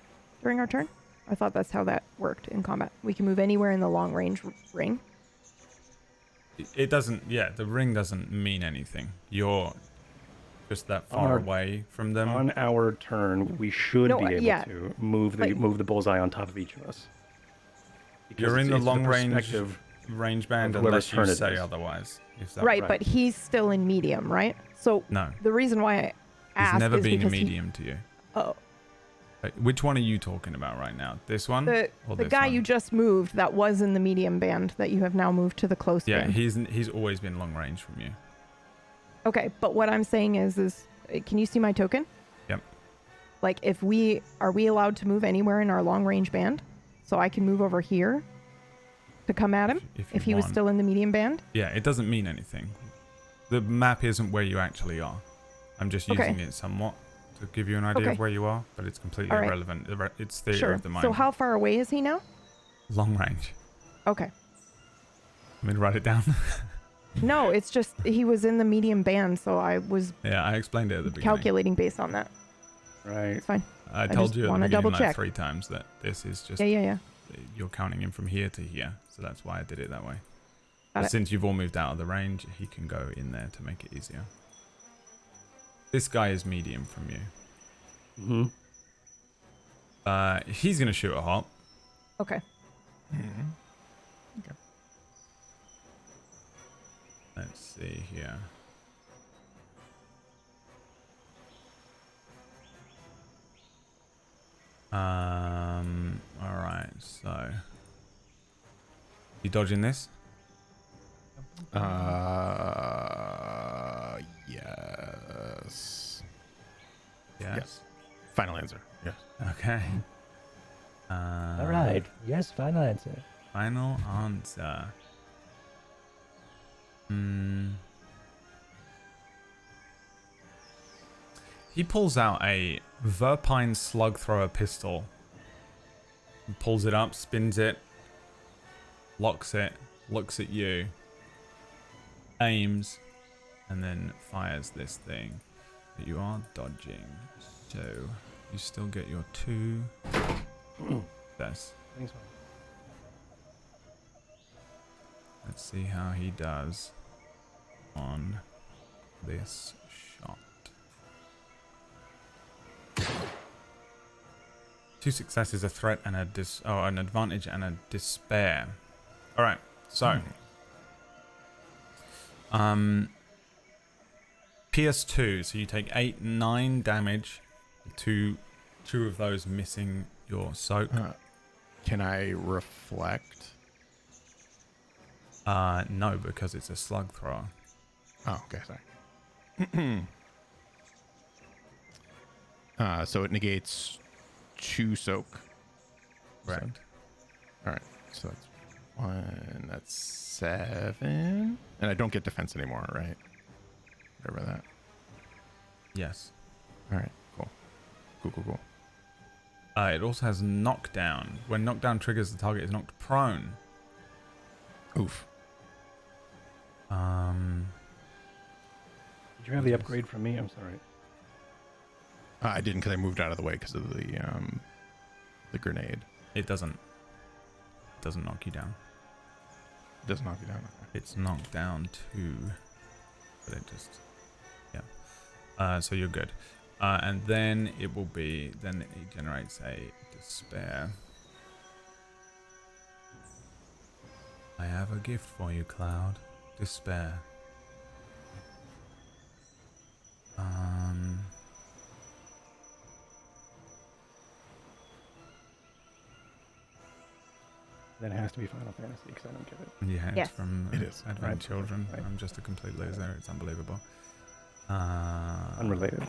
Speaker 4: during our turn? I thought that's how that worked in combat. We can move anywhere in the long range ring.
Speaker 1: It doesn't. Yeah, the ring doesn't mean anything. You're just that far away from them.
Speaker 3: On our turn, we should be able to move the bullseye on top of each of us. Because
Speaker 1: You're in the
Speaker 3: it's
Speaker 1: long range
Speaker 3: perspective
Speaker 1: band
Speaker 3: of whoever's
Speaker 1: unless you
Speaker 3: turn it
Speaker 1: say
Speaker 3: is.
Speaker 1: otherwise. If that
Speaker 4: Right, but he's still in medium, right? So
Speaker 1: No,
Speaker 4: the reason why I asked
Speaker 1: he's never
Speaker 4: is
Speaker 1: been a
Speaker 4: because
Speaker 1: medium to you.
Speaker 4: Oh,
Speaker 1: Wait, which one are you talking about right now? This one?
Speaker 4: the
Speaker 1: or
Speaker 4: the
Speaker 1: this
Speaker 4: guy
Speaker 1: one?
Speaker 4: you just moved that was in the medium band that you have now moved to the close
Speaker 1: Yeah,
Speaker 4: band.
Speaker 1: he's always been long range from you.
Speaker 4: Okay, but what I'm saying is can you see my token?
Speaker 1: Yep.
Speaker 4: Like are we allowed to move anywhere in our long range band? So I can move over here to come at him
Speaker 1: If
Speaker 4: if
Speaker 1: you
Speaker 4: he was
Speaker 1: want.
Speaker 4: still in the medium band?
Speaker 1: Yeah, it doesn't mean anything. The map isn't where you actually are. I'm just
Speaker 4: Okay.
Speaker 1: using it somewhat to give you an idea
Speaker 4: Okay.
Speaker 1: of where you are, but it's completely
Speaker 4: All right.
Speaker 1: irrelevant. It's theater
Speaker 4: Sure.
Speaker 1: of the mind.
Speaker 4: So how far away is he now?
Speaker 1: Long range.
Speaker 4: Okay.
Speaker 1: Want me to write it down?
Speaker 4: No, it's just he was in the medium band, so I was
Speaker 1: Yeah, I explained it at the beginning.
Speaker 4: calculating based on that.
Speaker 3: Right.
Speaker 4: It's fine.
Speaker 1: I told
Speaker 4: just
Speaker 1: you at the
Speaker 4: wanna
Speaker 1: beginning
Speaker 4: double
Speaker 1: like
Speaker 4: check.
Speaker 1: 3 times that this is just
Speaker 4: Yeah.
Speaker 1: you're counting him from here to here, so that's why I did it that way.
Speaker 4: Got
Speaker 1: But
Speaker 4: it.
Speaker 1: since you've all moved out of the range, he can go in there to make it easier. This guy is medium from you.
Speaker 3: Mm-hmm.
Speaker 1: He's gonna shoot a hop.
Speaker 4: Okay.
Speaker 1: Let's see here. All right. So, you dodging this?
Speaker 5: Yes.
Speaker 1: Yes.
Speaker 5: Final answer. Yes.
Speaker 1: Okay.
Speaker 7: All right. Yes, final answer.
Speaker 1: Final answer. He pulls out a Verpine slug thrower pistol. He pulls it up, spins it, locks it, looks at you, aims, and then fires this thing that you are dodging. So you still get your 2. That's.
Speaker 3: Thanks, man.
Speaker 1: Let's see how he does on this shot. 2 successes, a threat, and an advantage and a despair. All right, so PS2, so you take 8, 9 damage. Two of those missing your soak.
Speaker 5: Can I reflect?
Speaker 1: No, because it's a slug thrower.
Speaker 5: Oh, okay, sorry. So it negates 2 soak.
Speaker 1: Right.
Speaker 5: All right, so that's 1. That's 7, and I don't get defense anymore, right? Whatever that.
Speaker 1: Yes.
Speaker 5: All right, cool. Cool.
Speaker 1: It also has knockdown. When knockdown triggers, the target is knocked prone.
Speaker 5: Oof.
Speaker 3: Did you have the upgrade from me? I'm sorry.
Speaker 5: I didn't because I moved out of the way because of the grenade.
Speaker 1: It doesn't knock you down.
Speaker 5: It doesn't knock you down. Okay.
Speaker 1: It's knocked down 2, but it just, yeah. So you're good. And then it generates a despair. I have a gift for you, Cloud. Despair.
Speaker 3: Then it has to be Final Fantasy because I don't get it.
Speaker 1: Yeah,
Speaker 4: Yes.
Speaker 1: it's from
Speaker 5: It is.
Speaker 1: Advent
Speaker 3: Right.
Speaker 1: Children.
Speaker 3: Right.
Speaker 1: I'm just a complete loser. It's unbelievable.
Speaker 3: Unrelated.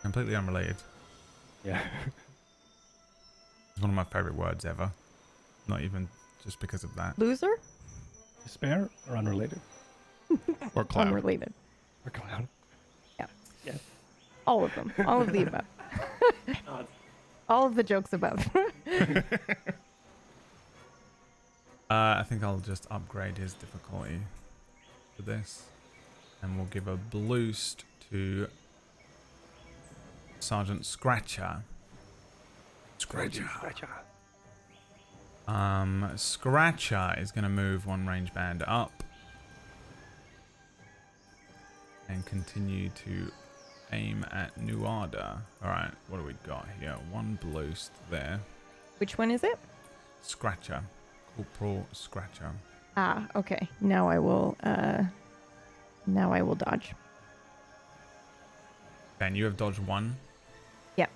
Speaker 1: Completely unrelated.
Speaker 3: Yeah.
Speaker 1: It's one of my favorite words ever. Not even just because of that.
Speaker 4: Loser?
Speaker 3: Despair or unrelated?
Speaker 5: Or cloud.
Speaker 4: Unrelated.
Speaker 3: Or cloud?
Speaker 4: All of them. All of the above. All of the jokes above.
Speaker 1: I think I'll just upgrade his difficulty for this. And we'll give a boost to Sergeant Scratcher. Scratcher is going to move 1 range band up. And continue to aim at Nuada. Alright, what do we got here? 1 boost there.
Speaker 4: Which one is it?
Speaker 1: Scratcher. Corporal Scratcher.
Speaker 4: Ah, okay. Now I will dodge.
Speaker 1: And you have dodge 1?
Speaker 4: Yep.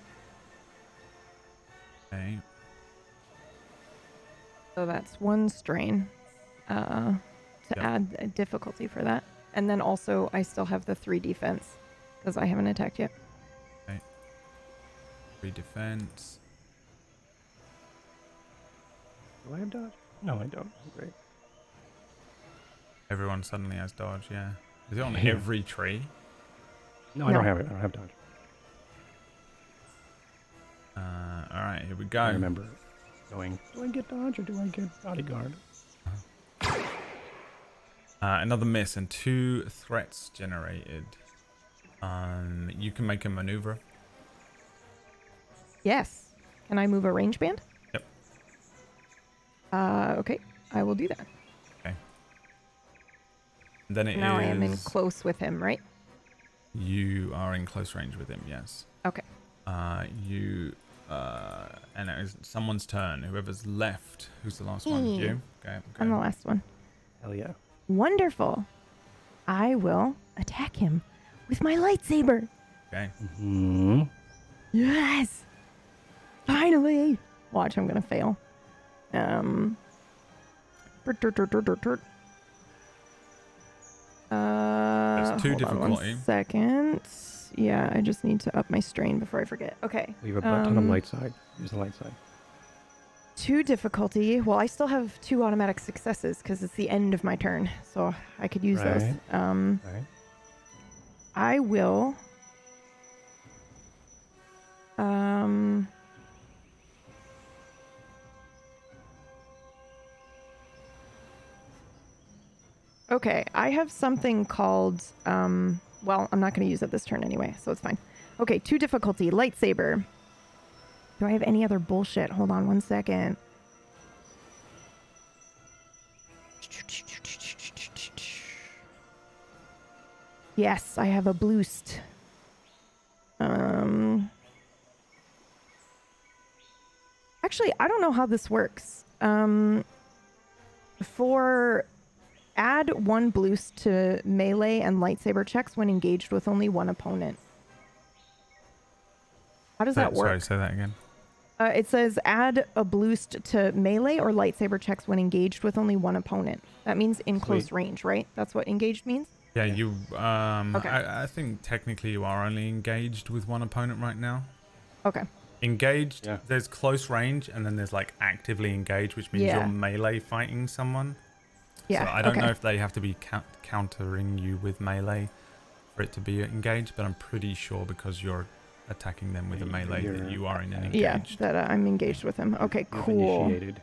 Speaker 1: Okay.
Speaker 4: So that's 1 strain to
Speaker 1: Yep.
Speaker 4: add a difficulty for that. And then also I still have the 3 defense because I haven't attacked yet.
Speaker 1: 3 defense.
Speaker 3: Do I have dodge? No, I don't. Great.
Speaker 1: Everyone suddenly has dodge, yeah. Is it on
Speaker 3: Yeah.
Speaker 1: every tree?
Speaker 3: No, I
Speaker 4: No.
Speaker 3: don't have it. I don't have dodge.
Speaker 1: Alright, here we go.
Speaker 3: I remember going, do I get dodge or do I get bodyguard?
Speaker 1: Another miss and 2 threats generated. You can make a maneuver.
Speaker 4: Yes. Can I move a range band?
Speaker 1: Yep.
Speaker 4: Okay. I will do that.
Speaker 1: And then it
Speaker 4: Now
Speaker 1: is...
Speaker 4: I am in close with him, right?
Speaker 1: You are in close range with him, yes.
Speaker 4: Okay.
Speaker 1: And it is someone's turn. Whoever's left. Who's the last one?
Speaker 4: Me.
Speaker 1: You? Okay.
Speaker 4: I'm the last one.
Speaker 3: Hell yeah.
Speaker 4: Wonderful. I will attack him with my lightsaber.
Speaker 1: Okay.
Speaker 3: Hmm.
Speaker 4: Yes. Finally. Watch, I'm gonna fail. There's
Speaker 1: two
Speaker 4: hold on
Speaker 1: difficulty.
Speaker 4: 1 second. Yeah, I just need to up my strain before I forget. Okay.
Speaker 3: We have a butt ton of light side. Use the light side.
Speaker 4: 2 difficulty. Well, I still have 2 automatic successes because it's the end of my turn, so I could use those.
Speaker 3: Right. Right.
Speaker 4: I will. Okay, I have something called. Well, I'm not going to use it this turn anyway, so it's fine. Okay, 2 difficulty, lightsaber. Do I have any other bullshit? Hold on 1 second. Yes, I have a boost. Actually, I don't know how this works. For add 1 boost to melee and lightsaber checks when engaged with only 1 opponent. How does that work?
Speaker 1: Sorry, say that again.
Speaker 4: It says add a boost to melee or lightsaber checks when engaged with only 1 opponent. That means in close range, right? That's what engaged means?
Speaker 1: Yeah, you.
Speaker 4: Okay.
Speaker 1: I think technically you are only engaged with 1 opponent right now.
Speaker 4: Okay.
Speaker 1: Engaged,
Speaker 3: Yeah.
Speaker 1: there's close range, and then there's like actively engaged, which means
Speaker 4: Yeah.
Speaker 1: you're melee fighting someone.
Speaker 4: Yeah.
Speaker 1: So I don't
Speaker 4: okay.
Speaker 1: know if they have to be countering you with melee for it to be engaged, but I'm pretty sure because you're attacking them with a melee that you are in an engaged.
Speaker 4: Yeah, that I'm engaged with him. Okay,
Speaker 3: You've
Speaker 4: cool.
Speaker 3: Initiated.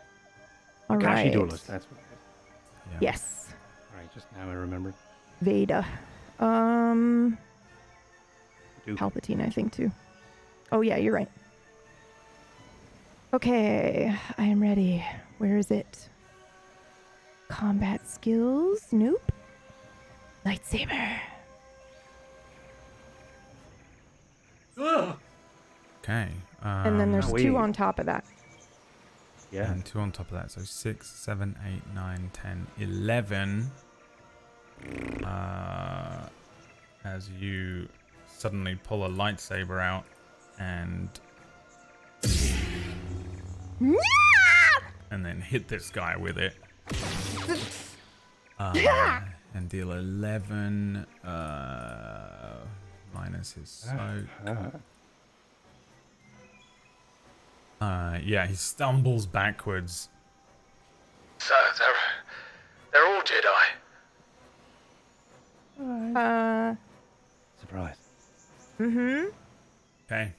Speaker 4: All
Speaker 3: Akashi
Speaker 4: right.
Speaker 3: Duelist, that's what it is.
Speaker 1: Yeah.
Speaker 4: Yes.
Speaker 3: All right, just now I remembered.
Speaker 4: Veda.
Speaker 3: Duke.
Speaker 4: Palpatine, I think, too. Oh, yeah, you're right. Okay, I am ready. Where is it? Combat skills? Nope. Lightsaber.
Speaker 1: Okay.
Speaker 4: And then there's
Speaker 3: Wait.
Speaker 4: 2 on top of that.
Speaker 3: Yeah.
Speaker 1: And 2 on top of that, so 6, 7, 8, 9, 10, 11. As you suddenly pull a lightsaber out and then hit this guy with it. And deal 11 minus his soak. Yeah, he stumbles backwards.
Speaker 6: So, they're all Jedi.
Speaker 3: Surprise.
Speaker 1: Okay.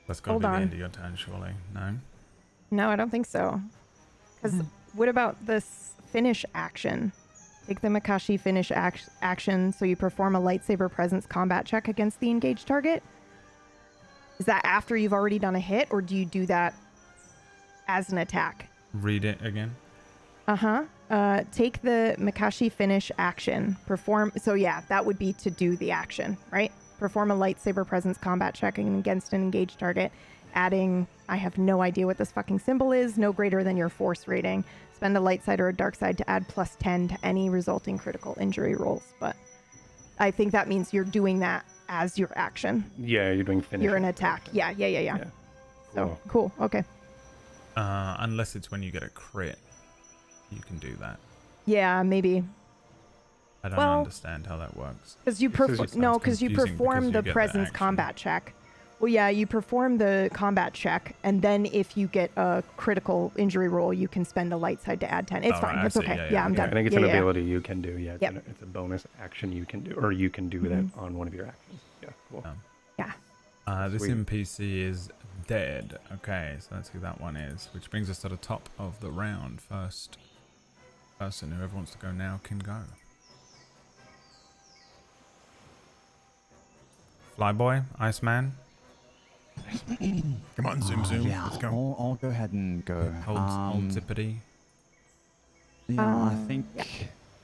Speaker 1: That's got to
Speaker 4: Hold
Speaker 1: be the
Speaker 4: on.
Speaker 1: end of your turn, surely. No?
Speaker 4: No, I don't think so. Because what about this finish action? Take the Makashi finish action so you perform a lightsaber presence combat check against the engaged target. Is that after you've already done a hit, or do you do that as an attack?
Speaker 1: Read it again.
Speaker 4: Take the Makashi finish action. Perform. So yeah, that would be to do the action, right? Perform a lightsaber presence combat check against an engaged target, adding, I have no idea what this fucking symbol is, no greater than your force rating. Spend a light side or a dark side to add +10 to any resulting critical injury rolls. But I think that means you're doing that as your action.
Speaker 3: Yeah, you're doing finish.
Speaker 4: You're an attack. Yeah. So, cool. Okay.
Speaker 1: Unless it's when you get a crit, you can do that.
Speaker 4: Yeah, maybe.
Speaker 1: I don't understand how that works.
Speaker 4: Because you perform the
Speaker 1: get the
Speaker 4: presence
Speaker 1: action.
Speaker 4: combat check. Well, yeah, you perform the combat check, and then if you get a critical injury roll, you can spend a light side to add 10. It's
Speaker 1: Oh,
Speaker 4: fine.
Speaker 1: right, I
Speaker 4: It's
Speaker 1: see.
Speaker 4: okay.
Speaker 1: Yeah,
Speaker 4: Yeah, I'm
Speaker 3: Yeah,
Speaker 4: done.
Speaker 3: I think it's
Speaker 4: yeah,
Speaker 3: an
Speaker 4: yeah.
Speaker 3: ability you can do. Yeah, it's,
Speaker 4: Yep.
Speaker 3: it's a bonus action you can do, or you can do that on one of your actions. Yeah, cool.
Speaker 4: Yeah.
Speaker 1: This
Speaker 3: Sweet.
Speaker 1: NPC is dead. Okay, so that's who that one is. Which brings us to the top of the round. First person, whoever wants to go now, can go. Flyboy, Iceman.
Speaker 5: Come on, zoom.
Speaker 2: Yeah,
Speaker 5: Let's go.
Speaker 2: I'll go ahead and go.
Speaker 1: Old Zippity.
Speaker 2: Yeah, I think.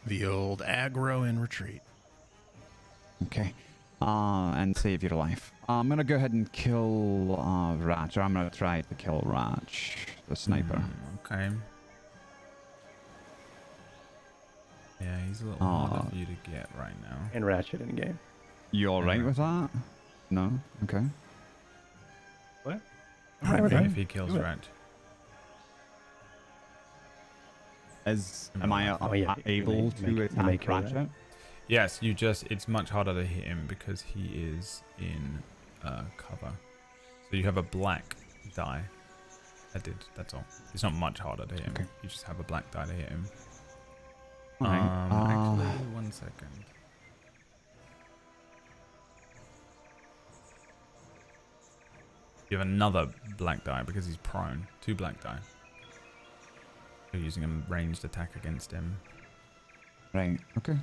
Speaker 5: The old aggro and retreat.
Speaker 2: Okay. And save your life. I'm gonna go ahead and kill Ratch. Or I'm gonna try to kill Ratch, the sniper.
Speaker 1: Okay. Yeah, he's a little harder for you to get right now.
Speaker 3: And Ratchet in game.
Speaker 2: You alright with that? No? Okay.
Speaker 3: What?
Speaker 5: All right,
Speaker 1: Okay,
Speaker 5: man.
Speaker 1: if he kills
Speaker 3: Do it.
Speaker 1: Ratch.
Speaker 2: Am I
Speaker 3: Oh, yeah,
Speaker 2: able
Speaker 3: you
Speaker 2: to
Speaker 3: may
Speaker 2: attack
Speaker 3: kill that.
Speaker 2: Ratchet?
Speaker 1: Yes, it's much harder to hit him because he is in cover. So you have a black die. That did. That's all. It's not much harder to hit him.
Speaker 2: Okay.
Speaker 1: You just have a black die to hit him.
Speaker 2: Alright,
Speaker 1: Actually, 1 second. You have another black die because he's prone. 2 black die. You're using a ranged attack against him.
Speaker 2: Right, okay.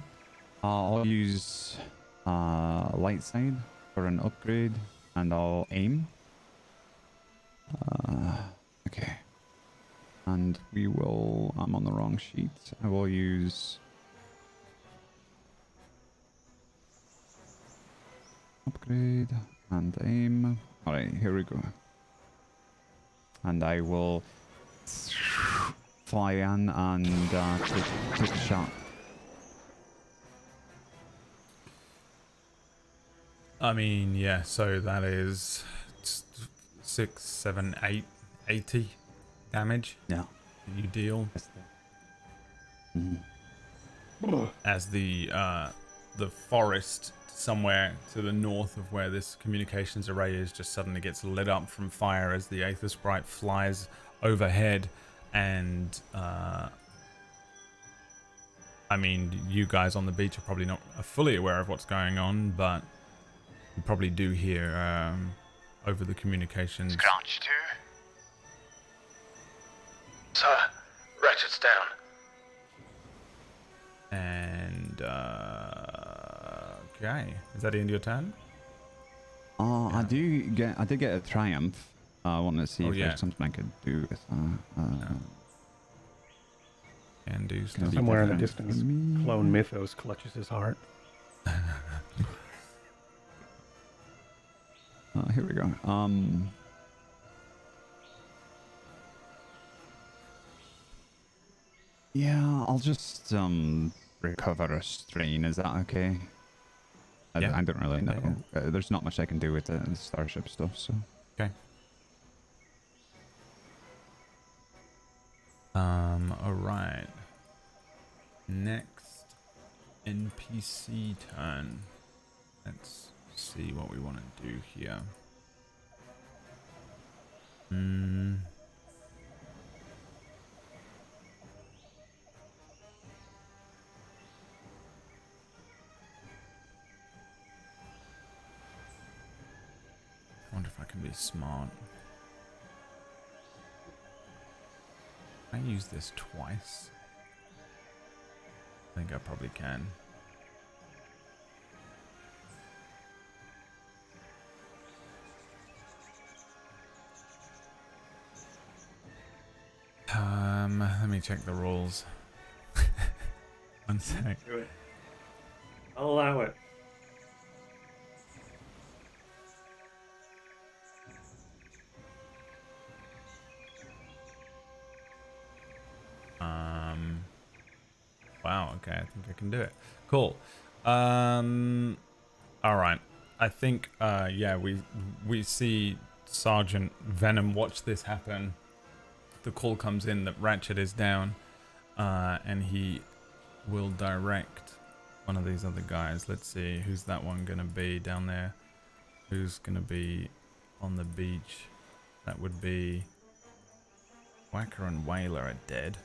Speaker 2: I'll use light side for an upgrade, and I'll aim. Okay. And we will... I'm on the wrong sheet. I will use... upgrade and aim. Alright, here we go. And I will fly in and take a shot.
Speaker 1: I mean, yeah, so that is 6, 7, 8, 80 damage
Speaker 2: Yeah.
Speaker 1: you deal as the forest somewhere to the north of where this communications array is just suddenly gets lit up from fire as the Aether Sprite flies overhead. And I mean, you guys on the beach are probably not fully aware of what's going on, but you probably do hear over the communications.
Speaker 6: Scratch 2. Sir, Ratchet's down.
Speaker 1: And okay, is that the end of your turn?
Speaker 2: I did get a triumph. I want to see if
Speaker 1: yeah.
Speaker 2: there's something I could do with
Speaker 1: Can do
Speaker 2: Gonna
Speaker 1: stuff.
Speaker 2: be
Speaker 3: Somewhere in the
Speaker 2: different
Speaker 3: distance,
Speaker 2: from me.
Speaker 3: Clone Mythos clutches his heart.
Speaker 2: Here we go. Yeah, I'll just recover a strain. Is that okay?
Speaker 1: Yeah.
Speaker 2: I don't really know. There's not much I can do with the starship stuff, so.
Speaker 1: Okay. Alright. Next NPC turn. Let's see what we want to do here. I wonder if I can be smart. Can I use this twice? I think I probably can. Let me check the rules. 1 sec.
Speaker 3: Do it. I'll allow it.
Speaker 1: Wow, okay, I think I can do it. Cool. Alright. I think yeah, we see Sergeant Venom watch this happen. The call comes in that Ratchet is down, and he will direct one of these other guys. Let's see, who's that one gonna be down there? Who's gonna be on the beach? That would be Whacker and Whaler are dead.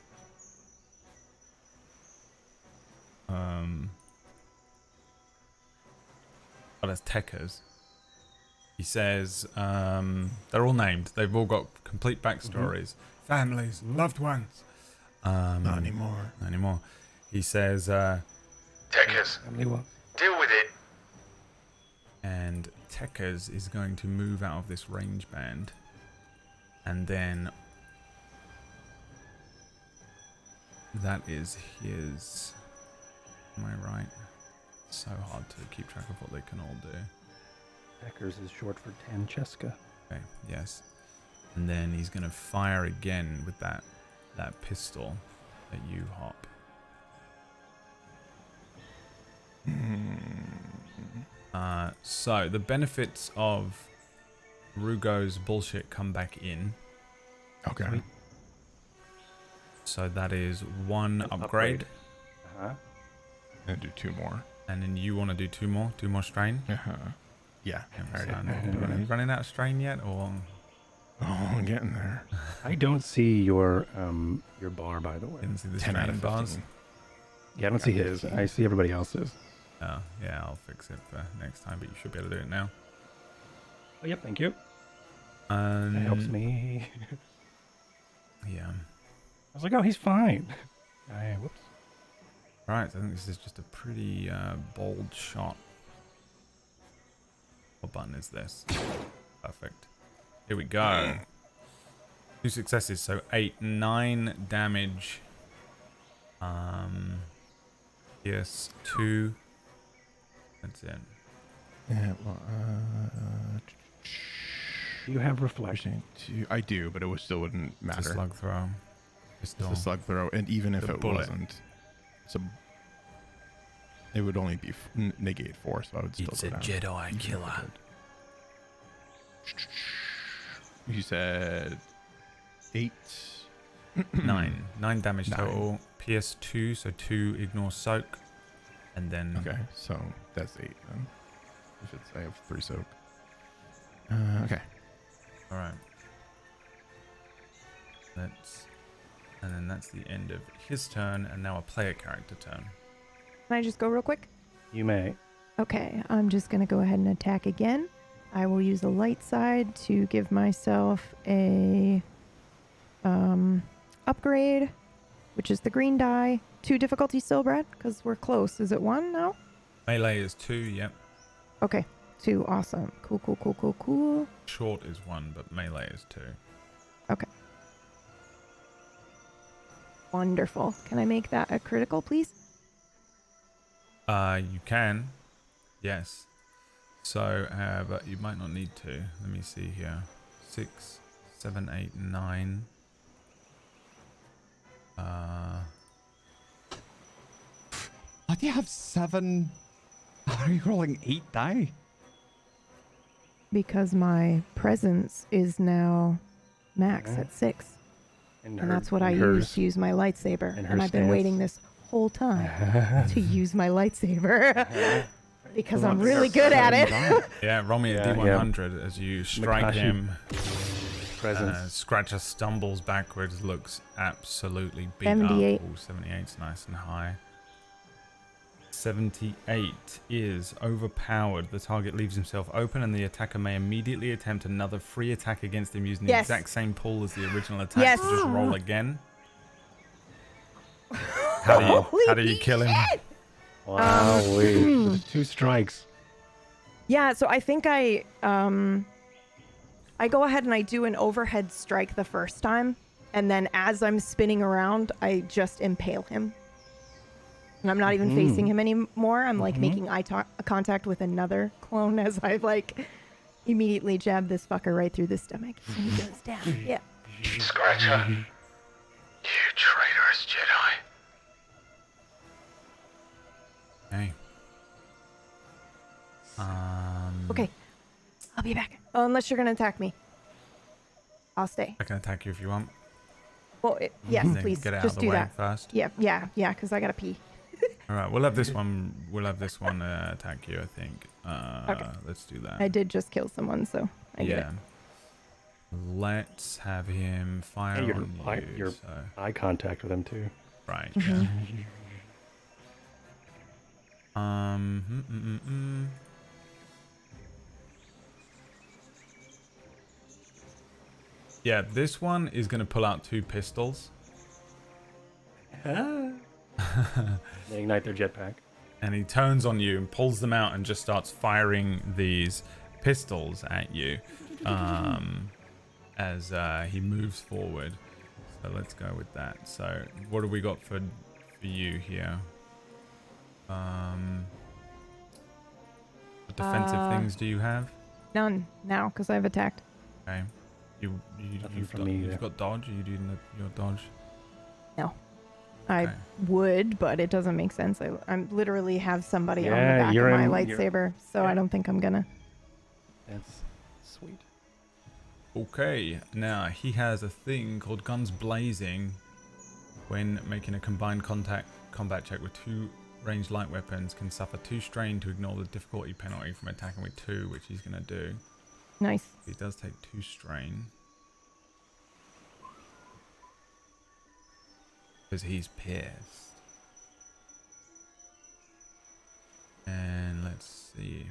Speaker 1: But as Techers, he says they're all named. They've all got complete backstories, families, loved ones.
Speaker 5: Not anymore.
Speaker 1: Not anymore. He says,
Speaker 6: Techers,
Speaker 3: Family one.
Speaker 6: deal with it.
Speaker 1: and Techers is going to move out of this range band, and then that is his. Am I right? So hard to keep track of what they can all do.
Speaker 3: Deckers is short for Tancheska.
Speaker 1: Okay, yes. And then he's going to fire again with that pistol at you, Hop. So the benefits of Rugo's bullshit come back in.
Speaker 5: Okay.
Speaker 3: Sweet.
Speaker 1: So that is 1 upgrade.
Speaker 3: Uh-huh.
Speaker 5: And do 2 more.
Speaker 1: And then you want to do 2 more strain?
Speaker 5: Uh-huh. Yeah.
Speaker 1: Yeah,
Speaker 5: Alright.
Speaker 1: so are you running out of strain yet? Or
Speaker 5: Oh, I'm getting there.
Speaker 3: I don't see your bar, by the way.
Speaker 1: Didn't see the
Speaker 5: 10 out of
Speaker 1: strain
Speaker 5: 15.
Speaker 1: bars.
Speaker 3: Yeah, I don't see his. I see everybody else's.
Speaker 1: Oh, yeah, I'll fix it for next time, but you should be able to do it now.
Speaker 3: Oh, yep, thank you.
Speaker 1: That
Speaker 3: That helps me.
Speaker 1: Yeah.
Speaker 3: I was like, oh, he's fine. Whoops.
Speaker 1: Right, I think this is just a pretty bold shot. What button is this? Perfect. Here we go. 2 successes, so 8, 9 damage. Yes, 2. That's it.
Speaker 5: Yeah, well,
Speaker 3: Do you have reflection?
Speaker 5: I do, but it still wouldn't matter.
Speaker 1: It's a slug throw.
Speaker 5: It's a slug throw, and even if
Speaker 1: The
Speaker 5: it
Speaker 1: bullet.
Speaker 5: wasn't, it would only be negate 4, so I would still
Speaker 1: It's
Speaker 5: go
Speaker 1: a
Speaker 5: down.
Speaker 1: Jedi killer.
Speaker 5: You said 8.
Speaker 1: 9. 9 damage
Speaker 5: 9.
Speaker 1: total. PS2, so 2 ignore soak. And then
Speaker 5: Okay, so that's 8 then. If it's, I have 3 soak. Okay.
Speaker 1: Alright. And then that's the end of his turn, and now a player character turn.
Speaker 4: Can I just go real quick?
Speaker 3: You may.
Speaker 4: Okay, I'm just going to go ahead and attack again. I will use a light side to give myself a upgrade, which is the green die. 2 difficulty still, Brad? Because we're close. Is it 1 now?
Speaker 1: Melee is 2, yep.
Speaker 4: Okay, 2. Awesome. Cool, cool, cool, cool, cool.
Speaker 1: Short is 1, but melee is 2.
Speaker 4: Okay. Wonderful. Can I make that a critical, please?
Speaker 1: You can. Yes. So, but you might not need to. Let me see here. 6, 7, 8, 9.
Speaker 2: Why do you have 7? Are you rolling 8 die?
Speaker 4: Because my presence is now max
Speaker 3: Yeah.
Speaker 4: at 6.
Speaker 3: And
Speaker 4: that's what I
Speaker 3: hers.
Speaker 4: use to use my lightsaber.
Speaker 3: and
Speaker 4: And
Speaker 3: her
Speaker 4: I've been
Speaker 3: stance.
Speaker 4: waiting this whole time to use my lightsaber. Because I'm
Speaker 2: What's
Speaker 4: really
Speaker 2: your
Speaker 4: good at it.
Speaker 2: die?
Speaker 1: Yeah, roll me a
Speaker 3: Yeah,
Speaker 1: D100 as you strike
Speaker 3: Makashi.
Speaker 1: him.
Speaker 3: Presence.
Speaker 1: Scratcher stumbles backwards, looks absolutely beat
Speaker 4: 78.
Speaker 1: up. Ooh, 78's nice and high. 78 is overpowered. The target leaves himself open, and the attacker may immediately attempt another free attack against him using the
Speaker 4: Yes.
Speaker 1: exact same pool as the original attack.
Speaker 4: Yes.
Speaker 1: So just roll again. How do you kill him?
Speaker 3: Wow, with 2 strikes.
Speaker 4: Yeah, so I think I go ahead and I do an overhead strike the first time, and then as I'm spinning around, I just impale him. And I'm not even facing him anymore. I'm like making eye contact with another clone as I like immediately jab this fucker right through the stomach. And he goes down. Yeah.
Speaker 6: Scratcher. You traitorous Jedi.
Speaker 1: Hey.
Speaker 4: Okay. I'll be back. Oh, unless you're going to attack me. I'll stay.
Speaker 1: I can attack you if you want.
Speaker 4: Well, yes,
Speaker 1: Then
Speaker 4: please.
Speaker 1: get out
Speaker 4: Just
Speaker 1: of the
Speaker 4: do
Speaker 1: way
Speaker 4: that.
Speaker 1: first.
Speaker 4: Yeah, because I got to pee.
Speaker 1: All right, we'll have this one. We'll have this one attack you. I think.
Speaker 4: Okay.
Speaker 1: Let's do that.
Speaker 4: I did just kill someone, so I get it.
Speaker 1: Let's have him fire
Speaker 3: And
Speaker 1: on you.
Speaker 3: your
Speaker 1: So,
Speaker 3: eye contact with him, too.
Speaker 1: right.
Speaker 4: Mm-hmm.
Speaker 1: Yeah. Yeah, this one is going to pull out 2 pistols.
Speaker 3: They ignite their jetpack.
Speaker 1: And he turns on you and pulls them out and just starts firing these pistols at you as he moves forward. So let's go with that. So what do we got for you here? What defensive things do you have?
Speaker 4: None now, because I've attacked.
Speaker 1: Okay.
Speaker 3: Nothing
Speaker 1: You've
Speaker 3: from
Speaker 1: got,
Speaker 3: me
Speaker 1: you've
Speaker 3: either.
Speaker 1: got dodge? Are you doing your dodge?
Speaker 4: No. I
Speaker 1: Okay.
Speaker 4: would, but it doesn't make sense. I'm literally have somebody on
Speaker 3: Yeah,
Speaker 4: the back
Speaker 3: you're
Speaker 4: of my
Speaker 3: in- you're-
Speaker 4: lightsaber, so I don't think I'm gonna.
Speaker 3: That's sweet.
Speaker 1: Okay, now he has a thing called Guns Blazing. When making a combined combat check with 2 ranged light weapons, can suffer 2 strain to ignore the difficulty penalty from attacking with 2, which he's going to do.
Speaker 4: Nice.
Speaker 1: He does take 2 strain. because he's pierced. And let's see.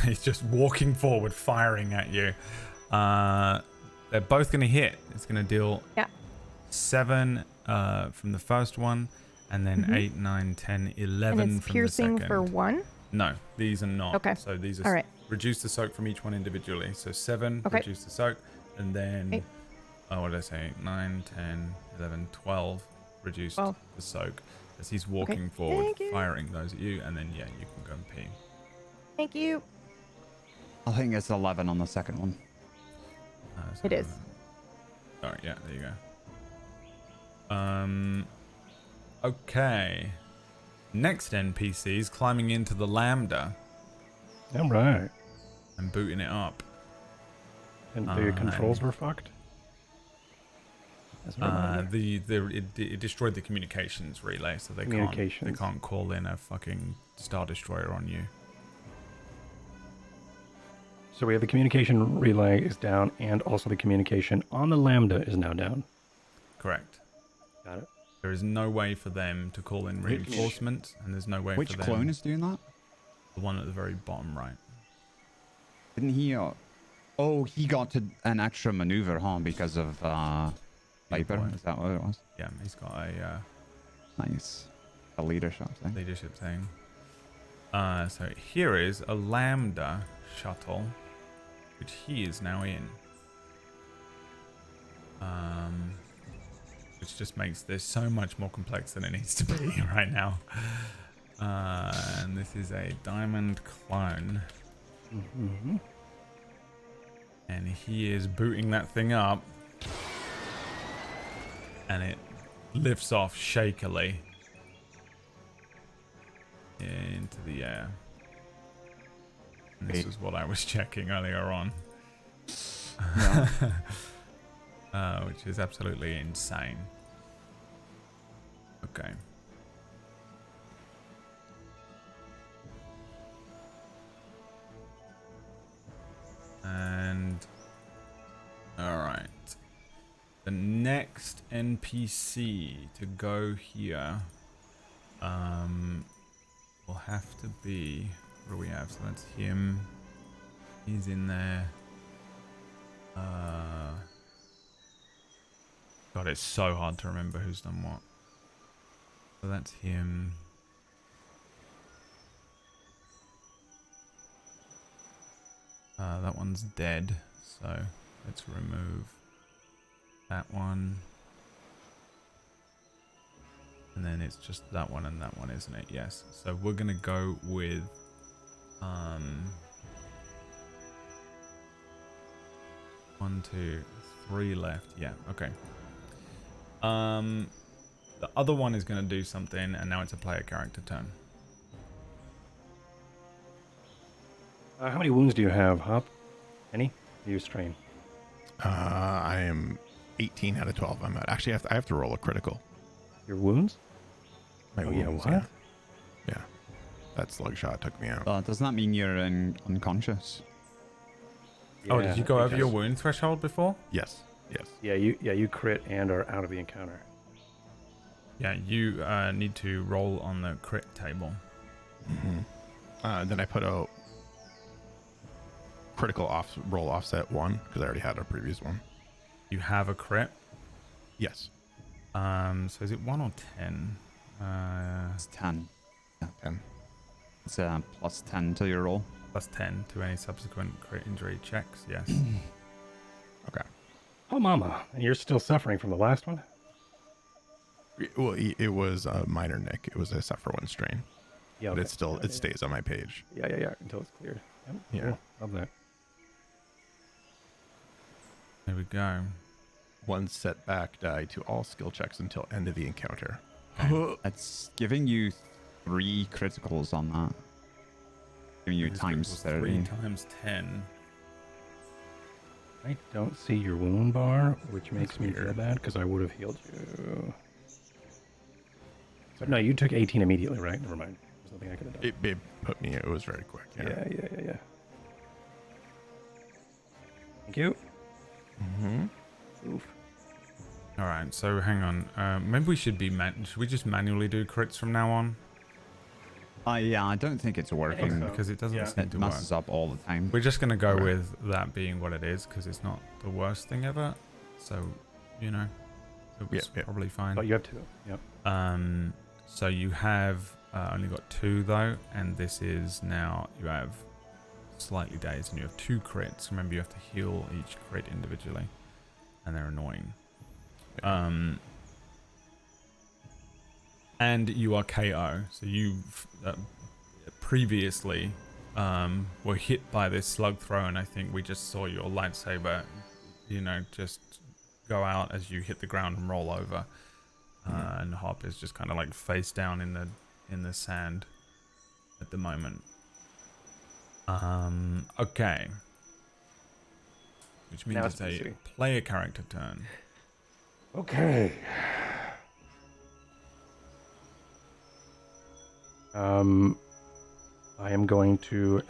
Speaker 1: He's just walking forward, firing at you. They're both going to hit. It's going to deal 7 from the first one, and then 8, 9, 10, 11
Speaker 4: And it's
Speaker 1: from
Speaker 4: piercing
Speaker 1: the second.
Speaker 4: for 1?
Speaker 1: No, these are not.
Speaker 4: Okay.
Speaker 1: So these are
Speaker 4: All right.
Speaker 1: reduce the soak from each one individually. So 7,
Speaker 4: Okay.
Speaker 1: reduce the soak, and then
Speaker 4: Okay.
Speaker 1: what did I say? 9, 10, 11, 12, reduce
Speaker 4: 12.
Speaker 1: the soak. As he's walking forward,
Speaker 4: Thank you.
Speaker 1: firing those at you, and then you can go and pee.
Speaker 4: Thank you.
Speaker 2: I think it's 11 on the second one.
Speaker 1: So
Speaker 4: It is.
Speaker 1: All right, yeah, there you go. Okay. Next NPC is climbing into the Lambda
Speaker 3: All right.
Speaker 1: and booting it up.
Speaker 3: And the controls were fucked. As a reminder.
Speaker 1: It destroyed the communications relay, so they can't call in a fucking Star Destroyer on you.
Speaker 3: So we have the communication relay is down, and also the communication on the Lambda is now down.
Speaker 1: Correct.
Speaker 3: Got it.
Speaker 1: There is no way for them to call in reinforcements, and there's no way
Speaker 2: Which
Speaker 1: for them.
Speaker 2: clone is doing that?
Speaker 1: The one at the very bottom right.
Speaker 2: Didn't he? Oh, he got to an extra maneuver, huh? Because of Viper.
Speaker 1: point.
Speaker 2: Is that what it was?
Speaker 1: Yeah, he's got a
Speaker 2: Nice. A leadership thing.
Speaker 1: leadership thing. So here is a Lambda shuttle, which he is now in. Which just makes this so much more complex than it needs to be right now. And this is a Diamond clone.
Speaker 3: Mm-hmm.
Speaker 1: And he is booting that thing up. And it lifts off shakily into the air. And this is what I was checking earlier on.
Speaker 2: Yeah.
Speaker 1: Which is absolutely insane. Okay. And alright. The next NPC to go here will have to be, what do we have? So that's him. He's in there. God, it's so hard to remember who's done what. So that's him. That one's dead, so let's remove that one. And then it's just that one and that one, isn't it? Yes. So we're gonna go with 1, 2, 3 left. Yeah, okay. The other one is gonna do something, and now it's a player character turn.
Speaker 3: How many wounds do you have, Hop? Any? You strain.
Speaker 5: I am 18 out of 12. I'm at. Actually, I have to roll a critical.
Speaker 3: Your wounds?
Speaker 5: My
Speaker 3: yeah,
Speaker 5: wounds,
Speaker 3: what?
Speaker 5: Yeah. That slug shot took me out.
Speaker 2: Doesn't that mean you're unconscious?
Speaker 1: Oh, did you go over your
Speaker 3: because-
Speaker 1: wound threshold before?
Speaker 5: Yes. Yes.
Speaker 3: Yeah, you crit and are out of the encounter.
Speaker 1: Yeah, you need to roll on the crit table.
Speaker 5: Mm-hmm. Then I put a critical roll offset 1 because I already had a previous one.
Speaker 1: You have a crit.
Speaker 5: Yes.
Speaker 1: So is it 1 or 10?
Speaker 2: It's 10.
Speaker 5: 10.
Speaker 2: It's plus 10 to your roll.
Speaker 1: Plus 10 to any subsequent crit injury checks. Yes.
Speaker 5: Okay.
Speaker 3: Oh, mama. And you're still suffering from the last one?
Speaker 5: Well, it was a minor nick. It was a suffer 1 strain.
Speaker 3: Yeah,
Speaker 5: But
Speaker 3: okay.
Speaker 5: it's still, it stays on my page.
Speaker 3: Yeah, until it's cleared. Yep,
Speaker 5: Yeah.
Speaker 3: cool. Love that.
Speaker 1: There we go.
Speaker 5: 1 setback die to all skill checks until end of the encounter.
Speaker 2: It's giving you 3 criticals on that. Giving you
Speaker 1: This
Speaker 2: times
Speaker 1: equals
Speaker 2: 30.
Speaker 1: 3 times 10.
Speaker 3: I don't see your wound bar, which makes me feel
Speaker 5: weird.
Speaker 3: bad because I would have healed you. But no, you took 18 immediately, right? Never mind. There's nothing I could have done.
Speaker 5: It put me. It was very quick.
Speaker 3: Yeah. Thank you. Oof.
Speaker 1: All right, so hang on. Maybe we should should we just manually do crits from now on?
Speaker 2: Yeah, I don't think it's working.
Speaker 3: so.
Speaker 1: Because it doesn't
Speaker 3: Yeah.
Speaker 1: seem
Speaker 2: It
Speaker 1: to work.
Speaker 2: messes up all the time.
Speaker 1: We're just gonna go
Speaker 5: Okay.
Speaker 1: with that being what it is, because it's not the worst thing ever. So, it was
Speaker 5: Yeah.
Speaker 1: probably fine.
Speaker 3: Oh, you have 2. Yep.
Speaker 1: So you have only got 2 though, and this is now you have slightly dazed, and you have 2 crits. Remember, you have to heal each crit individually, and they're annoying. And you are KO. So you previously were hit by this slug throw, and I think we just saw your lightsaber, just go out as you hit the ground and roll over. And Hop is just kind of like face down in the sand at the moment. Okay. Which means
Speaker 3: Now
Speaker 1: it's a
Speaker 3: PC.
Speaker 1: player character turn.
Speaker 3: Okay. I am going to,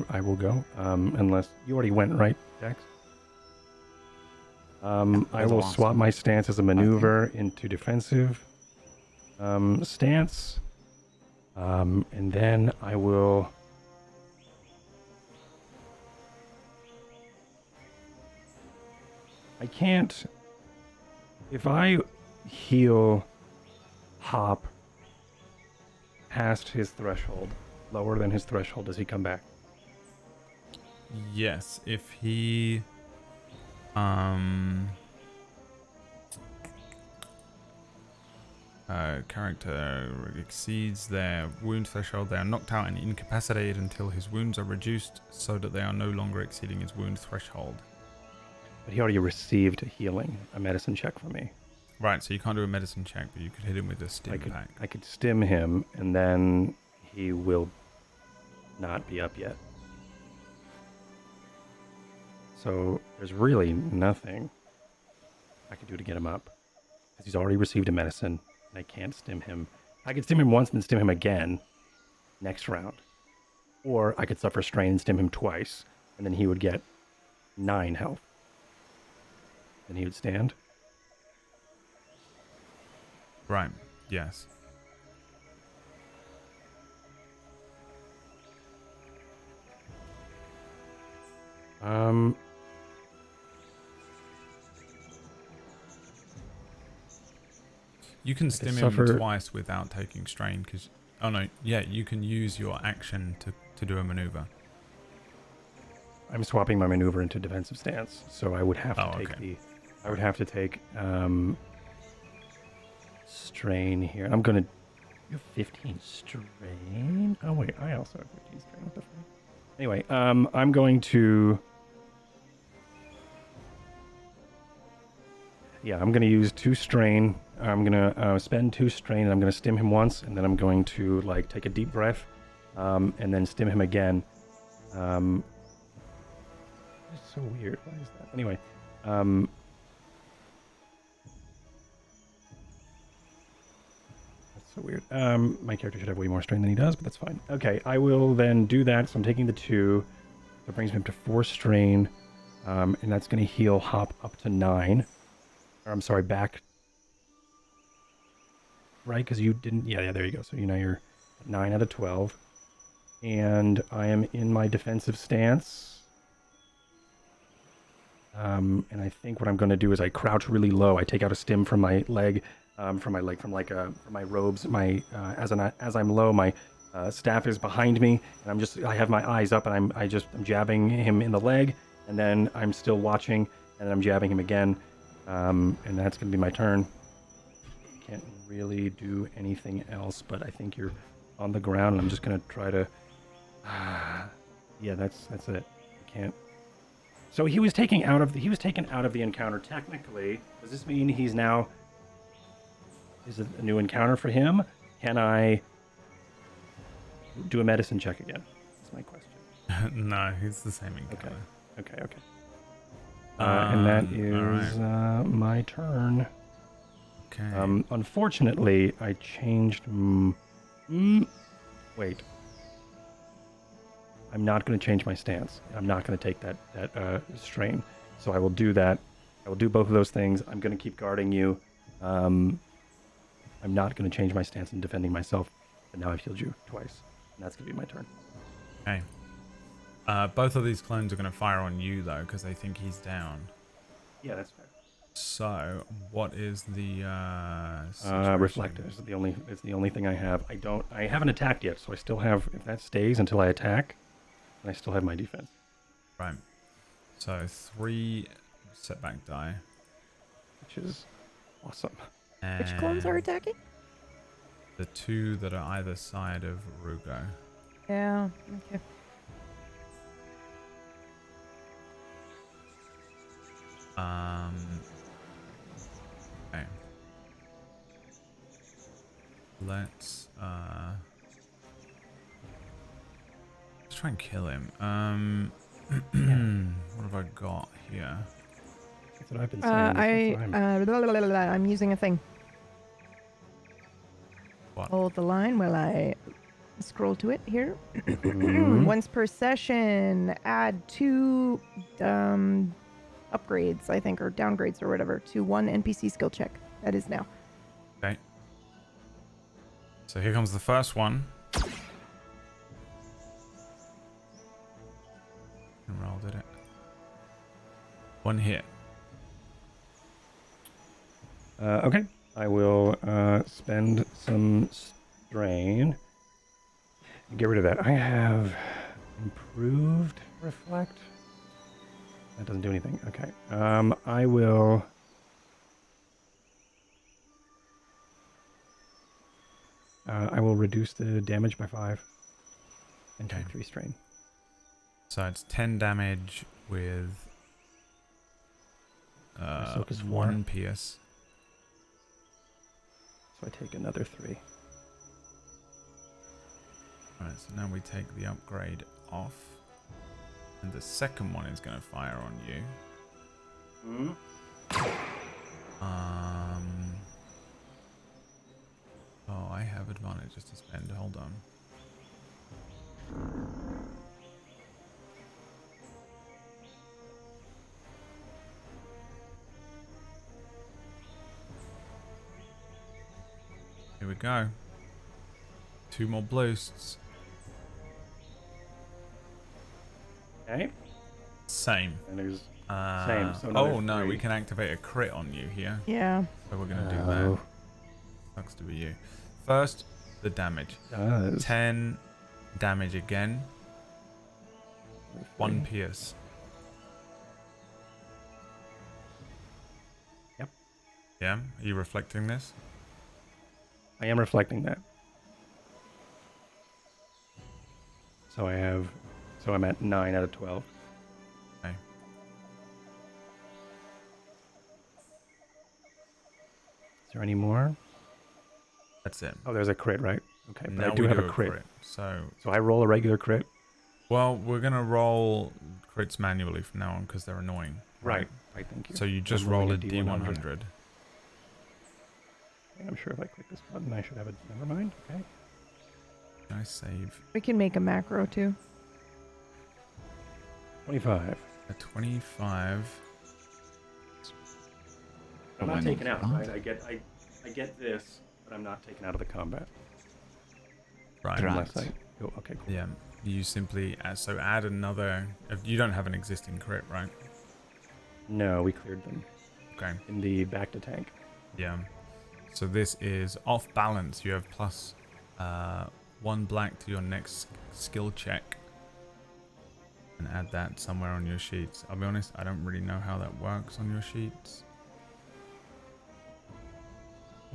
Speaker 3: I will go, unless you already went, right, Dex? I
Speaker 2: As a
Speaker 3: will
Speaker 2: last
Speaker 3: swap
Speaker 2: one.
Speaker 3: my stance as a maneuver into defensive stance. And then I will... I can't... If I heal Hop past his threshold, lower than his threshold, does he come back?
Speaker 1: Yes, if he character exceeds their wound threshold, they are knocked out and incapacitated until his wounds are reduced so that they are no longer exceeding his wound threshold.
Speaker 3: But he already received a healing, a medicine check from me.
Speaker 1: Right, so you can't do a medicine check, but you could hit him with a stim pack.
Speaker 3: I could stim him, and then he will not be up yet. So there's really nothing I could do to get him up, because he's already received a medicine, and I can't stim him. I could stim him once and stim him again next round. Or I could suffer strain and stim him twice, and then he would get 9 health. Then he would stand.
Speaker 1: Right, yes. You can stim him
Speaker 3: suffer-
Speaker 1: twice without taking strain, because... Oh no, yeah, you can use your action to do a maneuver.
Speaker 3: I'm swapping my maneuver into defensive stance, so I would have to take
Speaker 1: okay.
Speaker 3: I would have to take strain here. I'm gonna do 15 strain. Oh wait, I also have 15 strain. What the fuck? Anyway, I'm going to. Yeah, I'm gonna use 2 strain. I'm gonna spend 2 strain, and I'm gonna stim him once, and then I'm going to take a deep breath, and then stim him again. It's so weird. Why is that? Anyway, that's so weird. My character should have way more strain than he does, but that's fine. Okay, I will then do that. So I'm taking the 2. That brings me up to 4 strain, and that's going to heal Hop up to 9. Or I'm sorry, back. Right, because you didn't. Yeah, there you go. So now you're at 9 out of 12, and I am in my defensive stance. And I think what I'm going to do is I crouch really low. I take out a stim from my leg, from my robes. As I'm low, my staff is behind me, and I have my eyes up, and I'm jabbing him in the leg, and then I'm still watching, and then I'm jabbing him again, and that's going to be my turn. Can't really do anything else, but I think you're on the ground, and I'm just going to try to. Yeah, that's it. I can't. So he was taken out of the encounter. Technically, does this mean is it a new encounter for him? Can I do a medicine check again? That's my question.
Speaker 1: No, it's the same encounter.
Speaker 3: Okay. And that is
Speaker 1: alright.
Speaker 3: my turn.
Speaker 1: Okay.
Speaker 3: Unfortunately, I changed. wait. I'm not going to change my stance. I'm not going to take that strain. So I will do that. I will do both of those things. I'm going to keep guarding you. I'm not going to change my stance in defending myself. But now I've healed you twice. And that's going to be my turn.
Speaker 1: Okay. Both of these clones are going to fire on you, though, because they think he's down.
Speaker 3: Yeah, that's fair.
Speaker 1: So, what is the situation?
Speaker 3: Reflect. It's the only thing I have. I haven't attacked yet, so I still have, if that stays until I attack, then I still have my defense.
Speaker 1: Right. So 3 setback die.
Speaker 3: Which is awesome.
Speaker 1: And
Speaker 4: Which clones are attacking?
Speaker 1: the 2 that are either side of Rugo.
Speaker 4: Yeah. Okay.
Speaker 1: Okay. Let's try and kill him. What have I got here?
Speaker 3: That's what I've been saying this whole time.
Speaker 4: I'm using a thing.
Speaker 1: What?
Speaker 4: Hold the line while I scroll to it here.
Speaker 3: Mhm.
Speaker 4: Once per session, add 2 upgrades, I think, or downgrades or whatever, to 1 NPC skill check. That is now.
Speaker 1: Okay. So here comes the first one. And roll, did it? 1 hit.
Speaker 3: Okay. I will spend some strain. Get rid of that. I have improved reflect. That doesn't do anything. Okay. I will. I will reduce the damage by 5 and take
Speaker 1: Okay.
Speaker 3: 3 strain.
Speaker 1: So it's 10 damage with
Speaker 3: silk is 4.
Speaker 1: 1 pierce.
Speaker 3: So I take another 3.
Speaker 1: Alright, so now we take the upgrade off. And the second one is going to fire on you. Oh, I have advantages to spend. Hold on. Here we go. 2 more boosts.
Speaker 3: Okay.
Speaker 1: Same.
Speaker 3: And there's
Speaker 1: Same.
Speaker 3: so another
Speaker 1: Oh no,
Speaker 3: 3.
Speaker 1: we can activate a crit on you here.
Speaker 4: Yeah.
Speaker 1: So we're going to do
Speaker 3: Oh.
Speaker 1: that. Sucks to be you. First, the damage.
Speaker 3: Does
Speaker 1: 10 damage again. 1 pierce.
Speaker 3: Yep.
Speaker 1: Yeah? Are you reflecting this?
Speaker 3: I am reflecting that. So I'm at 9 out of 12.
Speaker 1: Okay.
Speaker 3: Is there any more?
Speaker 1: That's it.
Speaker 3: Oh, there's a crit, right? Okay, but
Speaker 1: Now
Speaker 3: I do
Speaker 1: we
Speaker 3: have a crit.
Speaker 1: So,
Speaker 3: So I roll a regular crit.
Speaker 1: well, we're going to roll crits manually from now on because they're annoying.
Speaker 3: Right, thank you.
Speaker 1: So you just
Speaker 3: I'm
Speaker 1: roll a
Speaker 3: rolling a D100.
Speaker 1: D100.
Speaker 3: And I'm sure if I click this button, I should have it. Never mind. Okay.
Speaker 1: Nice save.
Speaker 4: We can make a macro too.
Speaker 3: 25.
Speaker 1: A 25.
Speaker 3: I'm not
Speaker 2: Why
Speaker 3: taken
Speaker 2: not?
Speaker 3: out, right? I get this, but I'm not taken out of the combat.
Speaker 1: Right.
Speaker 2: Right.
Speaker 3: Unless I go, okay, cool.
Speaker 1: Yeah. You simply add another. You don't have an existing crit, right?
Speaker 3: No, we cleared them
Speaker 1: Okay.
Speaker 3: in the back to tank.
Speaker 1: Yeah. So this is off balance. You have plus 1 black to your next skill check. And add that somewhere on your sheets. I'll be honest, I don't really know how that works on your sheets.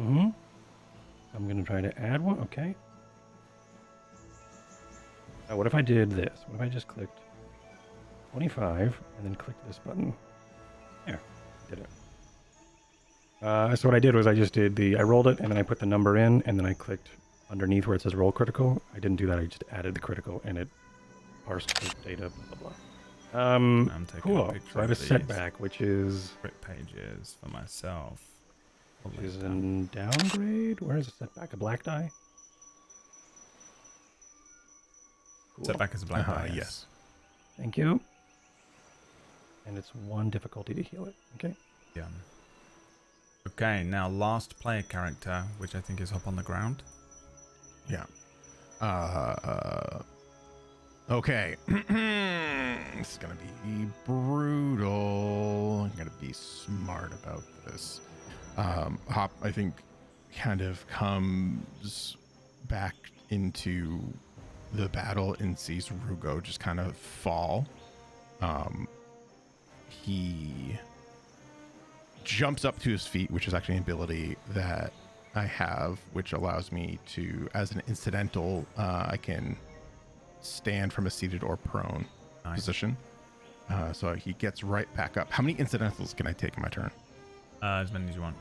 Speaker 3: Mm-hmm. I'm going to try to add one. Okay. Now, what if I did this? What if I just clicked 25 and then clicked this button? There. Did it. So what I did was I rolled it and then I put the number in and then I clicked underneath where it says roll critical. I didn't do that. I just added the critical and it parsed the data, blah, blah, blah.
Speaker 1: I'm taking a
Speaker 3: Cool.
Speaker 1: picture
Speaker 3: So I have
Speaker 1: of
Speaker 3: a
Speaker 1: these
Speaker 3: setback, which is
Speaker 1: crit pages for myself.
Speaker 3: a downgrade. Where is the setback? A black die?
Speaker 1: Set back as a black die.
Speaker 5: Yes.
Speaker 3: Thank you. And it's 1 difficulty to heal it. Okay.
Speaker 1: Yeah. Okay, now last player character, which I think is Hop on the Ground.
Speaker 5: Yeah. Okay. This is gonna be brutal. I'm gonna be smart about this. Hop, I think, kind of comes back into the battle and sees Rugo just kind of fall. He jumps up to his feet, which is actually an ability that I have, which allows me to, as an incidental, I can stand from a seated or prone position. So he gets right back up. How many incidentals can I take in my turn?
Speaker 1: As many as you want.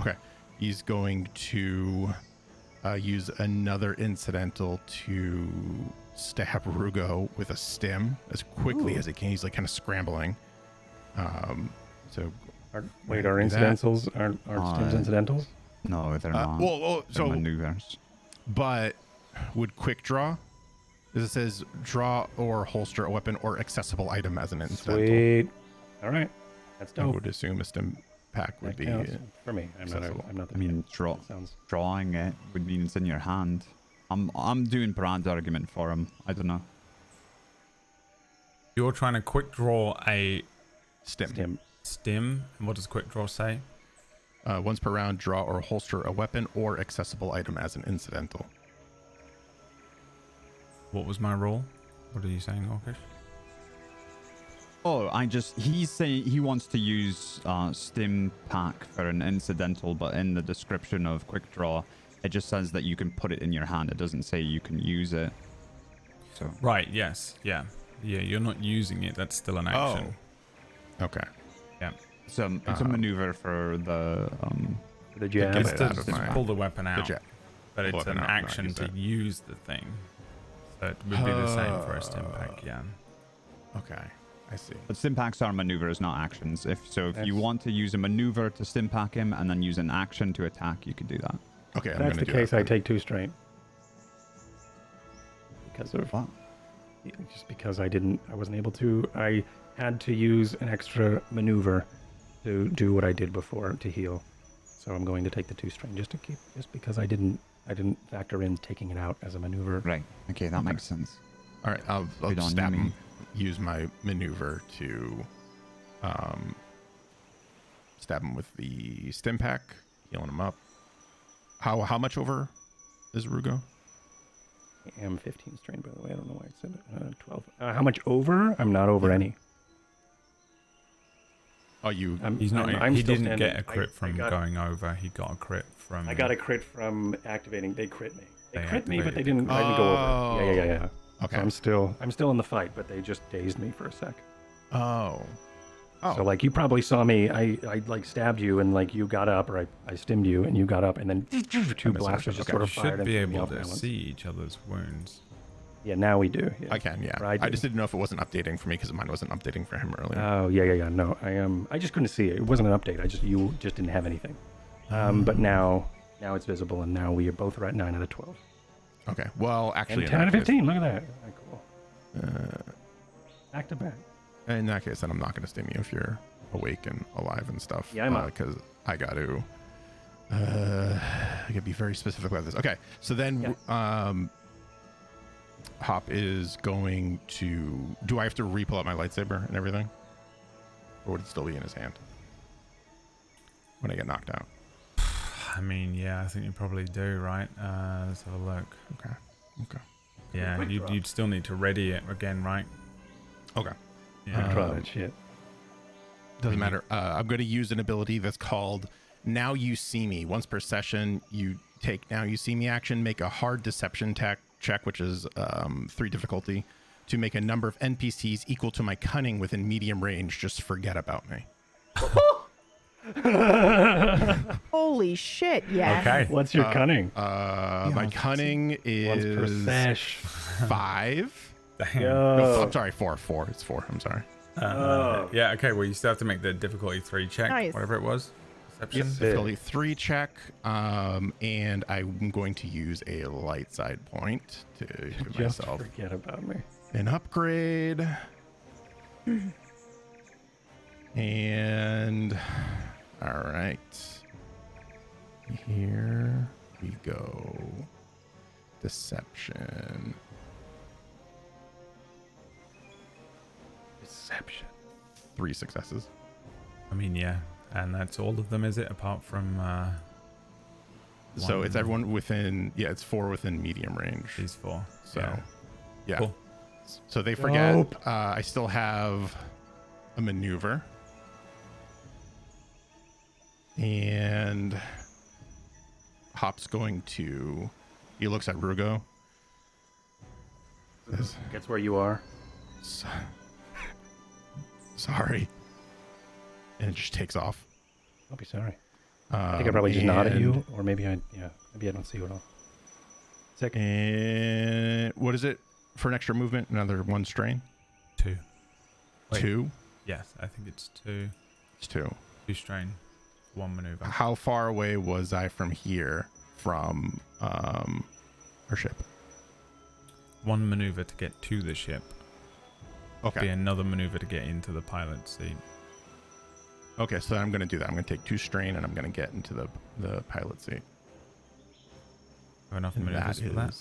Speaker 5: Okay. He's going to use another incidental to stab Rugo with a stim as quickly as he can. He's like kind of scrambling. So
Speaker 3: Are
Speaker 5: do that.
Speaker 3: incidentals aren't stims incidentals?
Speaker 2: No, they're not.
Speaker 5: Well,
Speaker 2: They're
Speaker 5: so
Speaker 2: maneuvers.
Speaker 5: but would quick draw? As it says, draw or holster a weapon or accessible item as an incidental.
Speaker 3: Sweet. All right. That's
Speaker 5: I
Speaker 3: dope.
Speaker 5: would assume a stim pack would
Speaker 3: That
Speaker 5: be.
Speaker 3: counts for me. I'm
Speaker 5: accessible.
Speaker 3: not the
Speaker 2: I mean,
Speaker 3: sounds.
Speaker 2: drawing it would mean it's in your hand. I'm doing Brad's argument for him. I don't know.
Speaker 1: You're trying to quick draw a
Speaker 5: Stim.
Speaker 1: stim. And what does quick draw say?
Speaker 5: Once per round, draw or holster a weapon or accessible item as an incidental.
Speaker 1: What was my rule? What are you saying, Orcish?
Speaker 2: Oh, he's saying he wants to use stim pack for an incidental, but in the description of quick draw, it just says that you can put it in your hand. It doesn't say you can use it. So
Speaker 1: Right, yes. Yeah. Yeah, you're not using it. That's still an action.
Speaker 5: Oh. Okay.
Speaker 1: Yeah.
Speaker 2: it's a maneuver for the
Speaker 3: The
Speaker 5: It
Speaker 3: jab.
Speaker 5: gets
Speaker 1: It's
Speaker 5: it
Speaker 1: to
Speaker 5: out of
Speaker 1: just
Speaker 5: my-
Speaker 1: pull the weapon
Speaker 5: The
Speaker 1: out.
Speaker 5: jet.
Speaker 1: But it's
Speaker 5: Weapon
Speaker 1: an
Speaker 5: out, not
Speaker 1: action
Speaker 5: use
Speaker 1: to
Speaker 5: it.
Speaker 1: use the thing. So it would be the same for a stim pack, yeah.
Speaker 5: Okay. I see.
Speaker 2: But stim packs are maneuvers, not actions. If you
Speaker 3: That's-
Speaker 2: want to use a maneuver to stim pack him and then use an action to attack, you could do that.
Speaker 5: Okay,
Speaker 3: If
Speaker 5: I'm
Speaker 3: that's
Speaker 5: gonna
Speaker 3: the
Speaker 5: do
Speaker 3: case,
Speaker 5: that
Speaker 3: I
Speaker 5: then.
Speaker 3: take 2 strain. Because of
Speaker 2: What?
Speaker 3: just because I wasn't able to. I had to use an extra maneuver to do what I did before to heal. So I'm going to take the 2 strain just because I didn't factor in taking it out as a maneuver.
Speaker 2: Right. Okay, that makes sense.
Speaker 5: All right, I'll
Speaker 2: Good on
Speaker 5: stab
Speaker 2: you,
Speaker 5: him.
Speaker 2: me.
Speaker 5: Use my maneuver to stab him with the stim pack, healing him up. How much over is Rugo?
Speaker 3: I am 15 strain, by the way. I don't know why it said 12. How much over? I'm not over any.
Speaker 5: Oh, you.
Speaker 1: He's not.
Speaker 3: I'm
Speaker 1: he
Speaker 3: still
Speaker 1: didn't get
Speaker 3: standing.
Speaker 1: a crit
Speaker 3: I
Speaker 1: from
Speaker 3: got-
Speaker 1: going over. He got a crit from.
Speaker 3: I got a crit from activating. They crit me. They
Speaker 1: They
Speaker 3: crit me, but
Speaker 1: activated
Speaker 3: they didn't. I didn't go over. Yeah.
Speaker 5: Okay.
Speaker 3: So I'm still in the fight, but they just dazed me for a sec.
Speaker 5: Oh.
Speaker 3: So like you probably saw me. I like stabbed you, and like you got up, or I stimmed you, and you got up, and then 2 blasters just
Speaker 5: Okay.
Speaker 3: sort
Speaker 1: You
Speaker 3: of fired.
Speaker 1: should
Speaker 3: and
Speaker 1: be
Speaker 3: threw me
Speaker 1: able
Speaker 3: off
Speaker 1: to
Speaker 3: balance.
Speaker 1: see each other's wounds.
Speaker 3: Yeah, now we do. Yeah.
Speaker 5: I can, yeah.
Speaker 3: Or I
Speaker 5: I
Speaker 3: do.
Speaker 5: just didn't know if it wasn't updating for me because mine wasn't updating for him earlier.
Speaker 3: Oh yeah. No, I just couldn't see it. It wasn't an update. You just didn't have anything. But now it's visible, and now we are both at 9 out of 12.
Speaker 5: Okay. Well, actually,
Speaker 3: And 10 out of 15. Look at that. Cool. Back to back.
Speaker 5: In that case, then I'm not going to stim you if you're awake and alive and stuff.
Speaker 3: Yeah, I'm up.
Speaker 5: Because I got to. I got to be very specific about this. Okay. So then, Hop is going to. Do I have to re-pull out my lightsaber and everything, or would it still be in his hand when I get knocked out?
Speaker 1: I mean, yeah, I think you probably do, right? Let's have a look.
Speaker 5: Okay.
Speaker 1: Yeah,
Speaker 3: Quick draw.
Speaker 1: you'd still need to ready it again, right?
Speaker 5: Okay.
Speaker 1: Yeah.
Speaker 3: Try that shit.
Speaker 5: Doesn't matter. I'm going to use an ability that's called Now You See Me. Once per session, you take Now You See Me action, make a hard deception check, which is 3 difficulty, to make a number of NPCs equal to my cunning within medium range. Just forget about me.
Speaker 4: Holy shit, yeah.
Speaker 1: Okay.
Speaker 3: What's your cunning?
Speaker 5: My cunning
Speaker 3: Once per
Speaker 5: is
Speaker 3: sesh.
Speaker 5: 5.
Speaker 1: Damn.
Speaker 5: No, I'm sorry, 4. It's 4. I'm sorry.
Speaker 1: Yeah, okay, well, you still have to make the difficulty 3 check,
Speaker 4: Nice.
Speaker 1: whatever it was. Perception.
Speaker 5: Difficulty 3 check. And I'm going to use a light side point to give
Speaker 3: Just
Speaker 5: myself
Speaker 3: forget about me.
Speaker 5: an upgrade. And all right, here we go. Deception. 3 successes.
Speaker 1: I mean, yeah. And that's all of them, is it? Apart from
Speaker 5: So
Speaker 1: one-
Speaker 5: it's everyone within, yeah, it's 4 within medium range.
Speaker 1: these 4.
Speaker 5: So yeah.
Speaker 1: Cool.
Speaker 5: So they forget.
Speaker 3: Nope.
Speaker 5: I still have a maneuver. And Hop's going to, he looks at Rugo. Says,
Speaker 3: Gets where you are.
Speaker 5: Sorry. And it just takes off.
Speaker 3: I'll be sorry. I think I probably just nod at
Speaker 5: and-
Speaker 3: you, or maybe maybe I don't see you at all. Sick.
Speaker 5: And what is it for an extra movement? Another 1 strain?
Speaker 1: 2. Wait.
Speaker 5: 2?
Speaker 1: Yes, I think it's 2.
Speaker 5: It's 2.
Speaker 1: 2 strain. 1 maneuver.
Speaker 5: How far away was I from here from our ship?
Speaker 1: 1 maneuver to get to the ship. Be
Speaker 5: Okay.
Speaker 1: another maneuver to get into the pilot seat.
Speaker 5: Okay, so I'm going to do that. I'm going to take 2 strain and I'm going to get into the pilot seat.
Speaker 1: Have enough
Speaker 5: And
Speaker 1: maneuvers for that?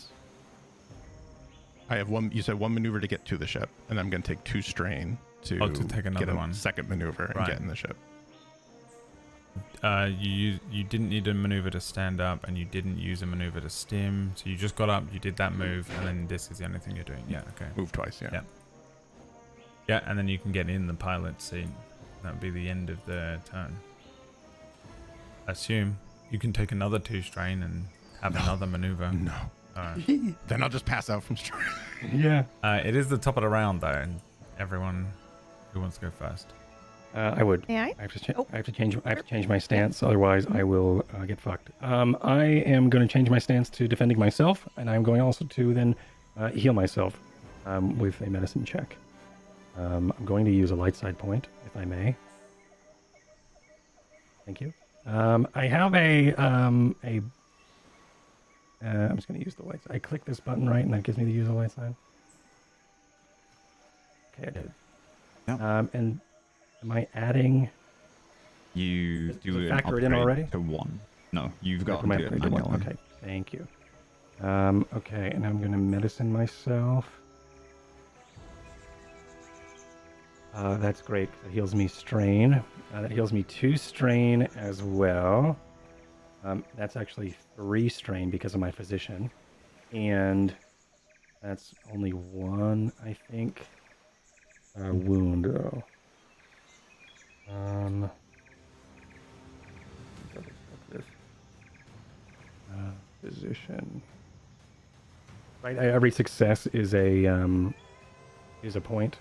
Speaker 5: I have 1. You said 1 maneuver to get to the ship, and I'm going to take 2 strain to,
Speaker 1: to take another
Speaker 5: get a
Speaker 1: one.
Speaker 5: second maneuver and
Speaker 1: Right.
Speaker 5: get in the ship.
Speaker 1: You didn't need a maneuver to stand up, and you didn't use a maneuver to stim. So you just got up, you did that move, and then this is the only thing you're doing. Yeah, okay.
Speaker 5: Move twice, yeah.
Speaker 1: Yeah. Yeah, and then you can get in the pilot seat. That would be the end of the turn. I assume you can take another 2 strain and have another maneuver.
Speaker 5: No.
Speaker 1: Alright.
Speaker 5: Then I'll just pass out from strain.
Speaker 3: Yeah.
Speaker 1: It is the top of the round, though, and everyone who wants to go first.
Speaker 3: I would.
Speaker 4: May I?
Speaker 3: I have to
Speaker 4: Oh.
Speaker 3: I have to change my stance, otherwise I will get fucked. I am going to change my stance to defending myself, and I'm going also to then heal myself with a medicine check. I'm going to use a light side point, if I may. Thank you. I have I'm just going to use the light side. I click this button right, and that gives me the use of light side. Okay, I did.
Speaker 2: Yeah.
Speaker 3: And am I adding?
Speaker 2: You
Speaker 3: Does
Speaker 2: do
Speaker 3: it
Speaker 2: an
Speaker 3: factor it in
Speaker 2: upgrade
Speaker 3: already?
Speaker 2: to 1. No, you've got
Speaker 3: Factor my
Speaker 2: to do it
Speaker 3: upgrade to one.
Speaker 2: manually.
Speaker 3: Okay, thank you. Okay, and I'm going to medicine myself. That's great. That heals me strain. That heals me 2 strain as well. That's actually 3 strain because of my physician. And that's only 1, I think. Wound, though. Double check this. Physician. Right, every success is a point.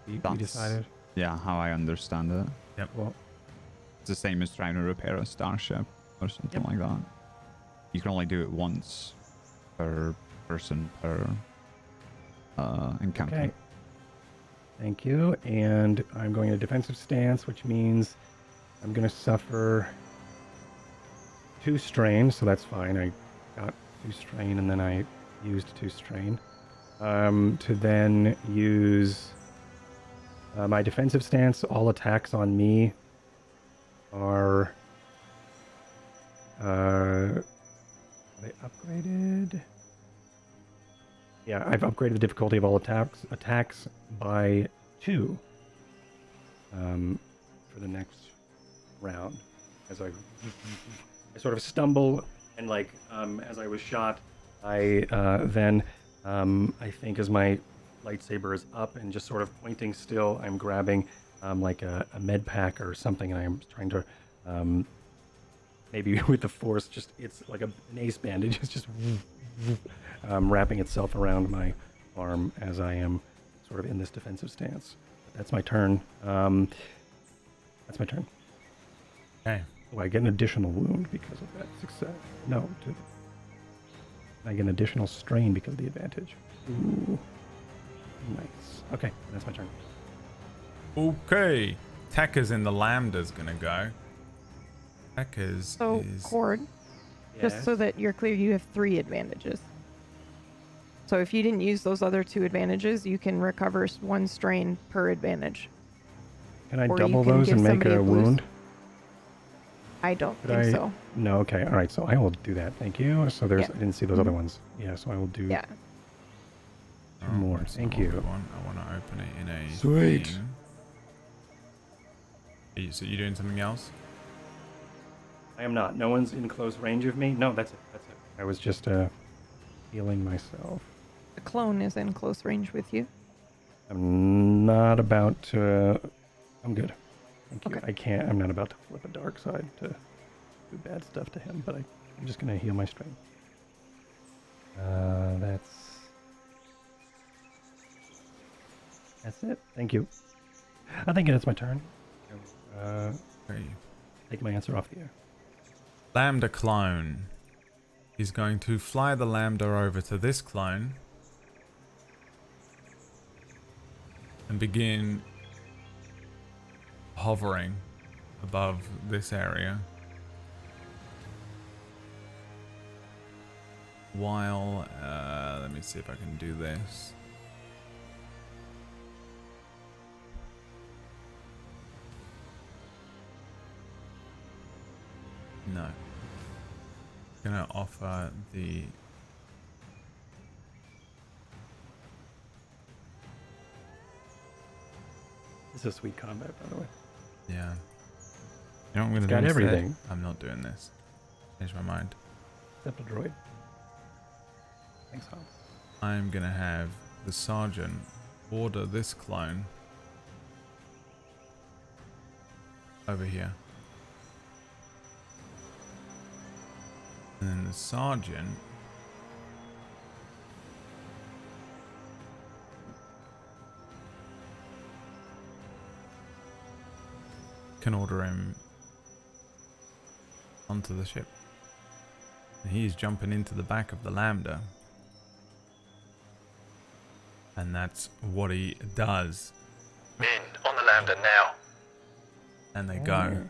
Speaker 3: We
Speaker 2: That's-
Speaker 3: decided.
Speaker 2: Yeah, how I understand it.
Speaker 3: Well,
Speaker 2: It's the same as trying to repair a starship or something like that. You can only do it once per person per encounter.
Speaker 3: okay. Thank you. And I'm going to defensive stance, which means I'm going to suffer 2 strain, so that's fine. I got 2 strain, and then I used 2 strain. To then use my defensive stance. All attacks on me are they upgraded? Yeah, I've upgraded the difficulty of all attacks by 2 for the next round. As I sort of stumble and like as I was shot, I then I think as my lightsaber is up and just sort of pointing still, I'm grabbing like a med pack or something, and I'm trying to maybe with the force, just it's like an ace bandage. It's just wrapping itself around my arm as I am sort of in this defensive stance. That's my turn. That's my turn.
Speaker 1: Okay.
Speaker 3: Oh, I get an additional wound because of that success. No, I get an additional strain because of the advantage. Ooh, nice. Okay, that's my turn.
Speaker 1: Okay. Tekka's in the Lambda's gonna go. Eckers
Speaker 4: So,
Speaker 1: is...
Speaker 4: Cord, just so that you're clear, you have 3 advantages. So if you didn't use those other 2 advantages, you can recover 1 strain per advantage.
Speaker 3: Can I
Speaker 4: Or you
Speaker 3: double
Speaker 4: can
Speaker 3: those
Speaker 4: give
Speaker 3: and make
Speaker 4: somebody
Speaker 3: a
Speaker 4: a boost.
Speaker 3: wound?
Speaker 4: I don't
Speaker 3: Could
Speaker 4: think
Speaker 3: I-
Speaker 4: so.
Speaker 3: No, okay. All right, so I will do that. Thank you. So there's,
Speaker 4: Yeah.
Speaker 3: I didn't see those other
Speaker 4: Mhm.
Speaker 3: ones. Yeah, so I will do
Speaker 4: Yeah.
Speaker 3: two more.
Speaker 1: that's
Speaker 3: Thank
Speaker 1: not what we
Speaker 3: you.
Speaker 1: want. I want to open it in a
Speaker 3: Sweet.
Speaker 1: thing. So you're doing something else?
Speaker 3: I am not. No one's in close range of me. No, that's it. That's it. I was just healing myself.
Speaker 4: The clone is in close range with you.
Speaker 3: I'm not about to... I'm good. Thank you.
Speaker 4: Okay.
Speaker 3: I can't... I'm not about to flip a dark side to do bad stuff to him, but I'm just going to heal my strength. That's it. Thank you. I think it's my turn.
Speaker 1: Okay.
Speaker 3: Take my answer off the air.
Speaker 1: Lambda clone is going to fly the Lambda over to this clone and begin hovering above this area while let me see if I can do this. No. Gonna offer the
Speaker 3: This is sweet combat, by the way.
Speaker 1: yeah. You know what I'm gonna
Speaker 3: Got
Speaker 1: do instead?
Speaker 3: everything.
Speaker 1: I'm not doing this. Change my mind.
Speaker 3: Except a droid. Thanks, Hop.
Speaker 1: I'm gonna have the sergeant order this clone over here. And then the sergeant can order him onto the ship. And he's jumping into the back of the Lambda. And that's what he does.
Speaker 6: In, on the Lambda now.
Speaker 1: And they go.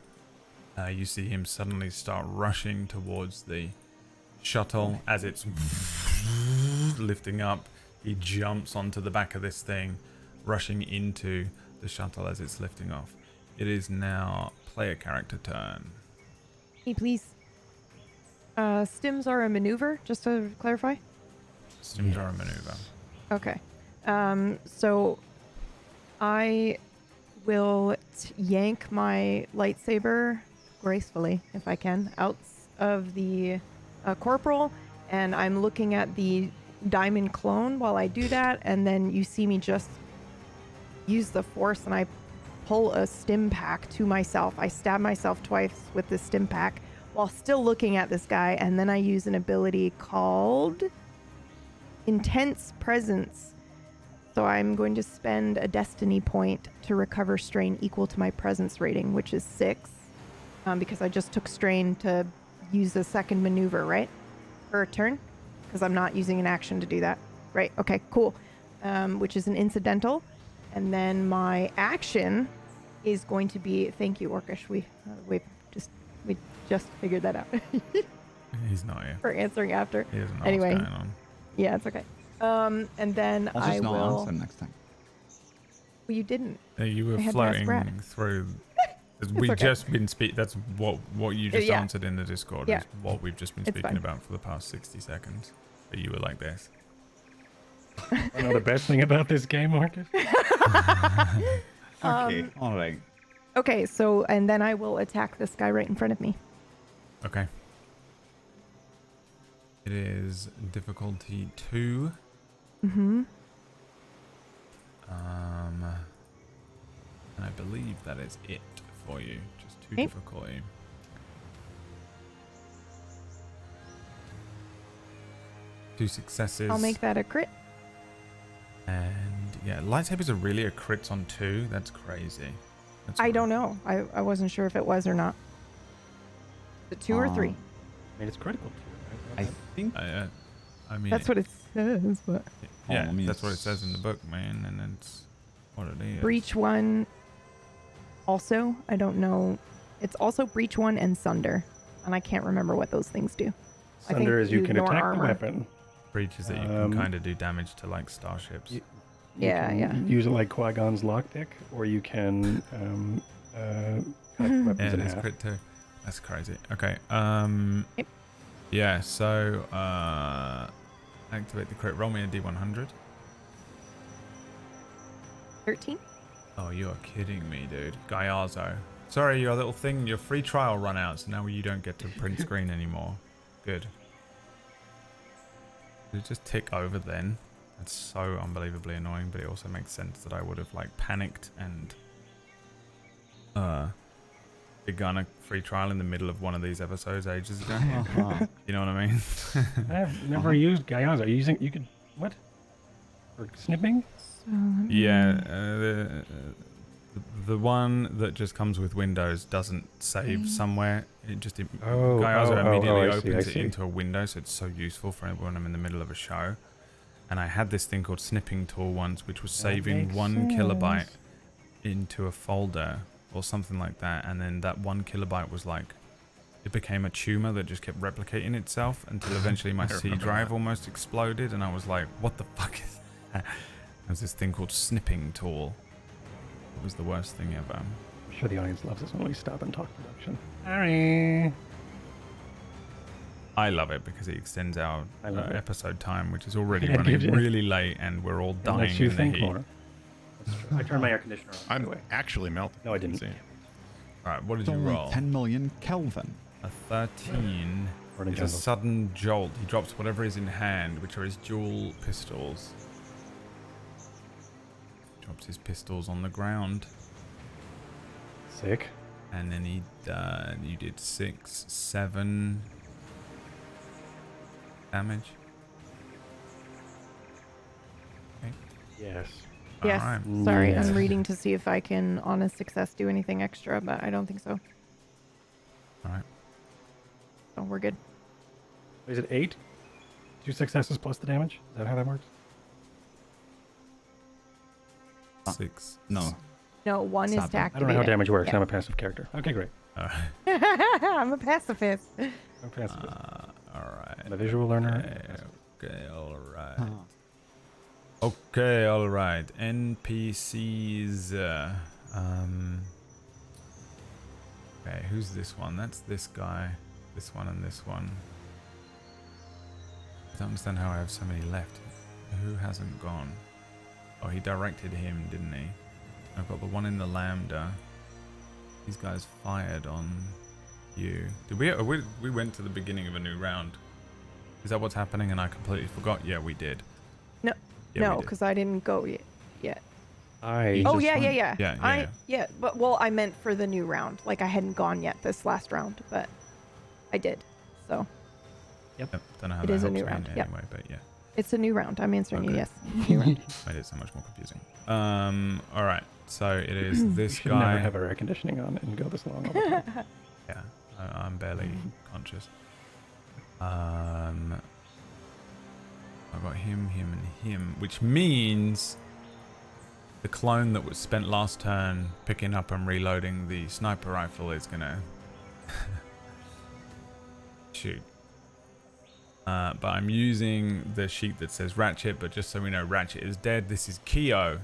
Speaker 1: You see him suddenly start rushing towards the shuttle as it's lifting up. He jumps onto the back of this thing, rushing into the shuttle as it's lifting off. It is now player character turn.
Speaker 4: Hey, please. Stims are a maneuver, just to clarify.
Speaker 1: Stims are a maneuver.
Speaker 4: Okay. So I will yank my lightsaber gracefully, if I can, out of the corporal, and I'm looking at the diamond clone while I do that, and then you see me just use the force and I pull a stim pack to myself. I stab myself twice with the stim pack while still looking at this guy, and then I use an ability called Intense Presence. So I'm going to spend a destiny point to recover strain equal to my presence rating, which is 6, because I just took strain to use the second maneuver, right? For a turn, because I'm not using an action to do that. Right, okay, cool. Which is an incidental. And then my action is going to be, thank you, Orcish. We just figured that out.
Speaker 1: He's not here.
Speaker 4: For answering after.
Speaker 1: He doesn't know
Speaker 4: Anyway.
Speaker 1: what's going on.
Speaker 4: Yeah, it's okay. And then
Speaker 2: I'll
Speaker 4: I
Speaker 2: just not
Speaker 4: will.
Speaker 2: answer next time.
Speaker 4: Well, you didn't.
Speaker 1: You were
Speaker 4: I had to ask
Speaker 1: floating
Speaker 4: Brad.
Speaker 1: through.
Speaker 4: It's
Speaker 1: We've
Speaker 4: okay.
Speaker 1: just been That's what you just
Speaker 4: Yeah.
Speaker 1: answered in the Discord.
Speaker 4: Yeah.
Speaker 1: Is what we've just been
Speaker 4: It's
Speaker 1: speaking
Speaker 4: fine.
Speaker 1: about for the past 60 seconds. But you were like this.
Speaker 3: I know the best thing about this game, Marcus?
Speaker 2: Okay, all right.
Speaker 4: Okay, so, and then I will attack this guy right in front of me.
Speaker 1: Okay. It is difficulty 2.
Speaker 4: Mm-hmm.
Speaker 1: And I believe that is it for you. Just 2
Speaker 4: Okay.
Speaker 1: difficulty. Two successes.
Speaker 4: I'll make that a crit.
Speaker 1: And yeah, lightsabers are really a crits on 2. That's crazy. That's
Speaker 4: I don't know. I wasn't sure if it was or not. The 2 or 3.
Speaker 3: I mean, it's critical too,
Speaker 2: I
Speaker 3: right?
Speaker 2: think
Speaker 1: I mean,
Speaker 4: That's what it says, but.
Speaker 1: yeah,
Speaker 2: I mean,
Speaker 1: that's what it
Speaker 2: it's-
Speaker 1: says in the book, man, and it's what it is.
Speaker 4: Breach 1 also. I don't know It's also Breach 1 and Sunder. And I can't remember what those things do. I think
Speaker 3: Sunder is you can
Speaker 4: ignore
Speaker 3: attack
Speaker 4: armor.
Speaker 3: the weapon.
Speaker 1: Breach is that you can kind of do damage to like starships.
Speaker 3: You
Speaker 4: Yeah,
Speaker 3: can use it like Qui-Gon's lockpick, or you can cut weapons
Speaker 1: Yeah,
Speaker 3: in
Speaker 1: there's
Speaker 3: half.
Speaker 1: crit too. That's crazy. Okay.
Speaker 4: Yep.
Speaker 1: Yeah. So activate the crit. Roll me a d100.
Speaker 4: 13?
Speaker 1: Oh, you are kidding me, dude. Gaiazo. Sorry, your little thing, your free trial run out, so now you don't get to print screen anymore. Good. Did it just tick over then? That's so unbelievably annoying, but it also makes sense that I would have like panicked and begun a free trial in the middle of one of these episodes ages ago. You know what I mean?
Speaker 3: I've never used Gaiazo. You could what? For snipping?
Speaker 4: So let me-
Speaker 1: Yeah, the one that just comes with Windows doesn't save somewhere. It just Gaiazo immediately
Speaker 3: I
Speaker 1: opens it
Speaker 3: see.
Speaker 1: into a window, so it's so useful for when I'm in the middle of a show. And I had this thing called snipping tool once, which was saving
Speaker 3: makes
Speaker 1: 1 kilobyte
Speaker 3: sense.
Speaker 1: into a folder or something like that, and then that 1 kilobyte was like, it became a tumor that just kept replicating itself until eventually my C drive almost exploded, and I was like, what the fuck is that? There's this thing called snipping tool. It was the worst thing ever.
Speaker 3: I'm sure the audience loves this when we stop and talk production. Sorry.
Speaker 1: I love it because it extends our
Speaker 3: I love it.
Speaker 1: episode time, which is already
Speaker 3: Yeah, it
Speaker 1: running
Speaker 3: gives you-
Speaker 1: really late, and we're all
Speaker 3: It
Speaker 1: dying
Speaker 3: lets you
Speaker 1: in the
Speaker 3: think
Speaker 1: heat.
Speaker 3: more. That's true. I turned my air conditioner on. by the
Speaker 5: I'm
Speaker 3: way.
Speaker 5: actually melting.
Speaker 3: No, I didn't.
Speaker 5: See.
Speaker 1: All right, what did
Speaker 2: It's
Speaker 1: you
Speaker 2: only
Speaker 1: roll?
Speaker 2: 10 million Kelvin.
Speaker 1: A 13
Speaker 3: Or in
Speaker 1: is a
Speaker 3: jungle.
Speaker 1: sudden jolt. He drops whatever is in hand, which are his dual pistols. Drops his pistols on the ground.
Speaker 3: Sick.
Speaker 1: And then you did 6, 7 damage.
Speaker 3: Yes.
Speaker 4: Yes.
Speaker 1: Alright.
Speaker 4: Sorry,
Speaker 3: Yeah.
Speaker 4: I'm reading to see if I can, on a success, do anything extra, but I don't think so.
Speaker 1: Alright.
Speaker 4: So we're good.
Speaker 3: Is it 8? 2 successes plus the damage? Is that how that works?
Speaker 1: 6.
Speaker 2: No.
Speaker 4: No, 1 is
Speaker 2: Seven.
Speaker 4: to
Speaker 3: I
Speaker 4: activate
Speaker 3: don't know how
Speaker 4: it.
Speaker 3: damage works.
Speaker 4: Yeah.
Speaker 3: I'm a passive character. Okay, great.
Speaker 4: I'm a pacifist.
Speaker 3: I'm a passive.
Speaker 1: Alright.
Speaker 3: I'm a visual learner.
Speaker 1: Okay, alright. Okay, alright. NPCs. Okay, who's this one? That's this guy. This one and this one. I don't understand how I have so many left. Who hasn't gone? Oh, he directed him, didn't he? I've got the one in the Lambda. These guys fired on you. Did we went to the beginning of a new round? Is that what's happening and I completely forgot? Yeah, we did.
Speaker 4: No,
Speaker 1: Yeah,
Speaker 4: no,
Speaker 1: we did.
Speaker 4: because I didn't go yet.
Speaker 3: I
Speaker 4: Oh
Speaker 2: just
Speaker 4: yeah,
Speaker 2: went.
Speaker 4: yeah.
Speaker 1: Yeah.
Speaker 4: Yeah, but well, I meant for the new round. Like I hadn't gone yet this last round, but I did. So
Speaker 1: Yep, don't know how
Speaker 4: It
Speaker 1: that
Speaker 4: is a
Speaker 1: helps
Speaker 4: new
Speaker 1: me
Speaker 4: round,
Speaker 1: in
Speaker 4: yeah.
Speaker 1: any way, but yeah.
Speaker 4: it's a new round. I'm answering you.
Speaker 1: Okay.
Speaker 4: Yes, new round.
Speaker 1: Made it so much more confusing. All right. So it is
Speaker 3: we
Speaker 1: this
Speaker 3: should
Speaker 1: guy.
Speaker 3: never have our air conditioning on and go this long all the time.
Speaker 1: Yeah, I'm barely conscious. I've got him, and him, which means the clone that was spent last turn picking up and reloading the sniper rifle is gonna shoot. But I'm using the sheet that says Ratchet, but just so we know, Ratchet is dead. This is Keo.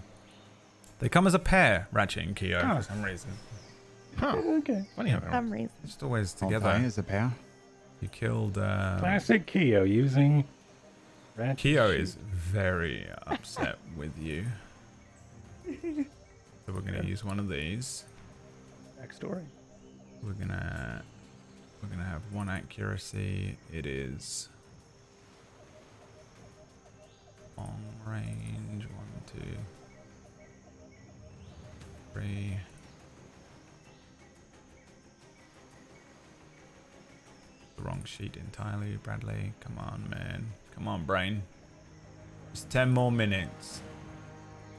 Speaker 1: They come as a pair, Ratchet and Keo,
Speaker 3: Oh.
Speaker 1: for some reason.
Speaker 5: Huh.
Speaker 3: Okay.
Speaker 5: Funny how that
Speaker 4: Some
Speaker 5: works.
Speaker 4: reason.
Speaker 1: Just always
Speaker 2: I'll
Speaker 1: together.
Speaker 2: die as a pair.
Speaker 1: You killed...
Speaker 3: Classic Keo using Ratchet.
Speaker 1: Keo is very upset with you. So we're going to use one of these.
Speaker 3: Backstory.
Speaker 1: We're gonna have 1 accuracy. It is long range. 1, 2, 3. The wrong sheet entirely, Bradley. Come on, man. Come on, brain. Just 10 more minutes.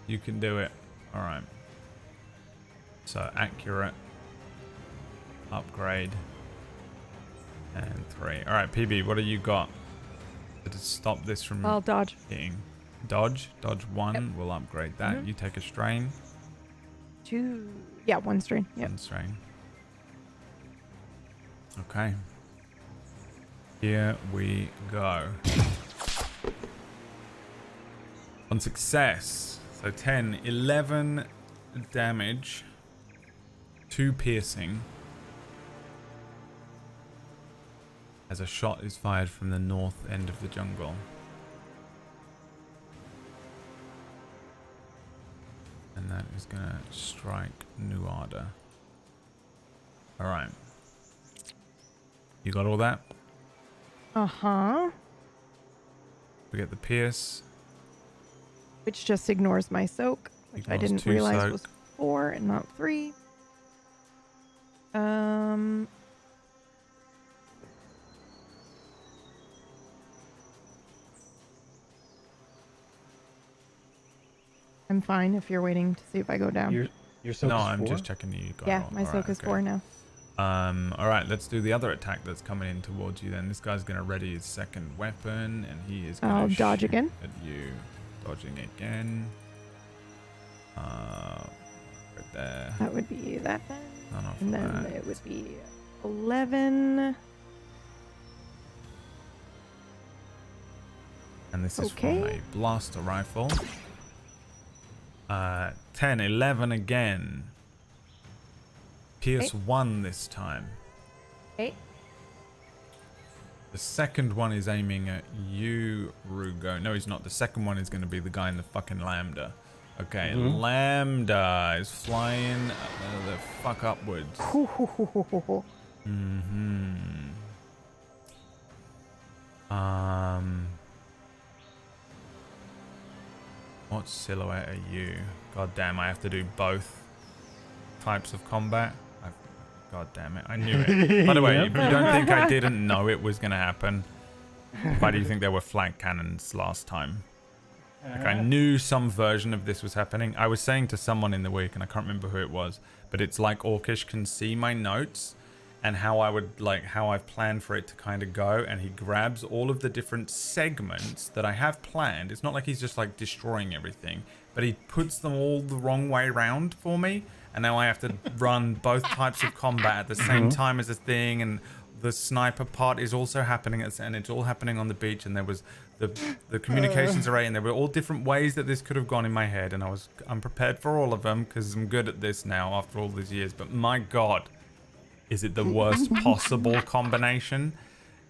Speaker 1: You can do it. All right. So accurate. Upgrade. And 3. All right, PB, what have you got to stop this from
Speaker 4: I'll dodge.
Speaker 1: hitting? Dodge. Dodge 1. We'll upgrade that.
Speaker 4: Mhm.
Speaker 1: You take a strain.
Speaker 4: 2. Yeah, 1 strain. Yep.
Speaker 1: 1 strain. Okay. Here we go. On success. So 10, 11 damage. 2 piercing. As a shot is fired from the north end of the jungle. And that is going to strike Nuada. Alright. You got all that?
Speaker 4: Uh-huh.
Speaker 1: We get the pierce.
Speaker 4: Which just ignores my soak, which I
Speaker 1: Ignores
Speaker 4: didn't
Speaker 1: 2
Speaker 4: realize
Speaker 1: soak.
Speaker 4: was 4 and not 3. I'm fine if you're waiting to see if I go down.
Speaker 3: Your soak
Speaker 1: No,
Speaker 3: is
Speaker 1: I'm
Speaker 3: 4?
Speaker 1: just checking you got
Speaker 4: Yeah,
Speaker 1: it all.
Speaker 4: my
Speaker 1: Alright,
Speaker 4: soak is
Speaker 1: okay.
Speaker 4: 4 now.
Speaker 1: Alright, let's do the other attack that's coming in towards you then. This guy's going to ready his second weapon, and he is
Speaker 4: I'll
Speaker 1: going to
Speaker 4: dodge again.
Speaker 1: at you. Dodging again. Right there.
Speaker 4: That would be that then.
Speaker 1: None off
Speaker 4: And
Speaker 1: of
Speaker 4: then
Speaker 1: that.
Speaker 4: it would be 11.
Speaker 1: And this is
Speaker 4: Okay.
Speaker 1: from a blaster rifle. 10, 11 again. Pierce 1 this time.
Speaker 4: Okay.
Speaker 1: The second one is aiming at you, Rugo. No, he's not. The second one is going to be the guy in the fucking Lambda. Okay, Lambda is flying the fuck upwards. What silhouette are you? God damn, I have to do both types of combat. God damn it, I knew it. By the way, if you don't think I didn't know it was going to happen, why do you think there were flank cannons last time? Like, I knew some version of this was happening. I was saying to someone in the week, and I can't remember who it was, but it's like Orcish can see my notes and how I would, like, how I've planned for it to kind of go, and he grabs all of the different segments that I have planned. It's not like he's just, like, destroying everything, but he puts them all the wrong way around for me, and now I have to run both types of combat at the same time as a thing, and the sniper part is also happening, and it's all happening on the beach, and there was the communications array, and there were all different ways that this could have gone in my head, and I'm prepared for all of them because I'm good at this now after all these years. But my God, is it the worst possible combination?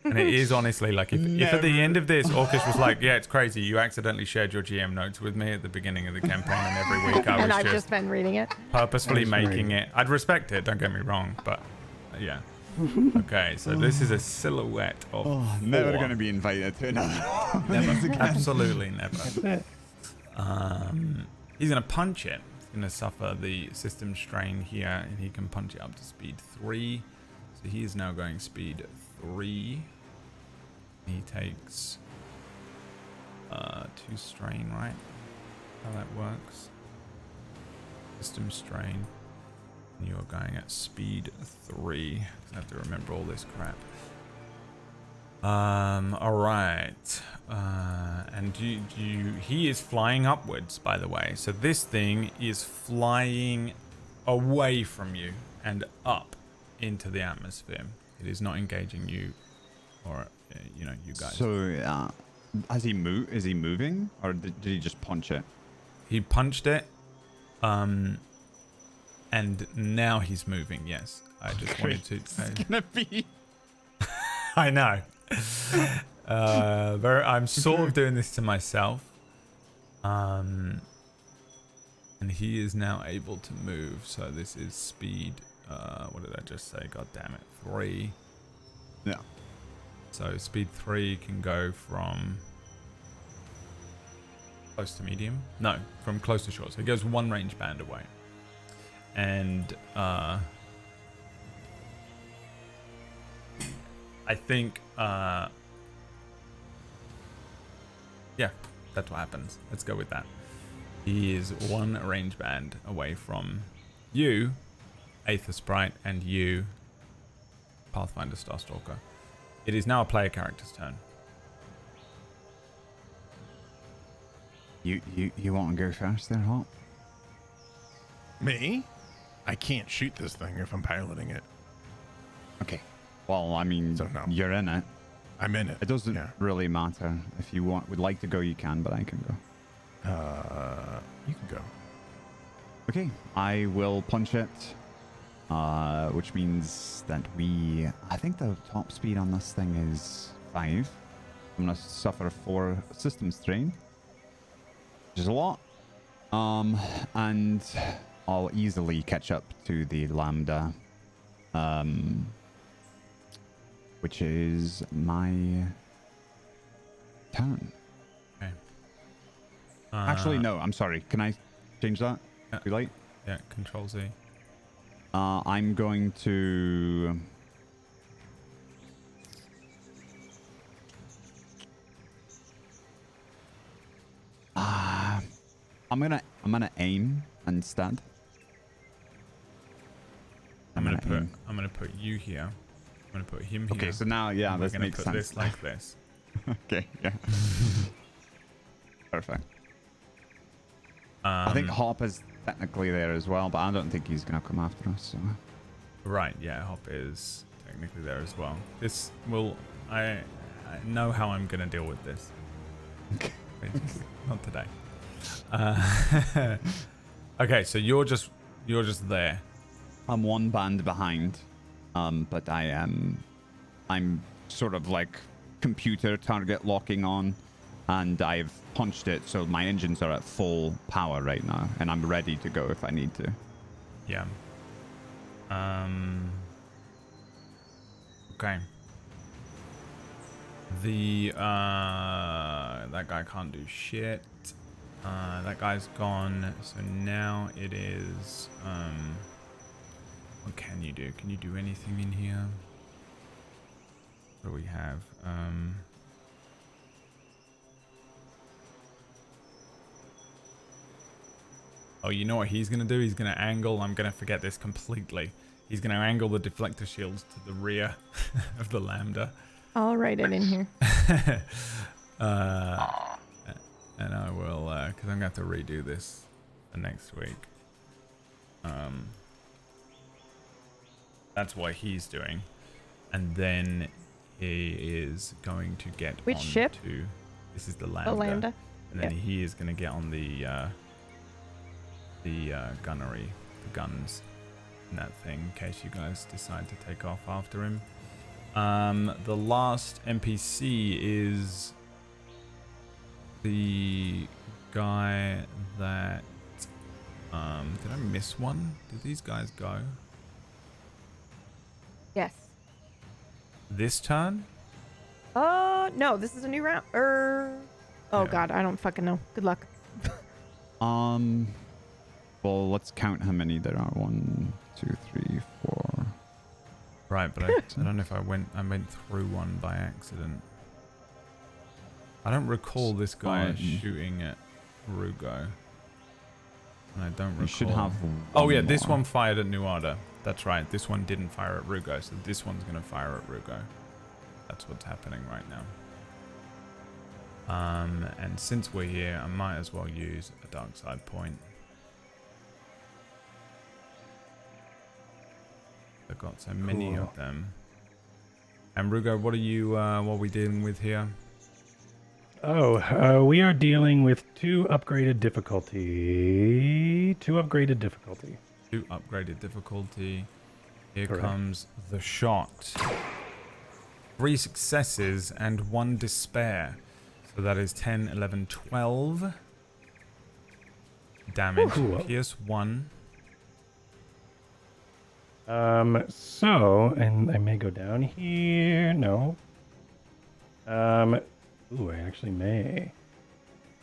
Speaker 1: And it is, honestly, like, if at the end of this Orcish was like, yeah, it's crazy, you accidentally shared your GM notes with me at the beginning of the campaign, and every week I
Speaker 4: And
Speaker 1: was
Speaker 4: I've just been reading it.
Speaker 1: purposefully making it. I'd respect it, don't get me wrong, but yeah. Okay, so this is a silhouette of
Speaker 2: Never
Speaker 1: 4.
Speaker 2: going to be invited to another.
Speaker 1: Never. Absolutely never.
Speaker 3: That's it.
Speaker 1: He's going to punch it. He's going to suffer the system strain here, and he can punch it up to speed 3. So he is now going speed 3. He takes 2 strain, right? How that works. System strain. And you are going at speed 3. I have to remember all this crap. Alright. And he is flying upwards, by the way. So this thing is flying away from you and up into the atmosphere. It is not engaging you or, you guys.
Speaker 2: So, has he moved? Is he moving? Or did he just punch it?
Speaker 1: He punched it. And now he's moving, yes. I just wanted to...
Speaker 2: It's gonna be...
Speaker 1: I know. I'm sort of doing this to myself. And he is now able to move. So this is speed... what did I just say? God damn it. 3.
Speaker 2: Yeah.
Speaker 1: So speed 3 can go from... close to medium? No, from close to short. So it goes 1 range band away. And I think yeah, that's what happens. Let's go with that. He is 1 range band away from you, Aether Sprite, and you, Pathfinder Starstalker. It is now a player character's turn.
Speaker 2: You want to go first there, Hop?
Speaker 5: Me? I can't shoot this thing if I'm piloting it.
Speaker 2: Okay. Well, I mean,
Speaker 5: So, no.
Speaker 2: you're in it.
Speaker 5: I'm in it.
Speaker 2: It doesn't
Speaker 5: Yeah.
Speaker 2: really matter. If you would like to go, you can, but I can go.
Speaker 5: You can go.
Speaker 2: Okay, I will punch it, which means that I think the top speed on this thing is 5. I'm going to suffer 4 system strain, which is a lot. And I'll easily catch up to the Lambda, which is my turn.
Speaker 1: Okay.
Speaker 2: Actually, no, I'm sorry. Can I change that? Too late?
Speaker 1: Yeah, Control Z.
Speaker 2: I'm going to... I'm gonna aim instead.
Speaker 1: I'm gonna put you here. I'm gonna put him here.
Speaker 2: Okay, so now, yeah,
Speaker 1: and we're
Speaker 2: this
Speaker 1: gonna
Speaker 2: makes
Speaker 1: put
Speaker 2: sense.
Speaker 1: this like this.
Speaker 2: Okay, yeah. Perfect. I think Hop is technically there as well, but I don't think he's gonna come after us. So.
Speaker 1: Right, yeah, Hop is technically there as well. This will... I know how I'm gonna deal with this. Basically. Not today. Okay, so you're just there.
Speaker 2: I'm one band behind, but I'm sort of like computer target locking on, and I've punched it, so my engines are at full power right now, and I'm ready to go if I need to.
Speaker 1: Yeah. Okay. That guy can't do shit. That guy's gone. So now it is what can you do? Can you do anything in here? What do we have? Oh, you know what he's gonna do? He's gonna angle. I'm gonna forget this completely. He's gonna angle the deflector shields to the rear of the Lambda.
Speaker 4: I'll write it in here.
Speaker 1: And I will, because I'm going to have to redo this for next week. That's what he's doing. And then he is going to get
Speaker 4: Which ship?
Speaker 1: This is the Lambda.
Speaker 4: The Lambda.
Speaker 1: And then he is going to get on the gunnery, the guns in that thing, in case you guys decide to take off after him. The last NPC is the guy that did I miss one? Did these guys go
Speaker 4: Yes.
Speaker 1: this turn?
Speaker 4: No, this is a new round. Oh
Speaker 1: Yeah.
Speaker 4: God, I don't fucking know. Good luck.
Speaker 2: Well, let's count how many there are. 1, 2, 3, 4.
Speaker 1: Right, but I don't know if I went through one by accident. I don't recall this guy shooting at Rugo. And I don't recall.
Speaker 2: You should have
Speaker 1: Oh yeah,
Speaker 2: one
Speaker 1: this
Speaker 2: more.
Speaker 1: one fired at Nuada. That's right. This one didn't fire at Rugo, so this one's gonna fire at Rugo. That's what's happening right now. And since we're here, I might as well use a dark side point. I've got so many
Speaker 3: Cool.
Speaker 1: of them. And Rugo, what are we dealing with here?
Speaker 3: Oh, we are dealing with 2 upgraded difficulty. 2 upgraded difficulty.
Speaker 1: 2 upgraded difficulty. Here
Speaker 3: Correct.
Speaker 1: comes the shot. 3 successes and 1 despair. So that is 10, 11, 12 damage.
Speaker 3: Cool.
Speaker 1: Pierce 1.
Speaker 3: So, and I may go down here. No. Ooh, I actually may.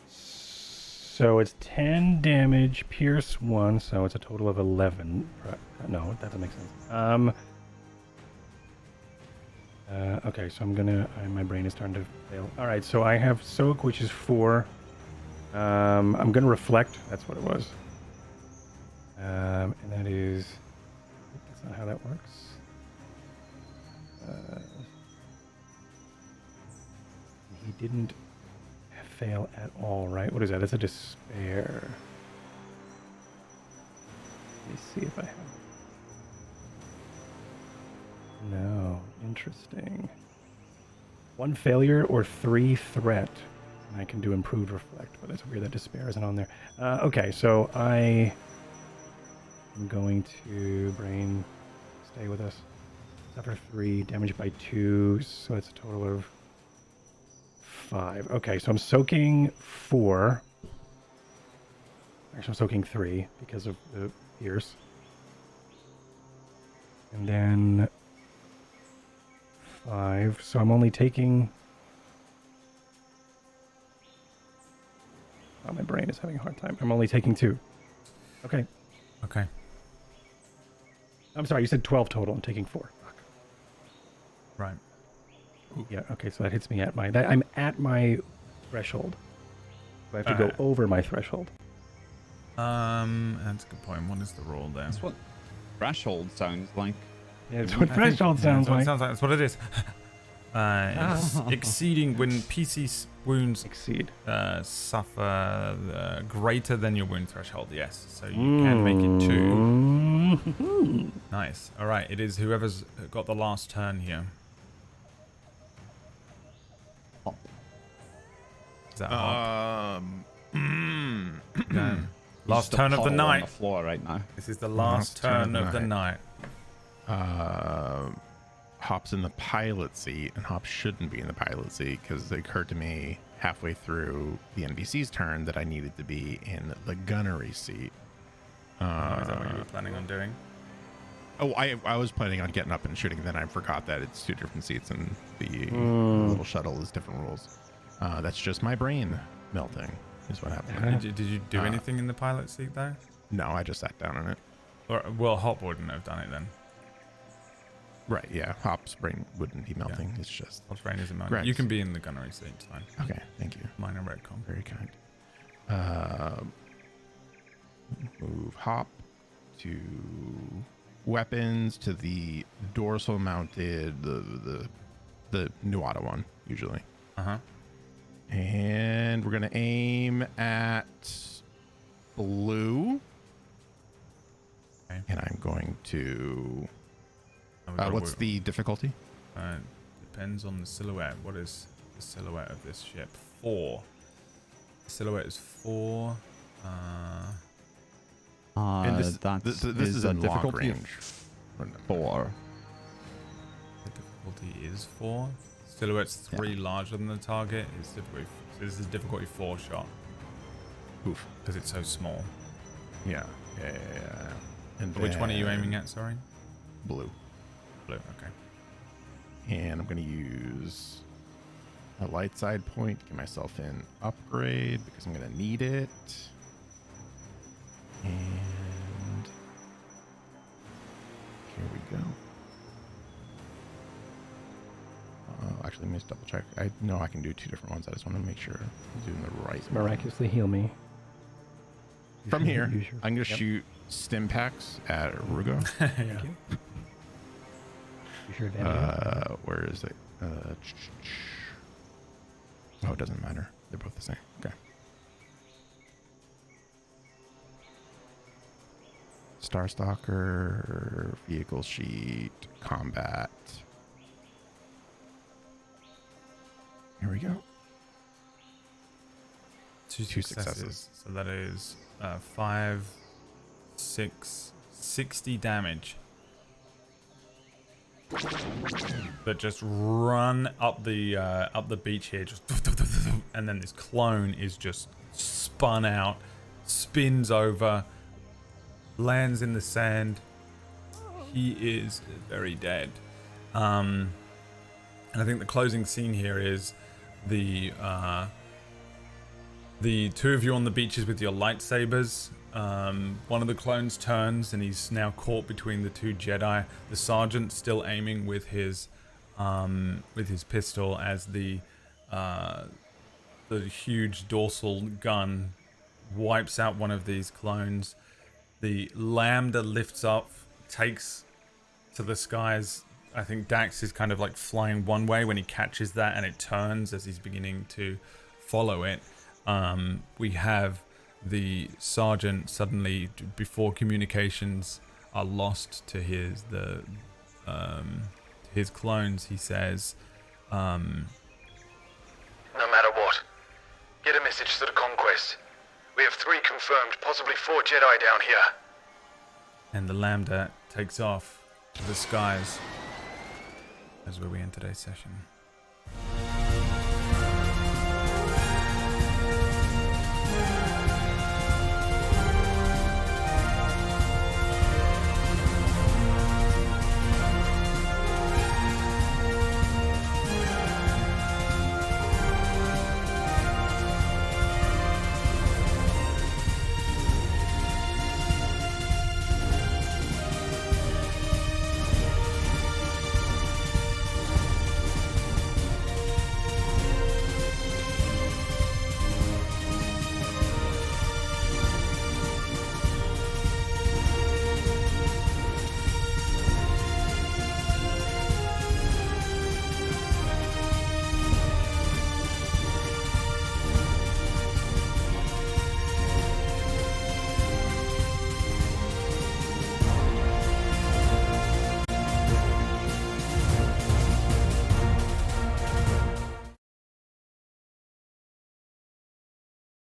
Speaker 3: So it's 10 damage, pierce 1, so it's a total of 11. No, that doesn't make sense. Okay, so I'm gonna. My brain is starting to fail. All right, so I have soak, which is 4. I'm gonna reflect. That's what it was. And that is. That's not how that works. He didn't fail at all, right? What is that? That's a despair. Let me see if I have. No. Interesting. 1 failure or 3 threat. And I can do improved reflect, but that's weird that despair isn't on there. Okay, so I am going to brain stay with us. Suffer 3, damage by 2, so it's a total of 5. Okay, so I'm soaking 4. Actually, I'm soaking 3 because of the pierce. And then 5. So I'm only taking... Oh, my brain is having a hard time. I'm only taking 2. Okay.
Speaker 1: Okay.
Speaker 3: I'm sorry, you said 12 total. I'm taking 4. Fuck.
Speaker 1: Right.
Speaker 3: Yeah, okay, so that hits me at my... I'm at my threshold. So I have to go over my threshold.
Speaker 1: That's a good point. What is the roll there?
Speaker 2: That's what threshold sounds like.
Speaker 3: Yeah, it's what threshold sounds like.
Speaker 1: Sounds like that's what it is. It's exceeding when PC wounds
Speaker 3: Exceed.
Speaker 1: suffer greater than your wound threshold. Yes, so you can make it 2.
Speaker 3: Mm-hmm.
Speaker 1: Nice. All right, it is whoever's got the last turn here.
Speaker 2: Hop.
Speaker 1: Is that Hop?
Speaker 2: He's
Speaker 1: Last
Speaker 2: just a
Speaker 1: turn of the
Speaker 2: puddle
Speaker 1: night.
Speaker 2: on the floor right now.
Speaker 1: This is the last turn of the night.
Speaker 5: Hop's in the pilot seat, and Hop shouldn't be in the pilot seat because it occurred to me halfway through the NPC's turn that I needed to be in the gunnery seat.
Speaker 1: Is that what you were planning on doing?
Speaker 5: Oh, I was planning on getting up and shooting, then I forgot that it's 2 different seats and the little shuttle is different rules. That's just my brain melting, is what happened.
Speaker 1: Did you do anything in the pilot seat though?
Speaker 5: No, I just sat down on it.
Speaker 1: Or well, Hop wouldn't have done it then.
Speaker 5: Right, yeah. Hop's brain wouldn't be melting. Yeah. It's just...
Speaker 1: Hop's brain isn't melting.
Speaker 5: Correct.
Speaker 1: You can be in the gunnery seat, it's fine.
Speaker 5: Okay, thank you.
Speaker 1: Minor retcon.
Speaker 5: Very kind. Move Hop to weapons to the dorsal mounted, the Nuada one, usually.
Speaker 1: Uh-huh.
Speaker 5: And we're going to aim at blue.
Speaker 1: Okay.
Speaker 5: And I'm going to...
Speaker 1: Oh,
Speaker 5: what's the difficulty?
Speaker 1: Depends on the silhouette. What is the silhouette of this ship? 4. The silhouette is 4.
Speaker 5: And this is
Speaker 2: a
Speaker 5: in long
Speaker 2: difficulty
Speaker 5: range.
Speaker 2: of 4.
Speaker 1: The difficulty is 4. Silhouette's 3 larger than the target. This is a difficulty 4 shot.
Speaker 5: Oof.
Speaker 1: Because it's so small.
Speaker 5: Yeah. And
Speaker 1: Which one are you aiming at, sorry?
Speaker 5: Blue.
Speaker 1: Blue, okay.
Speaker 5: And I'm going to use a light side point to get myself in upgrade because I'm going to need it. And here we go. Actually, let me just double check. I know I can do 2 different ones. I just want to make sure I'm doing the right one.
Speaker 3: Miraculously heal me.
Speaker 5: From here, I'm going to shoot stim packs at Rugo.
Speaker 3: Thank you. Use your advantage.
Speaker 5: Where is it? Oh, it doesn't matter. They're both the same. Okay. Starstalker, vehicle sheet, combat. Here we go.
Speaker 1: 2
Speaker 5: Two
Speaker 1: successes.
Speaker 5: successes.
Speaker 1: So that is 5, 6, 60 damage. That just run up the beach here, just and then this clone is just spun out, spins over, lands in the sand. He is very dead. And I think the closing scene here is the 2 of you on the beaches with your lightsabers. One of the clones turns and he's now caught between the 2 Jedi. The sergeant still aiming with his pistol as the huge dorsal gun wipes out one of these clones. The Lambda lifts up, takes to the skies. I think Dax is kind of like flying one way when he catches that, and it turns as he's beginning to follow it. We have the sergeant suddenly, before communications are lost to his clones, he says,
Speaker 6: No matter what, get a message to the Conquest. We have 3 confirmed, possibly 4 Jedi down here.
Speaker 1: and the Lambda takes off to the skies. That's where we end today's session.